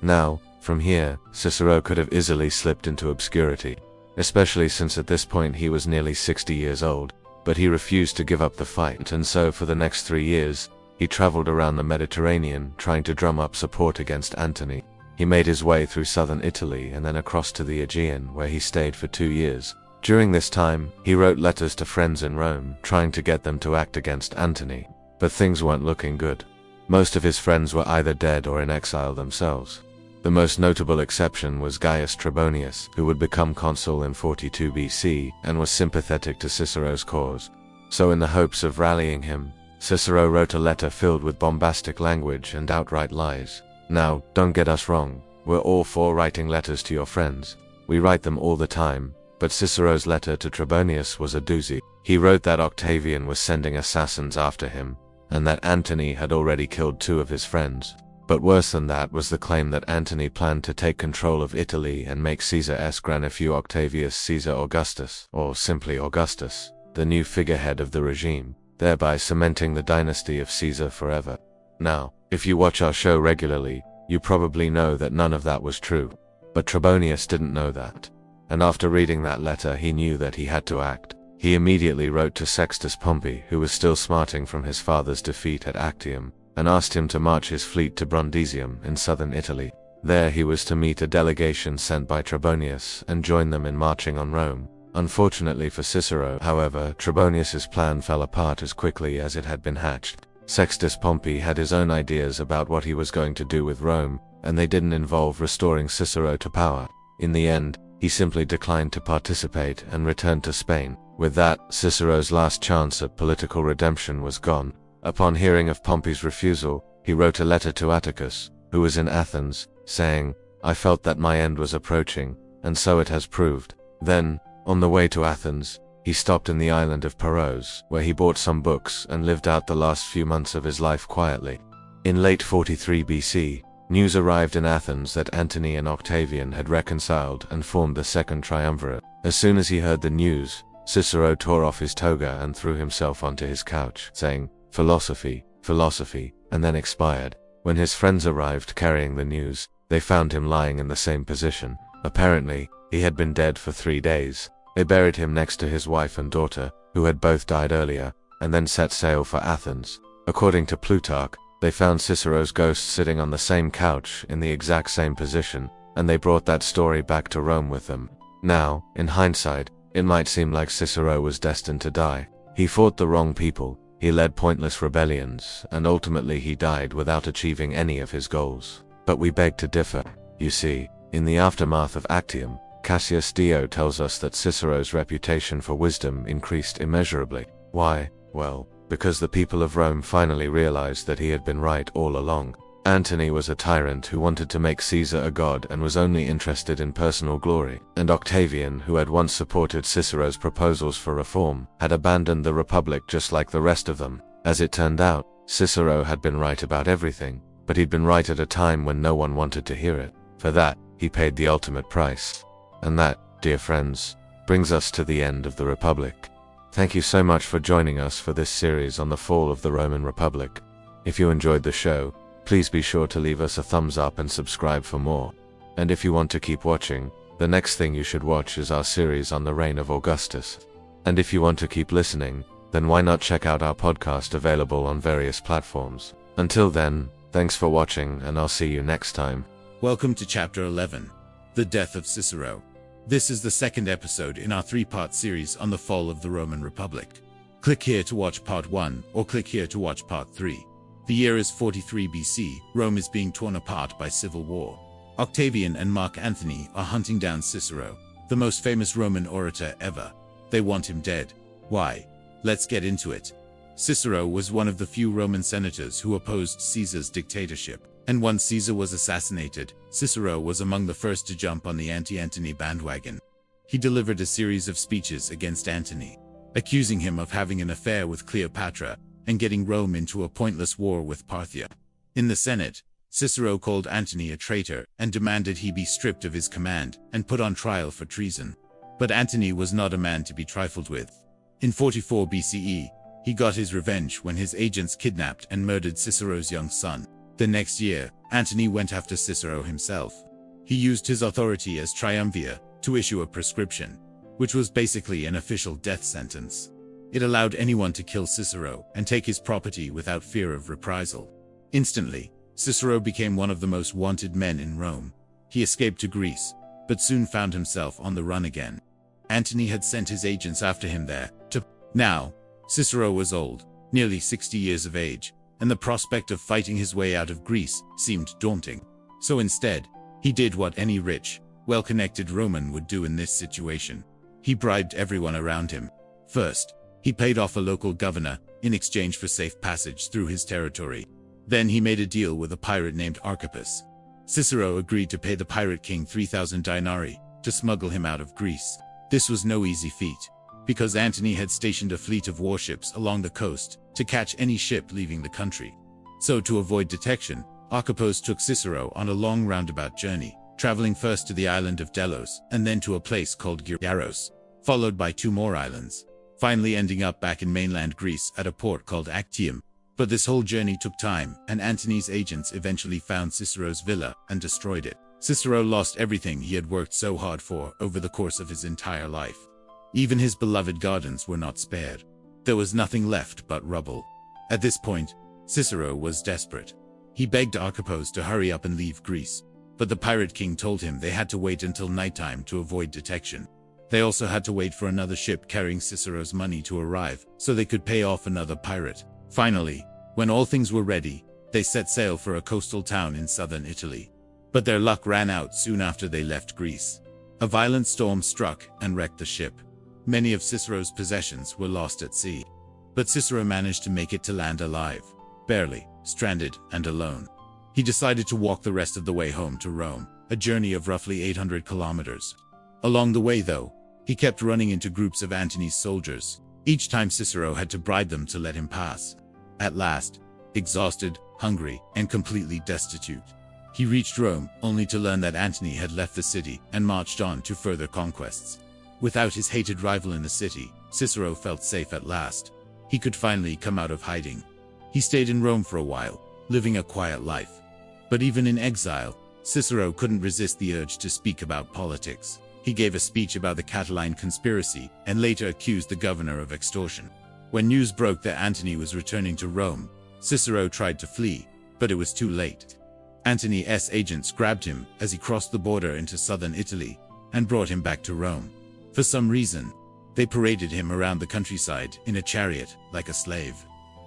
Now, from here, Cicero could have easily slipped into obscurity, especially since at this point he was nearly 60 years old, but he refused to give up the fight, and so for the next 3 years, he traveled around the Mediterranean trying to drum up support against Antony. He made his way through southern Italy and then across to the Aegean, where he stayed for 2 years. During this time, he wrote letters to friends in Rome, trying to get them to act against Antony. But things weren't looking good. Most of his friends were either dead or in exile themselves. The most notable exception was Gaius Trebonius, who would become consul in 42 BC and was sympathetic to Cicero's cause. So in the hopes of rallying him, Cicero wrote a letter filled with bombastic language and outright lies. Now, don't get us wrong, we're all for writing letters to your friends. We write them all the time, but Cicero's letter to Trebonius was a doozy. He wrote that Octavian was sending assassins after him, and that Antony had already killed 2 of his friends. But worse than that was the claim that Antony planned to take control of Italy and make Caesar-esque Gran Nephew Octavius Caesar Augustus, or simply Augustus, the new figurehead of the regime, thereby cementing the dynasty of Caesar forever. Now, if you watch our show regularly, you probably know that none of that was true. But Trebonius didn't know that. And after reading that letter, he knew that he had to act. He immediately wrote to Sextus Pompey, who was still smarting from his father's defeat at Actium, and asked him to march his fleet to Brundisium in southern Italy. There he was to meet a delegation sent by Trebonius and join them in marching on Rome. Unfortunately for Cicero, however, Trebonius's plan fell apart as quickly as it had been hatched. Sextus Pompey had his own ideas about what he was going to do with Rome, and they didn't involve restoring Cicero to power. In the end, he simply declined to participate and returned to Spain. With that, Cicero's last chance at political redemption was gone. Upon hearing of Pompey's refusal, he wrote a letter to Atticus, who was in Athens, saying, "I felt that my end was approaching, and so it has proved." Then, on the way to Athens, he stopped in the island of Paros, where he bought some books and lived out the last few months of his life quietly. In late 43 BC, news arrived in Athens that Antony and Octavian had reconciled and formed the Second Triumvirate. As soon as he heard the news, Cicero tore off his toga and threw himself onto his couch, saying, "Philosophy, philosophy," and then expired. When his friends arrived carrying the news, they found him lying in the same position. Apparently, he had been dead for 3 days. They buried him next to his wife and daughter, who had both died earlier, and then set sail for Athens. According to Plutarch, they found Cicero's ghost sitting on the same couch in the exact same position, and they brought that story back to Rome with them. Now, in hindsight, it might seem like Cicero was destined to die. He fought the wrong people, he led pointless rebellions, and ultimately he died without achieving any of his goals. But we beg to differ. You see, in the aftermath of Actium, Cassius Dio tells us that Cicero's reputation for wisdom increased immeasurably. Why? Well, because the people of Rome finally realized that he had been right all along. Antony was a tyrant who wanted to make Caesar a god and was only interested in personal glory, and Octavian, who had once supported Cicero's proposals for reform, had abandoned the Republic just like the rest of them. As it turned out, Cicero had been right about everything, but he'd been right at a time when no one wanted to hear it. For that, he paid the ultimate price. And that, dear friends, brings us to the end of the Republic. Thank you so much for joining us for this series on the fall of the Roman Republic. If you enjoyed the show, please be sure to leave us a thumbs up and subscribe for more. And if you want to keep watching, the next thing you should watch is our series on the reign of Augustus. And if you want to keep listening, then why not check out our podcast available on various platforms. Until then, thanks for watching, and I'll see you next time. Welcome to Chapter 11, The Death of Cicero. This is the second episode in our 3-part series on the fall of the Roman Republic. Click here to watch Part 1, or click here to watch Part 3. The year is 43 BC, Rome is being torn apart by civil war. Octavian and Mark Antony are hunting down Cicero, the most famous Roman orator ever. They want him dead. Why? Let's get into it. Cicero was one of the few Roman senators who opposed Caesar's dictatorship, and once Caesar was assassinated, Cicero was among the first to jump on the anti-Antony bandwagon. He delivered a series of speeches against Antony, accusing him of having an affair with Cleopatra and getting Rome into a pointless war with Parthia. In the Senate, Cicero called Antony a traitor and demanded he be stripped of his command and put on trial for treason. But Antony was not a man to be trifled with. In 44 BCE, he got his revenge when his agents kidnapped and murdered Cicero's young son. The next year, Antony went after Cicero himself. He used his authority as triumvir to issue a prescription, which was basically an official death sentence. It allowed anyone to kill Cicero and take his property without fear of reprisal. Instantly, Cicero became one of the most wanted men in Rome. He escaped to Greece, but soon found himself on the run again. Antony had sent his agents after him there. Now, Cicero was old, nearly 60 years of age, and the prospect of fighting his way out of Greece seemed daunting. So instead, he did what any rich, well-connected Roman would do in this situation. He bribed everyone around him. First, he paid off a local governor in exchange for safe passage through his territory. Then he made a deal with a pirate named Archippus. Cicero agreed to pay the pirate king 3,000 denarii to smuggle him out of Greece. This was no easy feat, because Antony had stationed a fleet of warships along the coast to catch any ship leaving the country. So to avoid detection, Archippus took Cicero on a long roundabout journey, traveling first to the island of Delos and then to a place called Gyros, followed by 2 more islands, finally ending up back in mainland Greece at a port called Actium. But this whole journey took time, and Antony's agents eventually found Cicero's villa and destroyed it. Cicero lost everything he had worked so hard for over the course of his entire life. Even his beloved gardens were not spared. There was nothing left but rubble. At this point, Cicero was desperate. He begged Archippus to hurry up and leave Greece, but the pirate king told him they had to wait until nighttime to avoid detection. They also had to wait for another ship carrying Cicero's money to arrive, so they could pay off another pirate. Finally, when all things were ready, they set sail for a coastal town in southern Italy. But their luck ran out soon after they left Greece. A violent storm struck and wrecked the ship. Many of Cicero's possessions were lost at sea. But Cicero managed to make it to land alive, barely, stranded and alone. He decided to walk the rest of the way home to Rome, a journey of roughly 800 kilometers. Along the way, though, he kept running into groups of Antony's soldiers. Each time Cicero had to bribe them to let him pass. At last, exhausted, hungry, and completely destitute, he reached Rome only to learn that Antony had left the city and marched on to further conquests. Without his hated rival in the city, Cicero felt safe at last. He could finally come out of hiding. He stayed in Rome for a while, living a quiet life. But even in exile, Cicero couldn't resist the urge to speak about politics. He gave a speech about the Catiline conspiracy and later accused the governor of extortion. When news broke that Antony was returning to Rome, Cicero tried to flee, but it was too late. Antony's agents grabbed him as he crossed the border into southern Italy and brought him back to Rome. For some reason, they paraded him around the countryside in a chariot like a slave.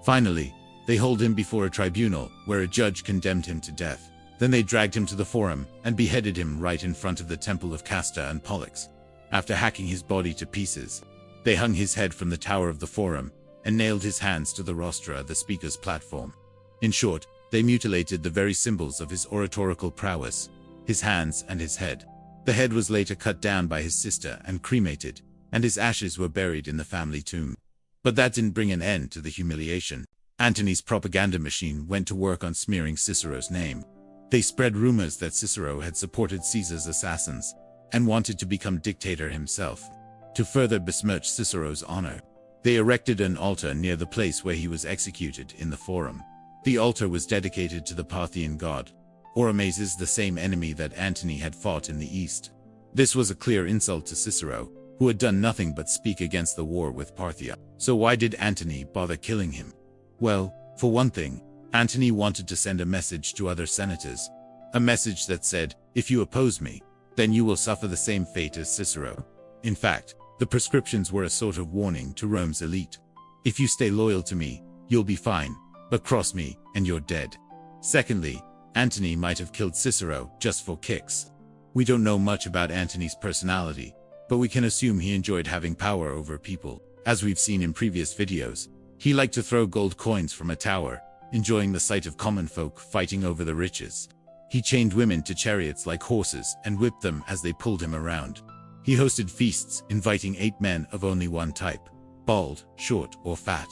Finally, they hauled him before a tribunal where a judge condemned him to death. Then they dragged him to the forum and beheaded him right in front of the temple of Castor and Pollux. After hacking his body to pieces, they hung his head from the tower of the forum and nailed his hands to the rostra, the speaker's platform. In short, they mutilated the very symbols of his oratorical prowess, his hands and his head. The head was later cut down by his sister and cremated, and his ashes were buried in the family tomb. But that didn't bring an end to the humiliation. Antony's propaganda machine went to work on smearing Cicero's name. They spread rumors that Cicero had supported Caesar's assassins and wanted to become dictator himself. To further besmirch Cicero's honor, they erected an altar near the place where he was executed in the forum. The altar was dedicated to the Parthian god, Oromazes, the same enemy that Antony had fought in the east. This was a clear insult to Cicero, who had done nothing but speak against the war with Parthia. So why did Antony bother killing him? Well, for one thing, Antony wanted to send a message to other senators. A message that said, if you oppose me, then you will suffer the same fate as Cicero. In fact, the prescriptions were a sort of warning to Rome's elite. If you stay loyal to me, you'll be fine, but cross me, and you're dead. Secondly, Antony might have killed Cicero just for kicks. We don't know much about Antony's personality, but we can assume he enjoyed having power over people. As we've seen in previous videos, he liked to throw gold coins from a tower, enjoying the sight of common folk fighting over the riches. He chained women to chariots like horses and whipped them as they pulled him around. He hosted feasts, inviting 8 men of only one type, bald, short, or fat.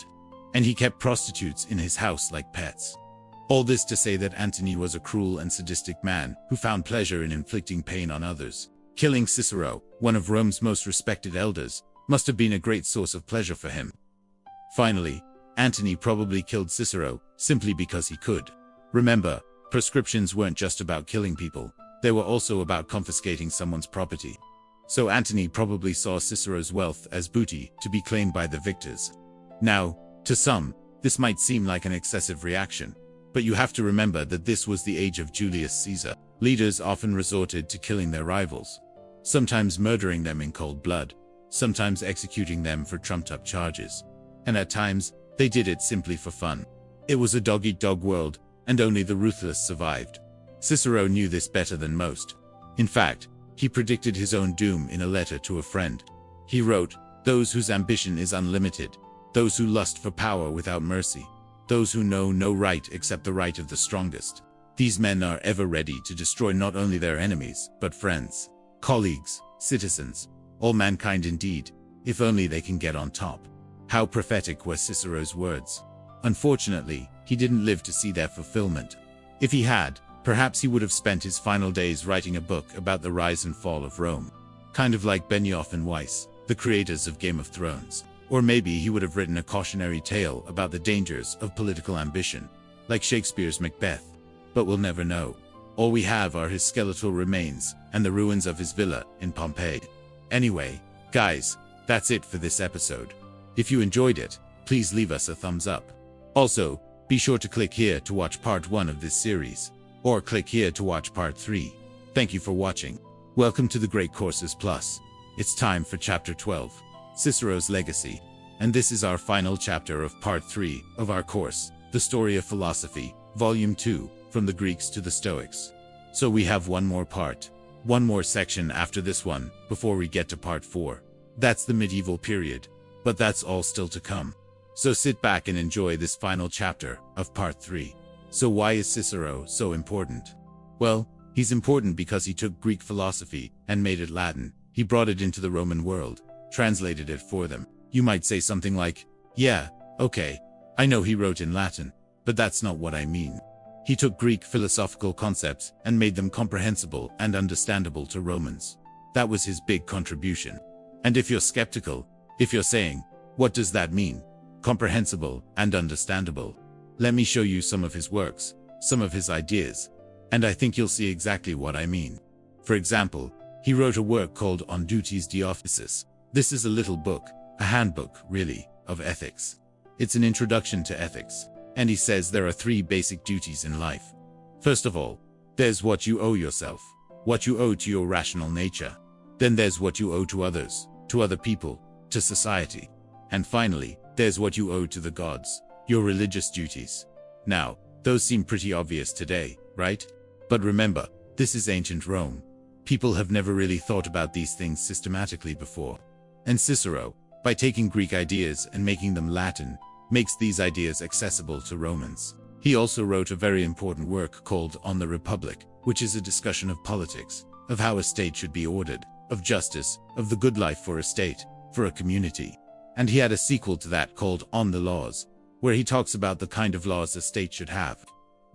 And he kept prostitutes in his house like pets. All this to say that Antony was a cruel and sadistic man who found pleasure in inflicting pain on others. Killing Cicero, one of Rome's most respected elders, must have been a great source of pleasure for him. Finally, Antony probably killed Cicero simply because he could. Remember, Prescriptions weren't just about killing people, they were also about confiscating someone's property. So Antony probably saw Cicero's wealth as booty to be claimed by the victors. Now, to some, this might seem like an excessive reaction, but you have to remember that this was the age of Julius Caesar. Leaders often resorted to killing their rivals, sometimes murdering them in cold blood, sometimes executing them for trumped-up charges, and at times, they did it simply for fun. It was a dog-eat-dog world, and only the ruthless survived. Cicero knew this better than most. In fact, he predicted his own doom in a letter to a friend. He wrote, "Those whose ambition is unlimited, those who lust for power without mercy, those who know no right except the right of the strongest. These men are ever ready to destroy not only their enemies, but friends, colleagues, citizens, all mankind indeed, if only they can get on top." How prophetic were Cicero's words. Unfortunately, he didn't live to see their fulfillment. If he had, perhaps he would have spent his final days writing a book about the rise and fall of Rome. Kind of like Benioff and Weiss, the creators of Game of Thrones. Or maybe he would have written a cautionary tale about the dangers of political ambition, like Shakespeare's Macbeth. But we'll never know. All we have are his skeletal remains and the ruins of his villa in Pompeii. Anyway, guys, that's it for this episode. If you enjoyed it, please leave us a thumbs up. Also, be sure to click here to watch part 1 of this series, or click here to watch part 3. Thank you for watching. Welcome to the Great Courses Plus. It's time for Chapter 12, Cicero's Legacy, and this is our final chapter of part 3 of our course, The Story of Philosophy, Volume 2, From the Greeks to the Stoics. So we have one more part, one more section after this one, before we get to part 4. That's the medieval period, but that's all still to come. So sit back and enjoy this final chapter of part 3. So why is Cicero so important? Well, he's important because he took Greek philosophy and made it Latin. He brought it into the Roman world, translated it for them. You might say something like, yeah, okay, I know he wrote in Latin, but that's not what I mean. He took Greek philosophical concepts and made them comprehensible and understandable to Romans. That was his big contribution. And if you're skeptical, if you're saying, what does that mean? Comprehensible and understandable. Let me show you some of his works, some of his ideas, and I think you'll see exactly what I mean. For example, he wrote a work called On Duties de Officis. This is a little book, a handbook, really, of ethics. It's an introduction to ethics, and he says there are 3 basic duties in life. First of all, there's what you owe yourself, what you owe to your rational nature. Then there's what you owe to others, to other people, to society. And finally, there's what you owe to the gods, your religious duties. Now, those seem pretty obvious today, right? But remember, this is ancient Rome. People have never really thought about these things systematically before. And Cicero, by taking Greek ideas and making them Latin, makes these ideas accessible to Romans. He also wrote a very important work called On the Republic, which is a discussion of politics, of how a state should be ordered, of justice, of the good life for a state, for a community. And he had a sequel to that called On the Laws, where he talks about the kind of laws a state should have.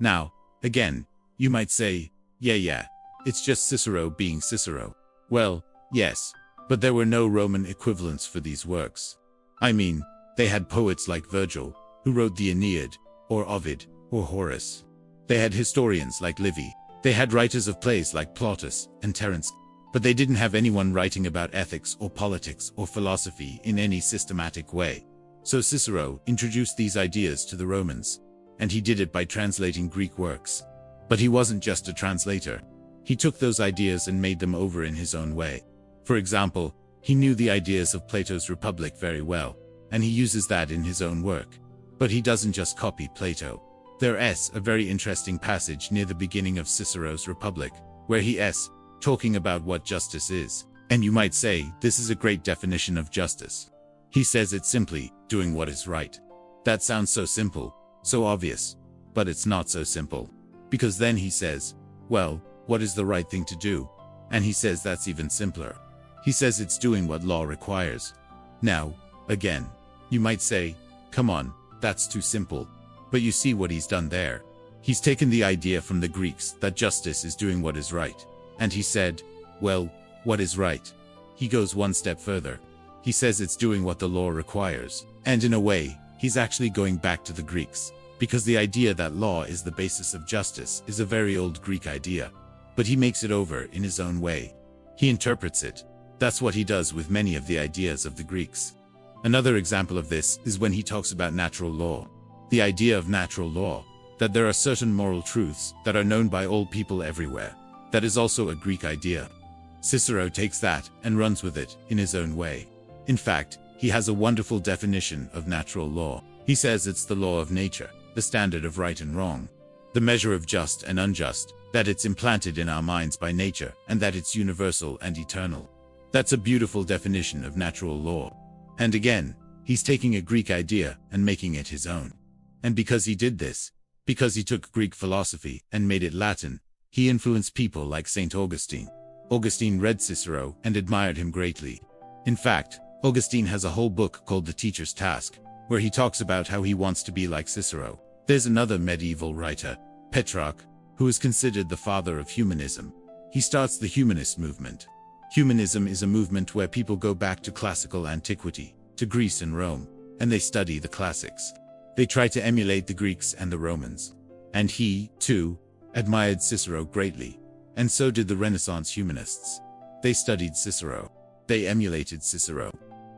Now, again, you might say, yeah, it's just Cicero being Cicero. Well, yes, but there were no Roman equivalents for these works. I mean, they had poets like Virgil, who wrote the Aeneid, or Ovid, or Horace. They had historians like Livy. They had writers of plays like Plautus and Terence. But they didn't have anyone writing about ethics or politics or philosophy in any systematic way. So Cicero introduced these ideas to the Romans, and he did it by translating Greek works. But he wasn't just a translator. He took those ideas and made them over in his own way. For example, he knew the ideas of Plato's Republic very well, and he uses that in his own work. But he doesn't just copy Plato. There's a very interesting passage near the beginning of Cicero's Republic, where he's talking about what justice is. And you might say, this is a great definition of justice. He says it's simply doing what is right. That sounds so simple, so obvious, but it's not so simple. Because then he says, well, what is the right thing to do? And he says that's even simpler. He says it's doing what law requires. Now, again, you might say, come on, that's too simple. But you see what he's done there. He's taken the idea from the Greeks that justice is doing what is right. And he said, well, what is right? He goes one step further. He says it's doing what the law requires. And in a way, he's actually going back to the Greeks, because the idea that law is the basis of justice is a very old Greek idea, but he makes it over in his own way. He interprets it. That's what he does with many of the ideas of the Greeks. Another example of this is when he talks about natural law. The idea of natural law, that there are certain moral truths that are known by all people everywhere. That is also a Greek idea. Cicero takes that and runs with it in his own way. In fact, he has a wonderful definition of natural law. He says it's the law of nature, the standard of right and wrong, the measure of just and unjust, that it's implanted in our minds by nature, and that it's universal and eternal. That's a beautiful definition of natural law. And again, he's taking a Greek idea and making it his own. And because he did this, because he took Greek philosophy and made it Latin, he influenced people like St. Augustine. Augustine read Cicero and admired him greatly. In fact, Augustine has a whole book called The Teacher's Task, where he talks about how he wants to be like Cicero. There's another medieval writer, Petrarch, who is considered the father of humanism. He starts the humanist movement. Humanism is a movement where people go back to classical antiquity, to Greece and Rome, and they study the classics. They try to emulate the Greeks and the Romans. And he, too, admired Cicero greatly. And so did the Renaissance humanists. They studied Cicero. They emulated Cicero.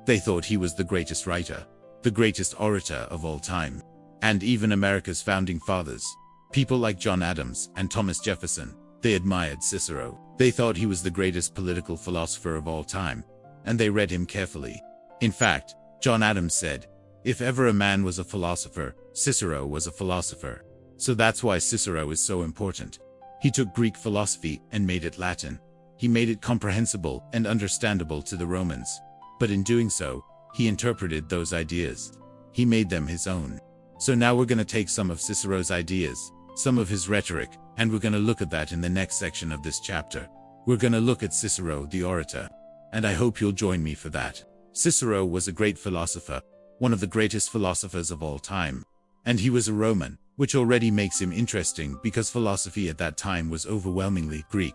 They thought he was the greatest writer, the greatest orator of all time. And even America's founding fathers, people like John Adams and Thomas Jefferson, they admired Cicero. They thought he was the greatest political philosopher of all time, and they read him carefully. In fact, John Adams said, "If ever a man was a philosopher, Cicero was a philosopher." So that's why Cicero is so important. He took Greek philosophy and made it Latin. He made it comprehensible and understandable to the Romans. But in doing so, he interpreted those ideas. He made them his own. So now we're going to take some of Cicero's ideas, some of his rhetoric, and we're going to look at that in the next section of this chapter. We're going to look at Cicero the orator. And I hope you'll join me for that. Cicero was a great philosopher, one of the greatest philosophers of all time. And he was a Roman, which already makes him interesting because philosophy at that time was overwhelmingly Greek.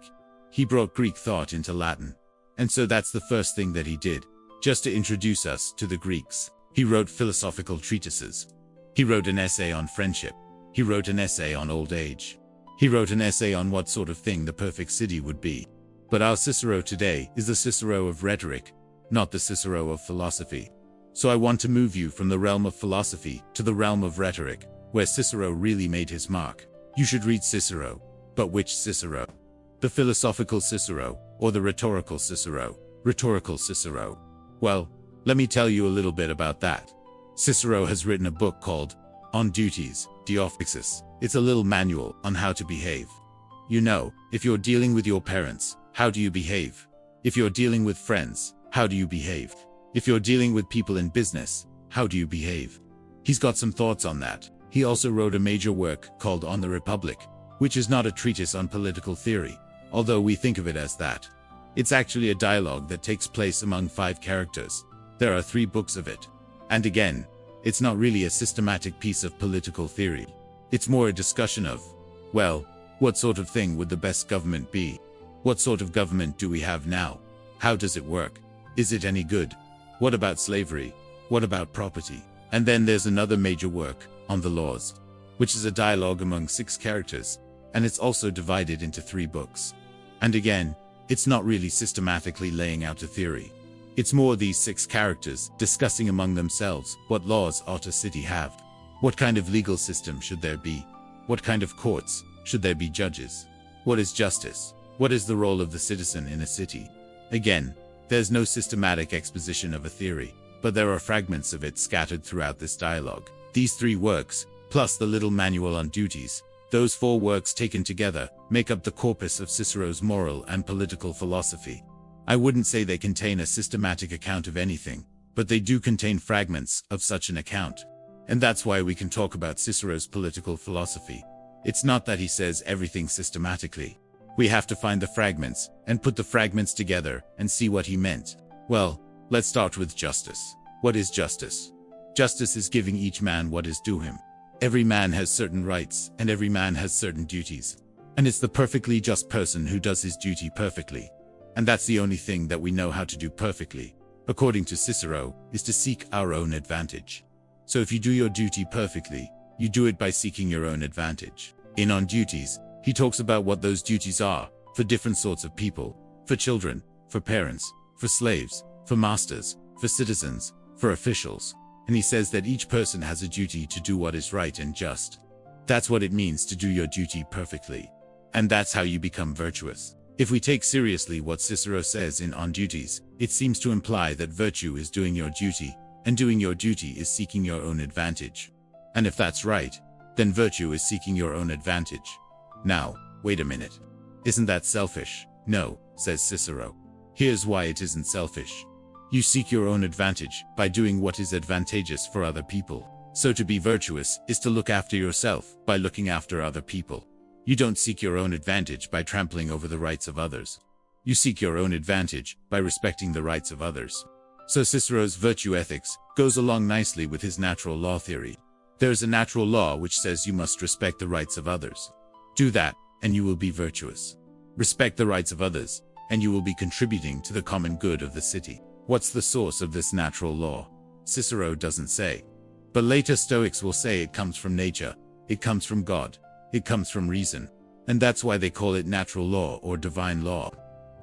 He brought Greek thought into Latin. And so that's the first thing that he did, just to introduce us to the Greeks. He wrote philosophical treatises. He wrote an essay on friendship. He wrote an essay on old age. He wrote an essay on what sort of thing the perfect city would be. But our Cicero today is the Cicero of rhetoric, not the Cicero of philosophy. So I want to move you from the realm of philosophy to the realm of rhetoric, where Cicero really made his mark. You should read Cicero. But which Cicero? The philosophical Cicero, or the rhetorical Cicero? Rhetorical Cicero. Well, let me tell you a little bit about that. Cicero has written a book called On Duties, Philippics. It's a little manual on how to behave. You know, if you're dealing with your parents, how do you behave? If you're dealing with friends, how do you behave? If you're dealing with people in business, how do you behave? He's got some thoughts on that. He also wrote a major work called On the Republic, which is not a treatise on political theory, although we think of it as that. It's actually a dialogue that takes place among 5 characters. There are 3 books of it. And again, it's not really a systematic piece of political theory. It's more a discussion of, well, what sort of thing would the best government be? What sort of government do we have now? How does it work? Is it any good? What about slavery? What about property? And then there's another major work, On the Laws, which is a dialogue among 6 characters, and it's also divided into 3 books. And again, it's not really systematically laying out a theory. It's more these 6 characters discussing among themselves what laws ought a city have. What kind of legal system should there be? What kind of courts? Should there be judges? What is justice? What is the role of the citizen in a city? Again, there's no systematic exposition of a theory, but there are fragments of it scattered throughout this dialogue. These 3 works, plus the little manual on duties, those 4 works taken together, make up the corpus of Cicero's moral and political philosophy. I wouldn't say they contain a systematic account of anything, but they do contain fragments of such an account. And that's why we can talk about Cicero's political philosophy. It's not that he says everything systematically. We have to find the fragments, and put the fragments together, and see what he meant. Well, let's start with justice. What is justice? Justice is giving each man what is due him. Every man has certain rights, and every man has certain duties. And it's the perfectly just person who does his duty perfectly. And that's the only thing that we know how to do perfectly, according to Cicero, is to seek our own advantage. So if you do your duty perfectly, You do it by seeking your own advantage. In On Duties, he talks about what those duties are for different sorts of people, for children, for parents, for slaves, for masters, for citizens, for officials. And he says that each person has a duty to do what is right and just. That's what it means to do your duty perfectly. And that's how you become virtuous. If we take seriously what Cicero says in On Duties, it seems to imply that virtue is doing your duty, and doing your duty is seeking your own advantage. And if that's right, then virtue is seeking your own advantage. Now, wait a minute. Isn't that selfish? No, says Cicero. Here's why it isn't selfish. You seek your own advantage by doing what is advantageous for other people. So to be virtuous is to look after yourself by looking after other people. You don't seek your own advantage by trampling over the rights of others. You seek your own advantage by respecting the rights of others. So Cicero's virtue ethics goes along nicely with his natural law theory. There is a natural law which says you must respect the rights of others. Do that, and you will be virtuous. Respect the rights of others, and you will be contributing to the common good of the city. What's the source of this natural law? Cicero doesn't say. But later Stoics will say it comes from nature, it comes from God, it comes from reason. And that's why they call it natural law or divine law.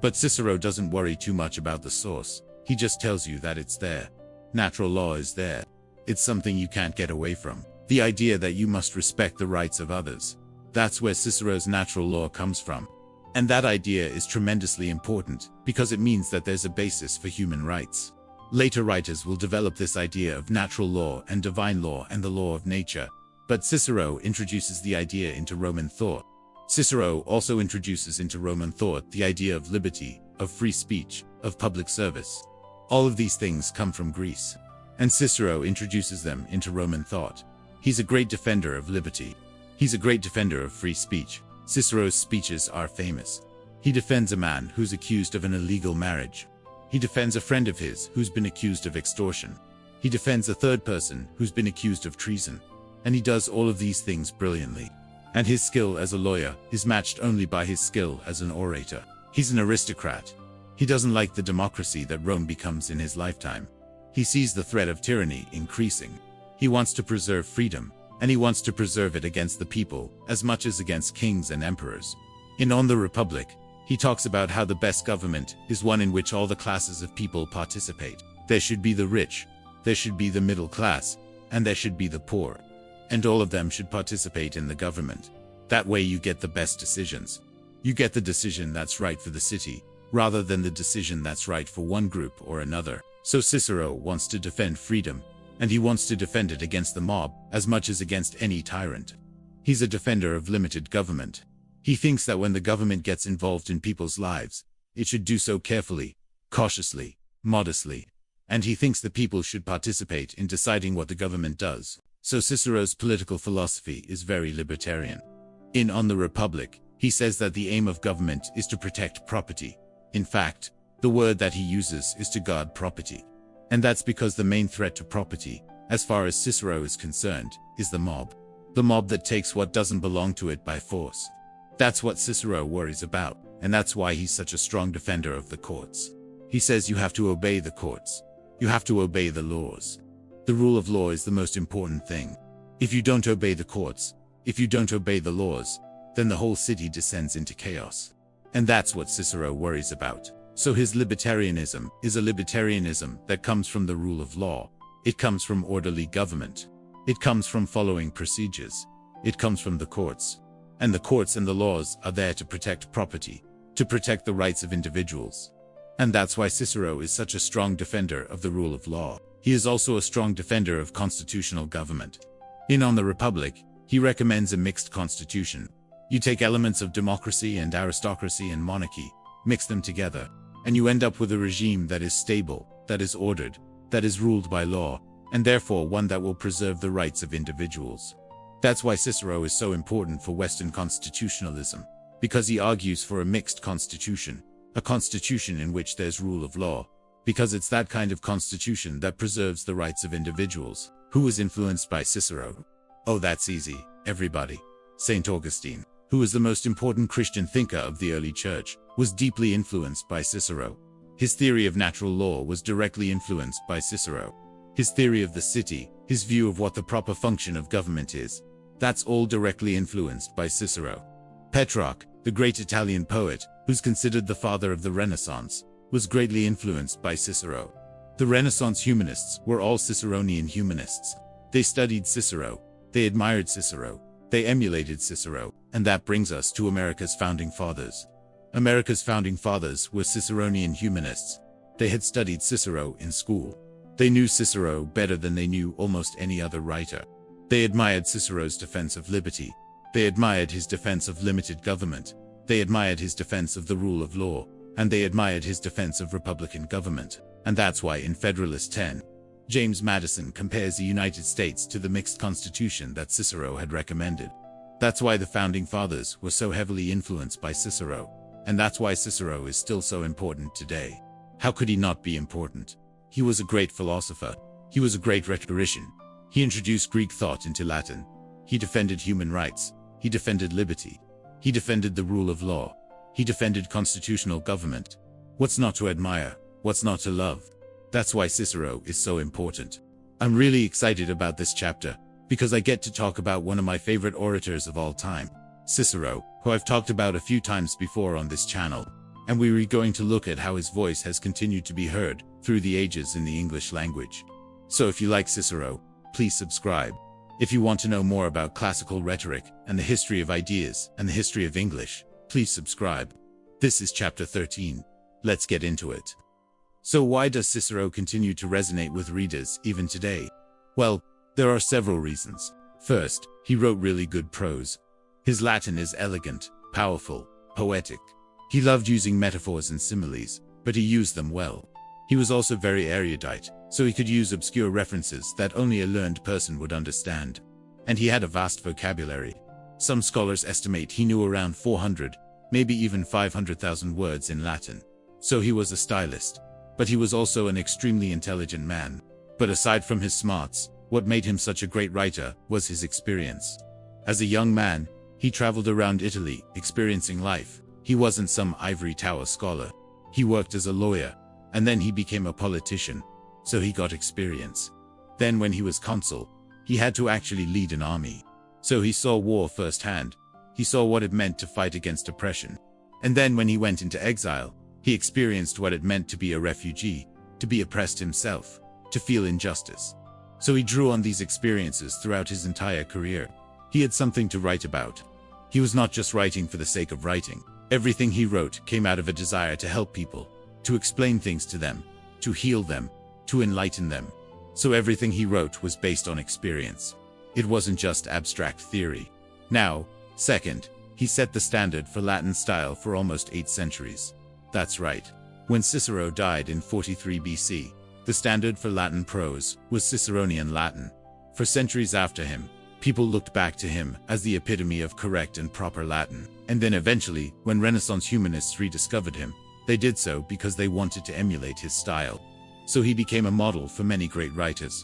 But Cicero doesn't worry too much about the source. He just tells you that it's there. Natural law is there. It's something you can't get away from. The idea that you must respect the rights of others. That's where Cicero's natural law comes from. And that idea is tremendously important because it means that there's a basis for human rights. Later writers will develop this idea of natural law and divine law and the law of nature. But Cicero introduces the idea into Roman thought. Cicero also introduces into Roman thought the idea of liberty, of free speech, of public service. All of these things come from Greece. And Cicero introduces them into Roman thought. He's a great defender of liberty. He's a great defender of free speech. Cicero's speeches are famous. He defends a man who's accused of an illegal marriage. He defends a friend of his who's been accused of extortion. He defends a third person who's been accused of treason. And he does all of these things brilliantly. And his skill as a lawyer is matched only by his skill as an orator. He's an aristocrat. He doesn't like the democracy that Rome becomes in his lifetime. He sees the threat of tyranny increasing. He wants to preserve freedom, and he wants to preserve it against the people as much as against kings and emperors. In On the Republic, he talks about how the best government is one in which all the classes of people participate. There should be the rich, there should be the middle class, and there should be the poor. And all of them should participate in the government. That way you get the best decisions. You get the decision that's right for the city, rather than the decision that's right for one group or another. So Cicero wants to defend freedom, and he wants to defend it against the mob as much as against any tyrant. He's a defender of limited government. He thinks that when the government gets involved in people's lives, it should do so carefully, cautiously, modestly. And he thinks the people should participate in deciding what the government does. So Cicero's political philosophy is very libertarian. In On the Republic, he says that the aim of government is to protect property. In fact, the word that he uses is to guard property. And that's because the main threat to property, as far as Cicero is concerned, is the mob. The mob that takes what doesn't belong to it by force. That's what Cicero worries about, and that's why he's such a strong defender of the courts. He says you have to obey the courts. You have to obey the laws. The rule of law is the most important thing. If you don't obey the courts, if you don't obey the laws, then the whole city descends into chaos. And that's what Cicero worries about. So his libertarianism is a libertarianism that comes from the rule of law. It comes from orderly government. It comes from following procedures. It comes from the courts. And the courts and the laws are there to protect property, to protect the rights of individuals. And that's why Cicero is such a strong defender of the rule of law. He is also a strong defender of constitutional government. In On the Republic, he recommends a mixed constitution. You take elements of democracy and aristocracy and monarchy, mix them together, and you end up with a regime that is stable, that is ordered, that is ruled by law, and therefore one that will preserve the rights of individuals. That's why Cicero is so important for Western constitutionalism, because he argues for a mixed constitution, a constitution in which there's rule of law, because it's that kind of constitution that preserves the rights of individuals. Who was influenced by Cicero? Oh, that's easy, everybody. St. Augustine, who was the most important Christian thinker of the early church, was deeply influenced by Cicero. His theory of natural law was directly influenced by Cicero. His theory of the city, his view of what the proper function of government is That's all directly influenced by Cicero. Petrarch, the great Italian poet, who's considered the father of the Renaissance, was greatly influenced by Cicero. The Renaissance humanists were all Ciceronian humanists. They studied Cicero, they admired Cicero, they emulated Cicero, and that brings us to America's founding fathers. America's founding fathers were Ciceronian humanists. They had studied Cicero in school. They knew Cicero better than they knew almost any other writer. They admired Cicero's defense of liberty. They admired his defense of limited government. They admired his defense of the rule of law. And they admired his defense of republican government. And that's why in Federalist 10, James Madison compares the United States to the mixed constitution that Cicero had recommended. That's why the founding fathers were so heavily influenced by Cicero. And that's why Cicero is still so important today. How could he not be important? He was a great philosopher. He was a great rhetorician. He introduced Greek thought into Latin. He defended human rights. He defended liberty. He defended the rule of law. He defended constitutional government. What's not to admire? What's not to love? That's why Cicero is so important. I'm really excited about this chapter, because I get to talk about one of my favorite orators of all time, Cicero, who I've talked about a few times before on this channel. And we're going to look at how his voice has continued to be heard through the ages in the English language. So if you like Cicero, please subscribe. If you want to know more about classical rhetoric and the history of ideas and the history of English, please subscribe. This is chapter 13. Let's get into it. So why does Cicero continue to resonate with readers even today? Well, there are several reasons. First, he wrote really good prose. His Latin is elegant, powerful, poetic. He loved using metaphors and similes, but he used them well. He was also very erudite, so he could use obscure references that only a learned person would understand. And he had a vast vocabulary. Some scholars estimate he knew around 400, maybe even 500,000 words in Latin. So he was a stylist. But he was also an extremely intelligent man. But aside from his smarts, what made him such a great writer was his experience. As a young man, he traveled around Italy, experiencing life. He wasn't some ivory tower scholar. He worked as a lawyer, and then he became a politician. So he got experience. Then when he was consul, he had to actually lead an army. So he saw war firsthand. He saw what it meant to fight against oppression. And then when he went into exile, he experienced what it meant to be a refugee, to be oppressed himself, to feel injustice. So he drew on these experiences throughout his entire career. He had something to write about. He was not just writing for the sake of writing. Everything he wrote came out of a desire to help people, to explain things to them, to heal them, to enlighten them. So everything he wrote was based on experience. It wasn't just abstract theory. Now, second, he set the standard for Latin style for almost 8 centuries. That's right. When Cicero died in 43 BC, the standard for Latin prose was Ciceronian Latin. For centuries after him, people looked back to him as the epitome of correct and proper Latin. And then eventually, when Renaissance humanists rediscovered him, they did so because they wanted to emulate his style. So he became a model for many great writers.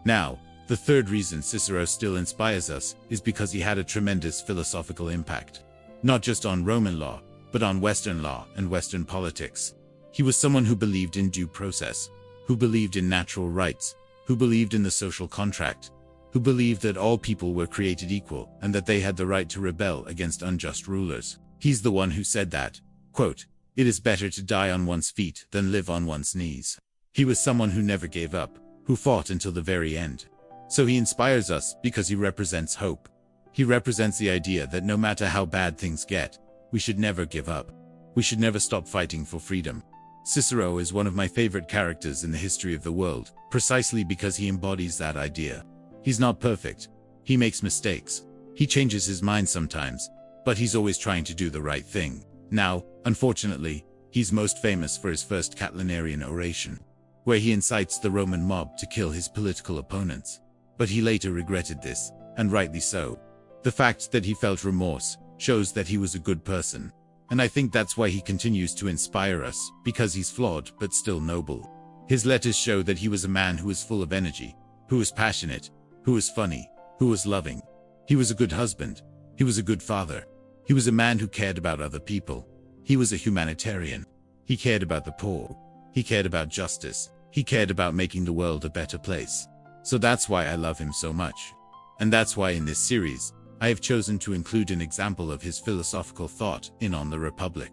Now, the third reason Cicero still inspires us is because he had a tremendous philosophical impact. Not just on Roman law, but on Western law and Western politics. He was someone who believed in due process, who believed in natural rights, who believed in the social contract, who believed that all people were created equal and that they had the right to rebel against unjust rulers. He's the one who said that, quote, "It is better to die on one's feet than live on one's knees." He was someone who never gave up, who fought until the very end. So he inspires us because he represents hope. He represents the idea that no matter how bad things get, we should never give up. We should never stop fighting for freedom. Cicero is one of my favorite characters in the history of the world, precisely because he embodies that idea. He's not perfect. He makes mistakes. He changes his mind sometimes, but he's always trying to do the right thing. Now, unfortunately, he's most famous for his first Catilinarian oration, where he incites the Roman mob to kill his political opponents. But he later regretted this, and rightly so. The fact that he felt remorse shows that he was a good person. And I think that's why he continues to inspire us, because he's flawed but still noble. His letters show that he was a man who was full of energy, who was passionate, who was funny, who was loving. He was a good husband. He was a good father. He was a man who cared about other people. He was a humanitarian. He cared about the poor. He cared about justice. He cared about making the world a better place. So that's why I love him so much. And that's why in this series, I have chosen to include an example of his philosophical thought in On the Republic.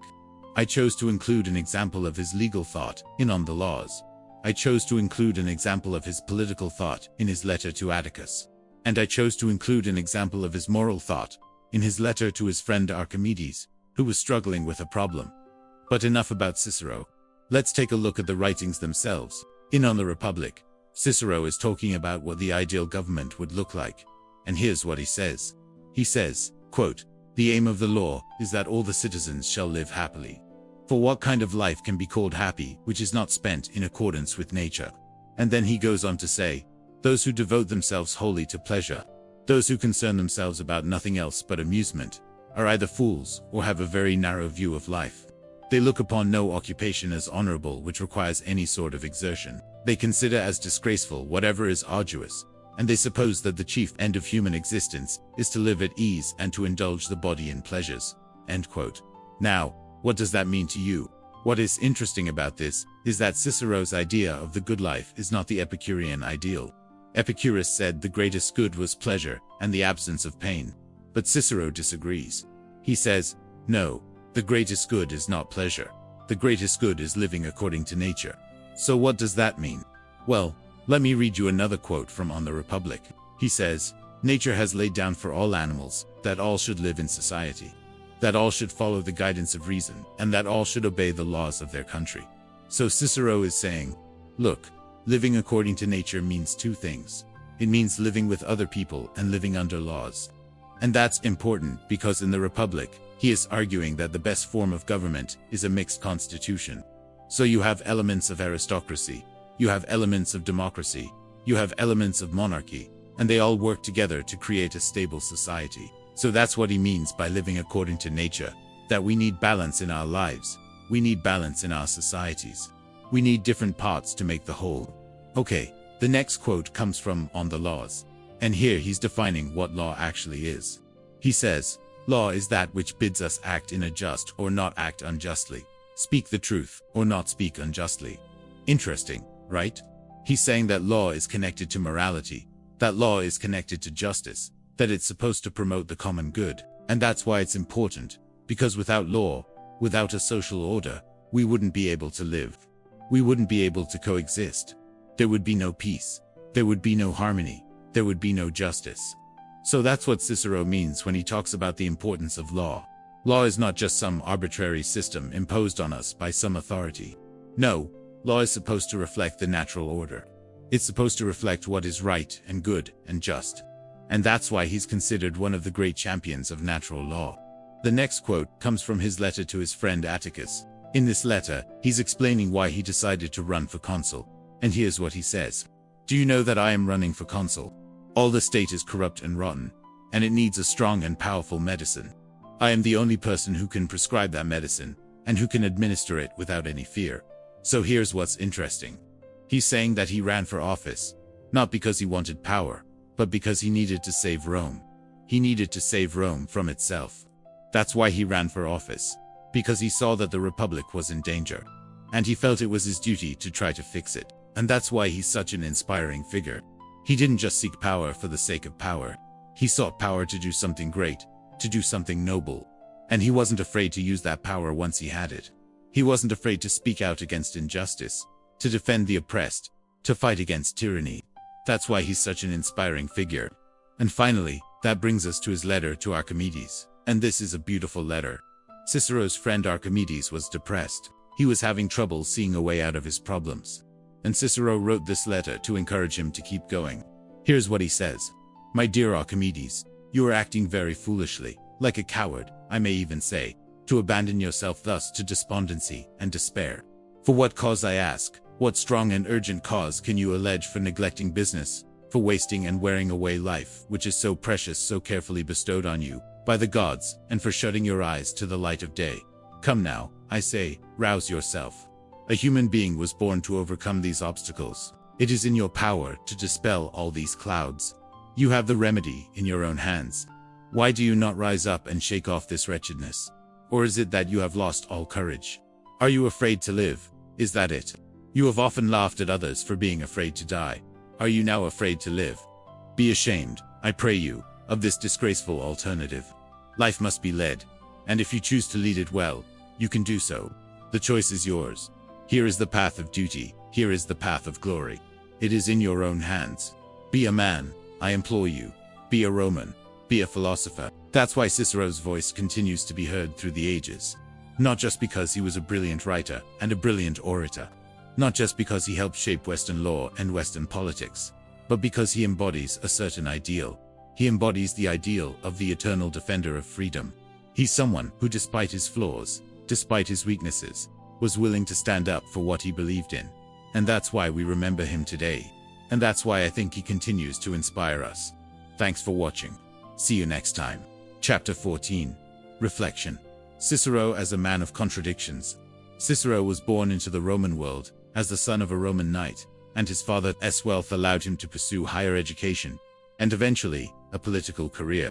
I chose to include an example of his legal thought in On the Laws. I chose to include an example of his political thought in his letter to Atticus. And I chose to include an example of his moral thought in his letter to his friend Archimedes, who was struggling with a problem. But enough about Cicero. Let's take a look at the writings themselves. In On the Republic, Cicero is talking about what the ideal government would look like. And here's what he says. He says, quote, "The aim of the law is that all the citizens shall live happily. For what kind of life can be called happy which is not spent in accordance with nature?" And then he goes on to say, "Those who devote themselves wholly to pleasure, those who concern themselves about nothing else but amusement, are either fools or have a very narrow view of life. They look upon no occupation as honorable which requires any sort of exertion. They consider as disgraceful whatever is arduous, and they suppose that the chief end of human existence is to live at ease and to indulge the body in pleasures." End quote. Now, what does that mean to you? What is interesting about this is that Cicero's idea of the good life is not the Epicurean ideal. Epicurus said the greatest good was pleasure and the absence of pain. But Cicero disagrees. He says, no, the greatest good is not pleasure. The greatest good is living according to nature. So what does that mean? Well, let me read you another quote from On the Republic. He says, "Nature has laid down for all animals that all should live in society, that all should follow the guidance of reason, and that all should obey the laws of their country." So Cicero is saying, look, living according to nature means two things. It means living with other people and living under laws. And that's important because in the Republic, he is arguing that the best form of government is a mixed constitution. So you have elements of aristocracy, you have elements of democracy, you have elements of monarchy, and they all work together to create a stable society. So that's what he means by living according to nature, that we need balance in our lives, we need balance in our societies. We need different parts to make the whole. Okay, the next quote comes from On the Laws. And here he's defining what law actually is. He says, "Law is that which bids us act in a just or not act unjustly, speak the truth or not speak unjustly." Interesting, right? He's saying that law is connected to morality, that law is connected to justice, that it's supposed to promote the common good. And that's why it's important, because without law, without a social order, we wouldn't be able to live. We wouldn't be able to coexist. There would be no peace. There would be no harmony. There would be no justice. So that's what Cicero means when he talks about the importance of law. Law is not just some arbitrary system imposed on us by some authority. No, law is supposed to reflect the natural order. It's supposed to reflect what is right and good and just. And that's why he's considered one of the great champions of natural law. The next quote comes from his letter to his friend Atticus. In this letter, he's explaining why he decided to run for consul. And here's what he says. "Do you know that I am running for consul? All the state is corrupt and rotten, and it needs a strong and powerful medicine. I am the only person who can prescribe that medicine, and who can administer it without any fear." So here's what's interesting. He's saying that he ran for office, not because he wanted power, but because he needed to save Rome. He needed to save Rome from itself. That's why he ran for office, because he saw that the Republic was in danger, and he felt it was his duty to try to fix it. And that's why he's such an inspiring figure. He didn't just seek power for the sake of power. He sought power to do something great, to do something noble. And he wasn't afraid to use that power once he had it. He wasn't afraid to speak out against injustice, to defend the oppressed, to fight against tyranny. That's why he's such an inspiring figure. And finally, that brings us to his letter to Archimedes. And this is a beautiful letter. Cicero's friend Archimedes was depressed. He was having trouble seeing a way out of his problems. And Cicero wrote this letter to encourage him to keep going. Here's what he says. "My dear Archimedes, you are acting very foolishly, like a coward, I may even say, to abandon yourself thus to despondency and despair. For what cause, I ask? What strong and urgent cause can you allege for neglecting business, for wasting and wearing away life, which is so precious, so carefully bestowed on you by the gods, and for shutting your eyes to the light of day? Come now, I say, rouse yourself. A human being was born to overcome these obstacles. It is in your power to dispel all these clouds. You have the remedy in your own hands. Why do you not rise up and shake off this wretchedness? Or is it that you have lost all courage? Are you afraid to live? Is that it? You have often laughed at others for being afraid to die. Are you now afraid to live? Be ashamed, I pray you, of this disgraceful alternative. Life must be led, and if you choose to lead it well, you can do so. The choice is yours. Here is the path of duty, here is the path of glory. It is in your own hands. Be a man, I implore you. Be a Roman. Be a philosopher. That's why Cicero's voice continues to be heard through the ages. Not just because he was a brilliant writer and a brilliant orator. Not just because he helped shape Western law and Western politics, but because he embodies a certain ideal. He embodies the ideal of the eternal defender of freedom. He's someone who, despite his flaws, despite his weaknesses, was willing to stand up for what he believed in. And that's why we remember him today. And that's why I think he continues to inspire us. Thanks for watching. See you next time. Chapter 14. Reflection. Cicero as a man of contradictions. Cicero was born into the Roman world as the son of a Roman knight, and his father's wealth allowed him to pursue higher education and eventually a political career.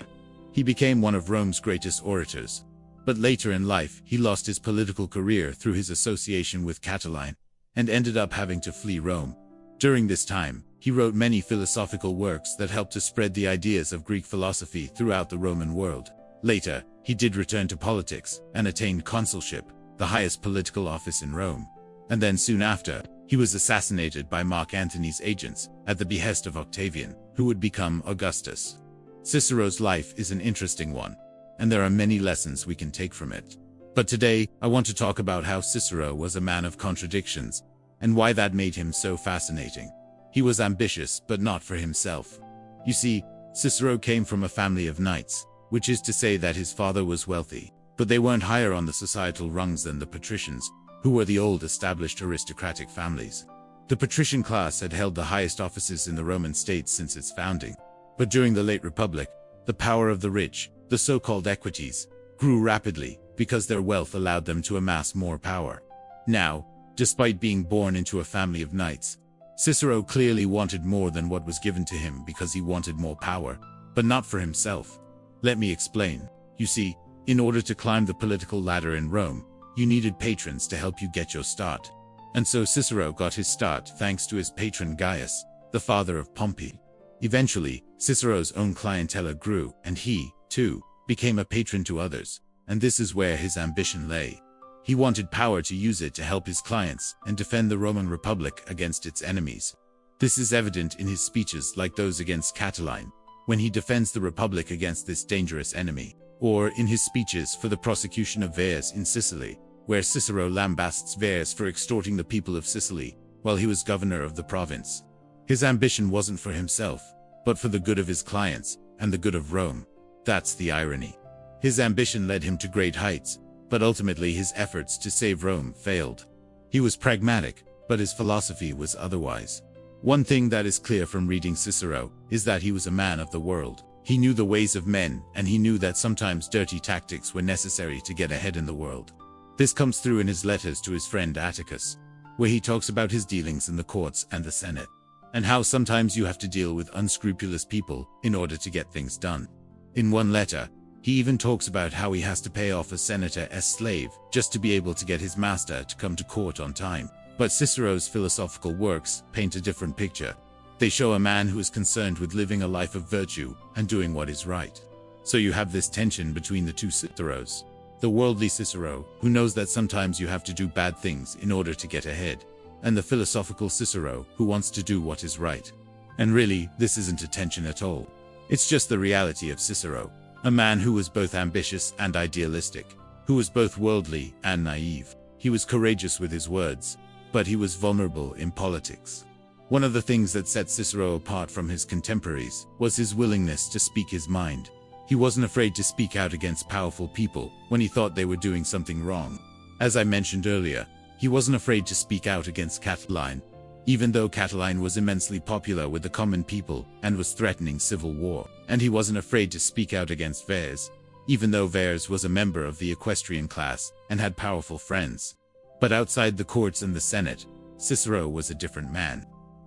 He became one of Rome's greatest orators. But later in life, he lost his political career through his association with Catiline and ended up having to flee Rome. During this time, he wrote many philosophical works that helped to spread the ideas of Greek philosophy throughout the Roman world. Later, he did return to politics and attained consulship, the highest political office in Rome. And then soon after, he was assassinated by Mark Antony's agents at the behest of Octavian, who would become Augustus. Cicero's life is an interesting one, and there are many lessons we can take from it. But today, I want to talk about how Cicero was a man of contradictions, and why that made him so fascinating. He was ambitious, but not for himself. You see, Cicero came from a family of knights, which is to say that his father was wealthy, but they weren't higher on the societal rungs than the patricians, who were the old established aristocratic families. The patrician class had held the highest offices in the Roman state since its founding. But during the late Republic, the power of the rich, the so-called equites, grew rapidly because their wealth allowed them to amass more power. Now, despite being born into a family of knights, Cicero clearly wanted more than what was given to him because he wanted more power, but not for himself. Let me explain. You see, in order to climb the political ladder in Rome, you needed patrons to help you get your start. And so Cicero got his start thanks to his patron Gaius, the father of Pompey. Eventually, Cicero's own clientele grew, and he, too, became a patron to others, and this is where his ambition lay. He wanted power to use it to help his clients and defend the Roman Republic against its enemies. This is evident in his speeches like those against Catiline, when he defends the Republic against this dangerous enemy, or in his speeches for the prosecution of Verres in Sicily, where Cicero lambasts Verres for extorting the people of Sicily while he was governor of the province. His ambition wasn't for himself, but for the good of his clients and the good of Rome. That's the irony. His ambition led him to great heights, but ultimately his efforts to save Rome failed. He was pragmatic, but his philosophy was otherwise. One thing that is clear from reading Cicero is that he was a man of the world. He knew the ways of men, and he knew that sometimes dirty tactics were necessary to get ahead in the world. This comes through in his letters to his friend Atticus, where he talks about his dealings in the courts and the Senate, and how sometimes you have to deal with unscrupulous people in order to get things done. In one letter, he even talks about how he has to pay off a senator's slave just to be able to get his master to come to court on time. But Cicero's philosophical works paint a different picture. They show a man who is concerned with living a life of virtue and doing what is right. So you have this tension between the two Ciceros. The worldly Cicero, who knows that sometimes you have to do bad things in order to get ahead, and the philosophical Cicero, who wants to do what is right. And really, this isn't a tension at all. It's just the reality of Cicero, a man who was both ambitious and idealistic, who was both worldly and naive. He was courageous with his words, but he was vulnerable in politics. One of the things that set Cicero apart from his contemporaries was his willingness to speak his mind. He wasn't afraid to speak out against powerful people when he thought they were doing something wrong. As I mentioned earlier, he wasn't afraid to speak out against Catiline, even though Catiline was immensely popular with the common people and was threatening civil war. And he wasn't afraid to speak out against Verres, even though Verres was a member of the equestrian class and had powerful friends. But outside the courts and the Senate, Cicero was a different man.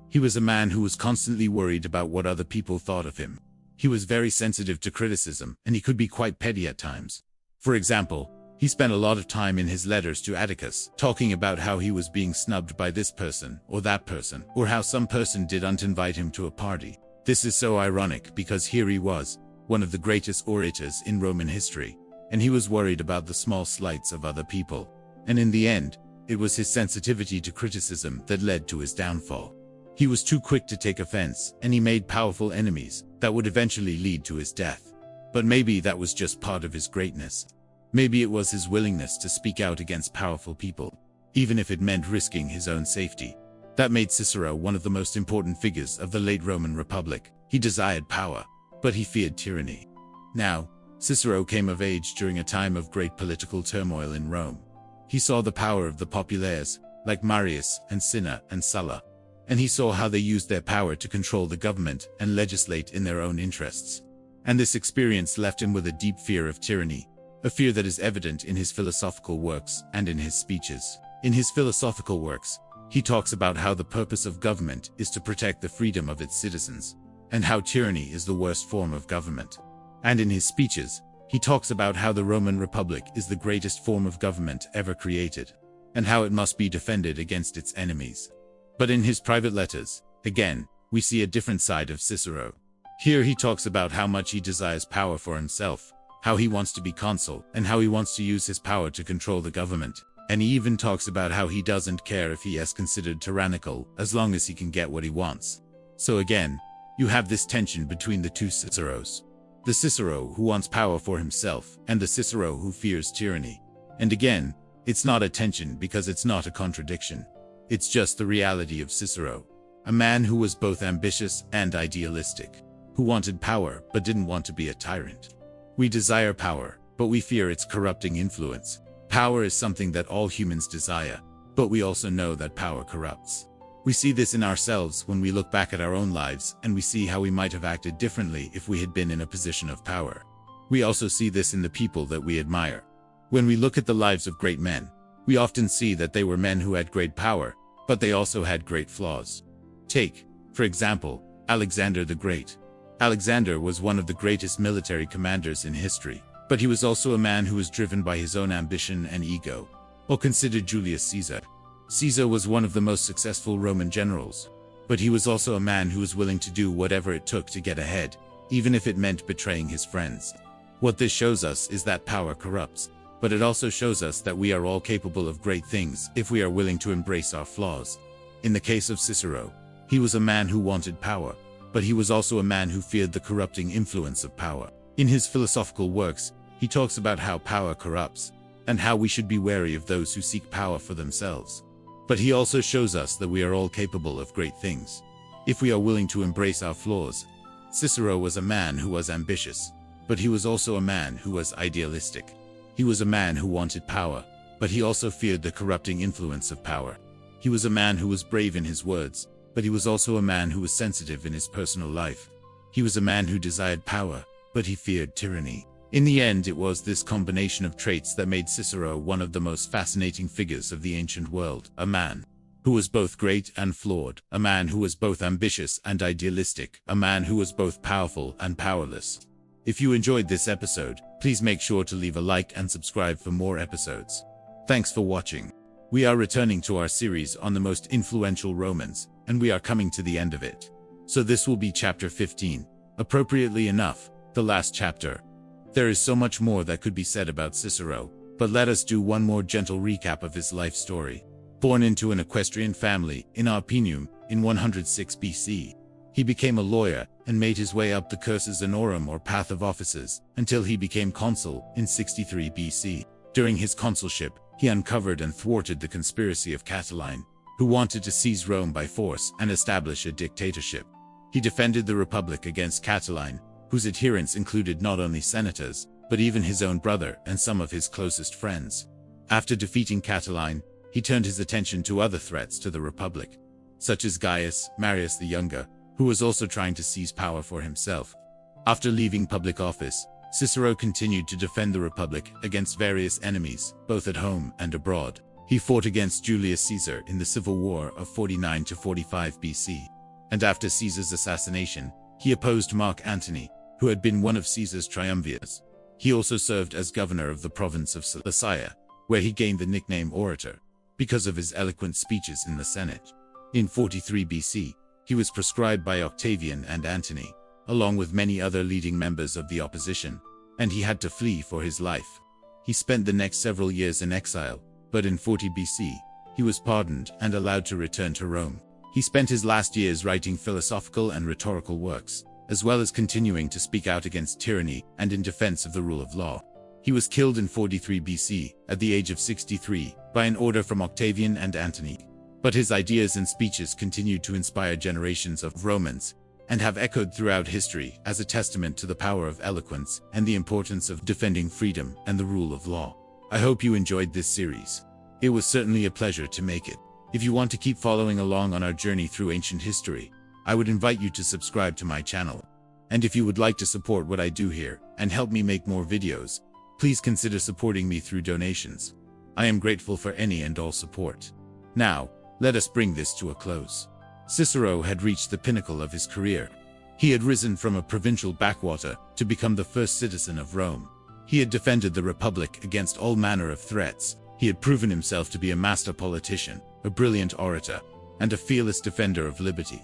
He was a man who was constantly worried about what other people thought of him. He was very sensitive to criticism, and he could be quite petty at times. For example, he spent a lot of time in his letters to Atticus talking about how he was being snubbed by this person or that person, or how some person didn't invite him to a party. This is so ironic because here he was, one of the greatest orators in Roman history, and he was worried about the small slights of other people. And in the end, it was his sensitivity to criticism that led to his downfall. He was too quick to take offense, and he made powerful enemies that would eventually lead to his death. But maybe that was just part of his greatness. Maybe it was his willingness to speak out against powerful people, even if it meant risking his own safety. That made Cicero one of the most important figures of the late Roman Republic. He desired power, but he feared tyranny. Now, Cicero came of age during a time of great political turmoil in Rome. He saw the power of the populares, like Marius and Cinna and Sulla, and he saw how they used their power to control the government and legislate in their own interests. And this experience left him with a deep fear of tyranny, a fear that is evident in his philosophical works and in his speeches. In his philosophical works, he talks about how the purpose of government is to protect the freedom of its citizens, and how tyranny is the worst form of government. And in his speeches, he talks about how the Roman Republic is the greatest form of government ever created, and how it must be defended against its enemies. But in his private letters, again, we see a different side of Cicero. Here he talks about how much he desires power for himself, how he wants to be consul, and how he wants to use his power to control the government. And he even talks about how he doesn't care if he is considered tyrannical, as long as he can get what he wants. So again, you have this tension between the two Ciceros. The Cicero who wants power for himself, and the Cicero who fears tyranny. And again, it's not a tension because it's not a contradiction. It's just the reality of Cicero, a man who was both ambitious and idealistic, who wanted power but didn't want to be a tyrant. We desire power, but we fear its corrupting influence. Power is something that all humans desire, but we also know that power corrupts. We see this in ourselves when we look back at our own lives and we see how we might have acted differently if we had been in a position of power. We also see this in the people that we admire. When we look at the lives of great men, we often see that they were men who had great power, but they also had great flaws. Take, for example, Alexander the Great. Alexander was one of the greatest military commanders in history, but he was also a man who was driven by his own ambition and ego. Or consider Julius Caesar. Caesar was one of the most successful Roman generals, but he was also a man who was willing to do whatever it took to get ahead, even if it meant betraying his friends. What this shows us is that power corrupts, but it also shows us that we are all capable of great things if we are willing to embrace our flaws. In the case of Cicero, he was a man who wanted power, but he was also a man who feared the corrupting influence of power. In his philosophical works, he talks about how power corrupts, and how we should be wary of those who seek power for themselves. But he also shows us that we are all capable of great things, if we are willing to embrace our flaws. Cicero was a man who was ambitious, but he was also a man who was idealistic. He was a man who wanted power, but he also feared the corrupting influence of power. He was a man who was brave in his words, but he was also a man who was sensitive in his personal life. He was a man who desired power, but he feared tyranny. In the end, it was this combination of traits that made Cicero one of the most fascinating figures of the ancient world, a man who was both great and flawed, a man who was both ambitious and idealistic, a man who was both powerful and powerless. If you enjoyed this episode, please make sure to leave a like and subscribe for more episodes. Thanks for watching. We are returning to our series on the most influential Romans, and we are coming to the end of it. So this will be chapter 15, appropriately enough, the last chapter. There is so much more that could be said about Cicero, but let us do one more gentle recap of his life story. Born into an equestrian family in Arpinum in 106 BC, he became a lawyer and made his way up the cursus honorum or path of offices until he became consul in 63 BC. During his consulship, he uncovered and thwarted the conspiracy of Catiline, who wanted to seize Rome by force and establish a dictatorship. He defended the Republic against Catiline, whose adherents included not only senators, but even his own brother and some of his closest friends. After defeating Catiline, he turned his attention to other threats to the Republic, such as Gaius Marius the Younger, who was also trying to seize power for himself. After leaving public office, Cicero continued to defend the Republic against various enemies, both at home and abroad. He fought against Julius Caesar in the Civil War of 49 to 45 BC, and after Caesar's assassination, he opposed Mark Antony, who had been one of Caesar's triumvirs. He also served as governor of the province of Cilicia, where he gained the nickname Orator, because of his eloquent speeches in the Senate. In 43 BC, he was proscribed by Octavian and Antony, along with many other leading members of the opposition, and he had to flee for his life. He spent the next several years in exile, but in 40 BC, he was pardoned and allowed to return to Rome. He spent his last years writing philosophical and rhetorical works, as well as continuing to speak out against tyranny and in defense of the rule of law. He was killed in 43 BC, at the age of 63, by an order from Octavian and Antony. But his ideas and speeches continued to inspire generations of Romans, and have echoed throughout history as a testament to the power of eloquence and the importance of defending freedom and the rule of law. I hope you enjoyed this series. It was certainly a pleasure to make it. If you want to keep following along on our journey through ancient history, I would invite you to subscribe to my channel. And if you would like to support what I do here and help me make more videos, please consider supporting me through donations. I am grateful for any and all support. Now, let us bring this to a close. Cicero had reached the pinnacle of his career. He had risen from a provincial backwater to become the first citizen of Rome. He had defended the Republic against all manner of threats. He had proven himself to be a master politician, a brilliant orator, and a fearless defender of liberty.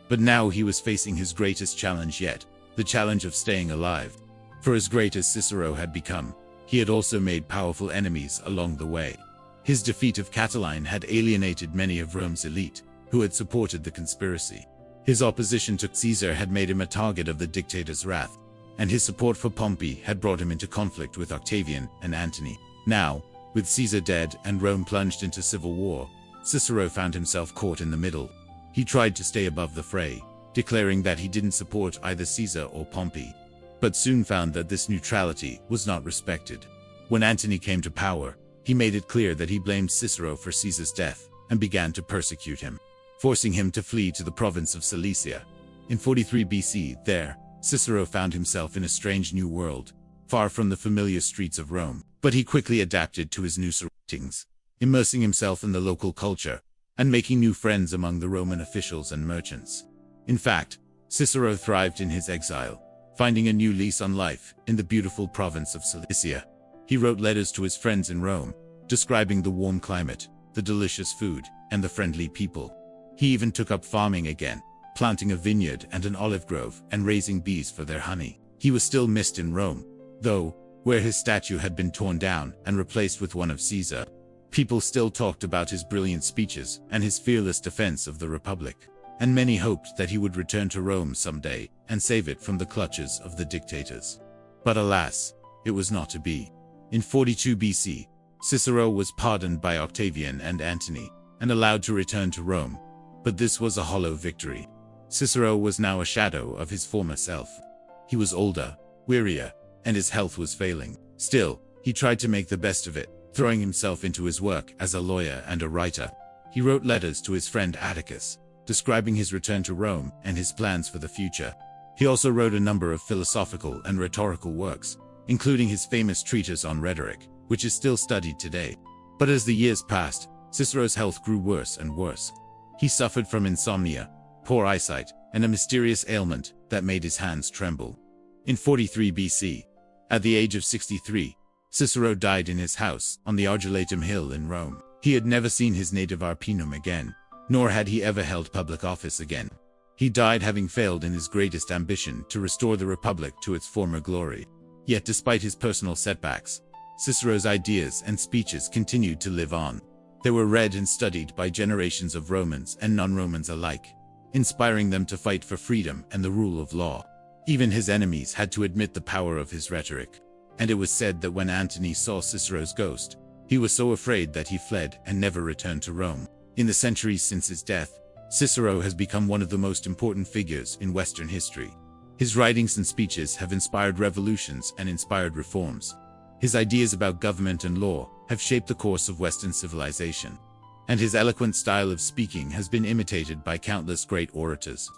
But now he was facing his greatest challenge yet, the challenge of staying alive. For as great as Cicero had become, he had also made powerful enemies along the way. His defeat of Catiline had alienated many of Rome's elite, who had supported the conspiracy. His opposition to Caesar had made him a target of the dictator's wrath, and his support for Pompey had brought him into conflict with Octavian and Antony. Now, with Caesar dead and Rome plunged into civil war, Cicero found himself caught in the middle. He tried to stay above the fray, declaring that he didn't support either Caesar or Pompey, but soon found that this neutrality was not respected. When Antony came to power, he made it clear that he blamed Cicero for Caesar's death and began to persecute him, forcing him to flee to the province of Cilicia. In 43 BC, there, Cicero found himself in a strange new world, far from the familiar streets of Rome, but he quickly adapted to his new surroundings, immersing himself in the local culture and making new friends among the Roman officials and merchants. In fact, Cicero thrived in his exile, finding a new lease on life in the beautiful province of Cilicia. He wrote letters to his friends in Rome, describing the warm climate, the delicious food, and the friendly people. He even took up farming again, planting a vineyard and an olive grove and raising bees for their honey. He was still missed in Rome, though, where his statue had been torn down and replaced with one of Caesar. People still talked about his brilliant speeches and his fearless defense of the Republic, and many hoped that he would return to Rome someday and save it from the clutches of the dictators. But alas, it was not to be. In 42 BC, Cicero was pardoned by Octavian and Antony and allowed to return to Rome. But this was a hollow victory. Cicero was now a shadow of his former self. He was older, wearier, and his health was failing. Still, he tried to make the best of it, throwing himself into his work as a lawyer and a writer. He wrote letters to his friend Atticus, describing his return to Rome and his plans for the future. He also wrote a number of philosophical and rhetorical works, including his famous treatise on Rhetoric, which is still studied today. But as the years passed, Cicero's health grew worse and worse. He suffered from insomnia, poor eyesight, and a mysterious ailment that made his hands tremble. In 43 BC, at the age of 63, Cicero died in his house on the Argilatum Hill in Rome. He had never seen his native Arpinum again, nor had he ever held public office again. He died having failed in his greatest ambition to restore the Republic to its former glory. Yet despite his personal setbacks, Cicero's ideas and speeches continued to live on. They were read and studied by generations of Romans and non-Romans alike, inspiring them to fight for freedom and the rule of law. Even his enemies had to admit the power of his rhetoric, and it was said that when Antony saw Cicero's ghost, he was so afraid that he fled and never returned to Rome. In the centuries since his death, Cicero has become one of the most important figures in Western history. His writings and speeches have inspired revolutions and inspired reforms. His ideas about government and law have shaped the course of Western civilization, and his eloquent style of speaking has been imitated by countless great orators.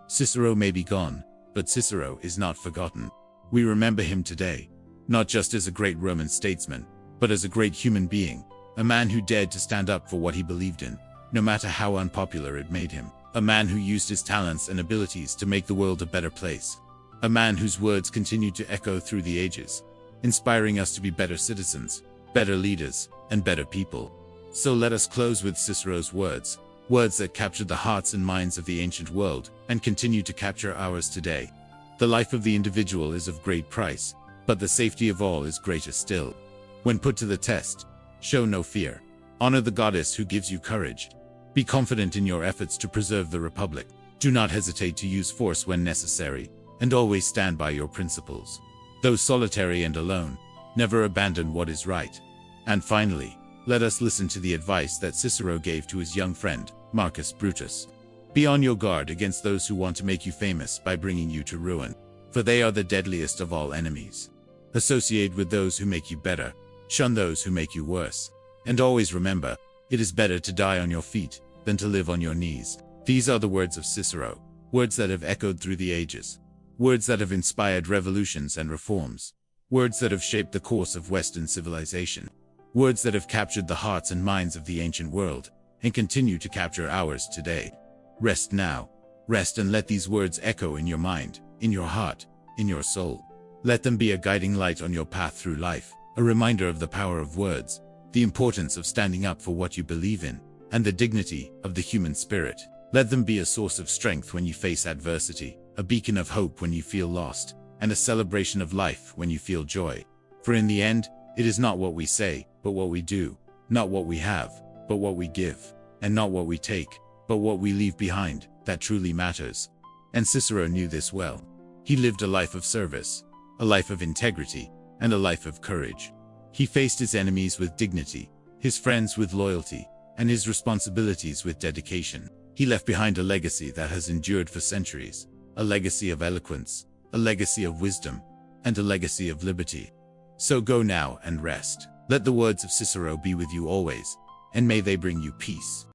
Cicero may be gone, but Cicero is not forgotten. We remember him today, not just as a great Roman statesman, but as a great human being, a man who dared to stand up for what he believed in, no matter how unpopular it made him. A man who used his talents and abilities to make the world a better place. A man whose words continue to echo through the ages, inspiring us to be better citizens, better leaders, and better people. So let us close with Cicero's words, words that captured the hearts and minds of the ancient world and continue to capture ours today. The life of the individual is of great price, but the safety of all is greater still. When put to the test, show no fear. Honor the goddess who gives you courage. Be confident in your efforts to preserve the Republic. Do not hesitate to use force when necessary, and always stand by your principles. Though solitary and alone, never abandon what is right. And finally, let us listen to the advice that Cicero gave to his young friend, Marcus Brutus. Be on your guard against those who want to make you famous by bringing you to ruin, for they are the deadliest of all enemies. Associate with those who make you better, shun those who make you worse, and always remember, it is better to die on your feet than to live on your knees. These are the words of Cicero, words that have echoed through the ages, words that have inspired revolutions and reforms, words that have shaped the course of Western civilization, words that have captured the hearts and minds of the ancient world, and continue to capture ours today. Rest now. Rest and let these words echo in your mind, in your heart, in your soul. Let them be a guiding light on your path through life, a reminder of the power of words, the importance of standing up for what you believe in, and the dignity of the human spirit. Let them be a source of strength when you face adversity, a beacon of hope when you feel lost, and a celebration of life when you feel joy. For in the end, it is not what we say, but what we do, not what we have, but what we give, and not what we take, but what we leave behind, that truly matters. And Cicero knew this well. He lived a life of service, a life of integrity, and a life of courage. He faced his enemies with dignity, his friends with loyalty, and his responsibilities with dedication. He left behind a legacy that has endured for centuries, a legacy of eloquence, a legacy of wisdom, and a legacy of liberty. So go now and rest. Let the words of Cicero be with you always, and may they bring you peace.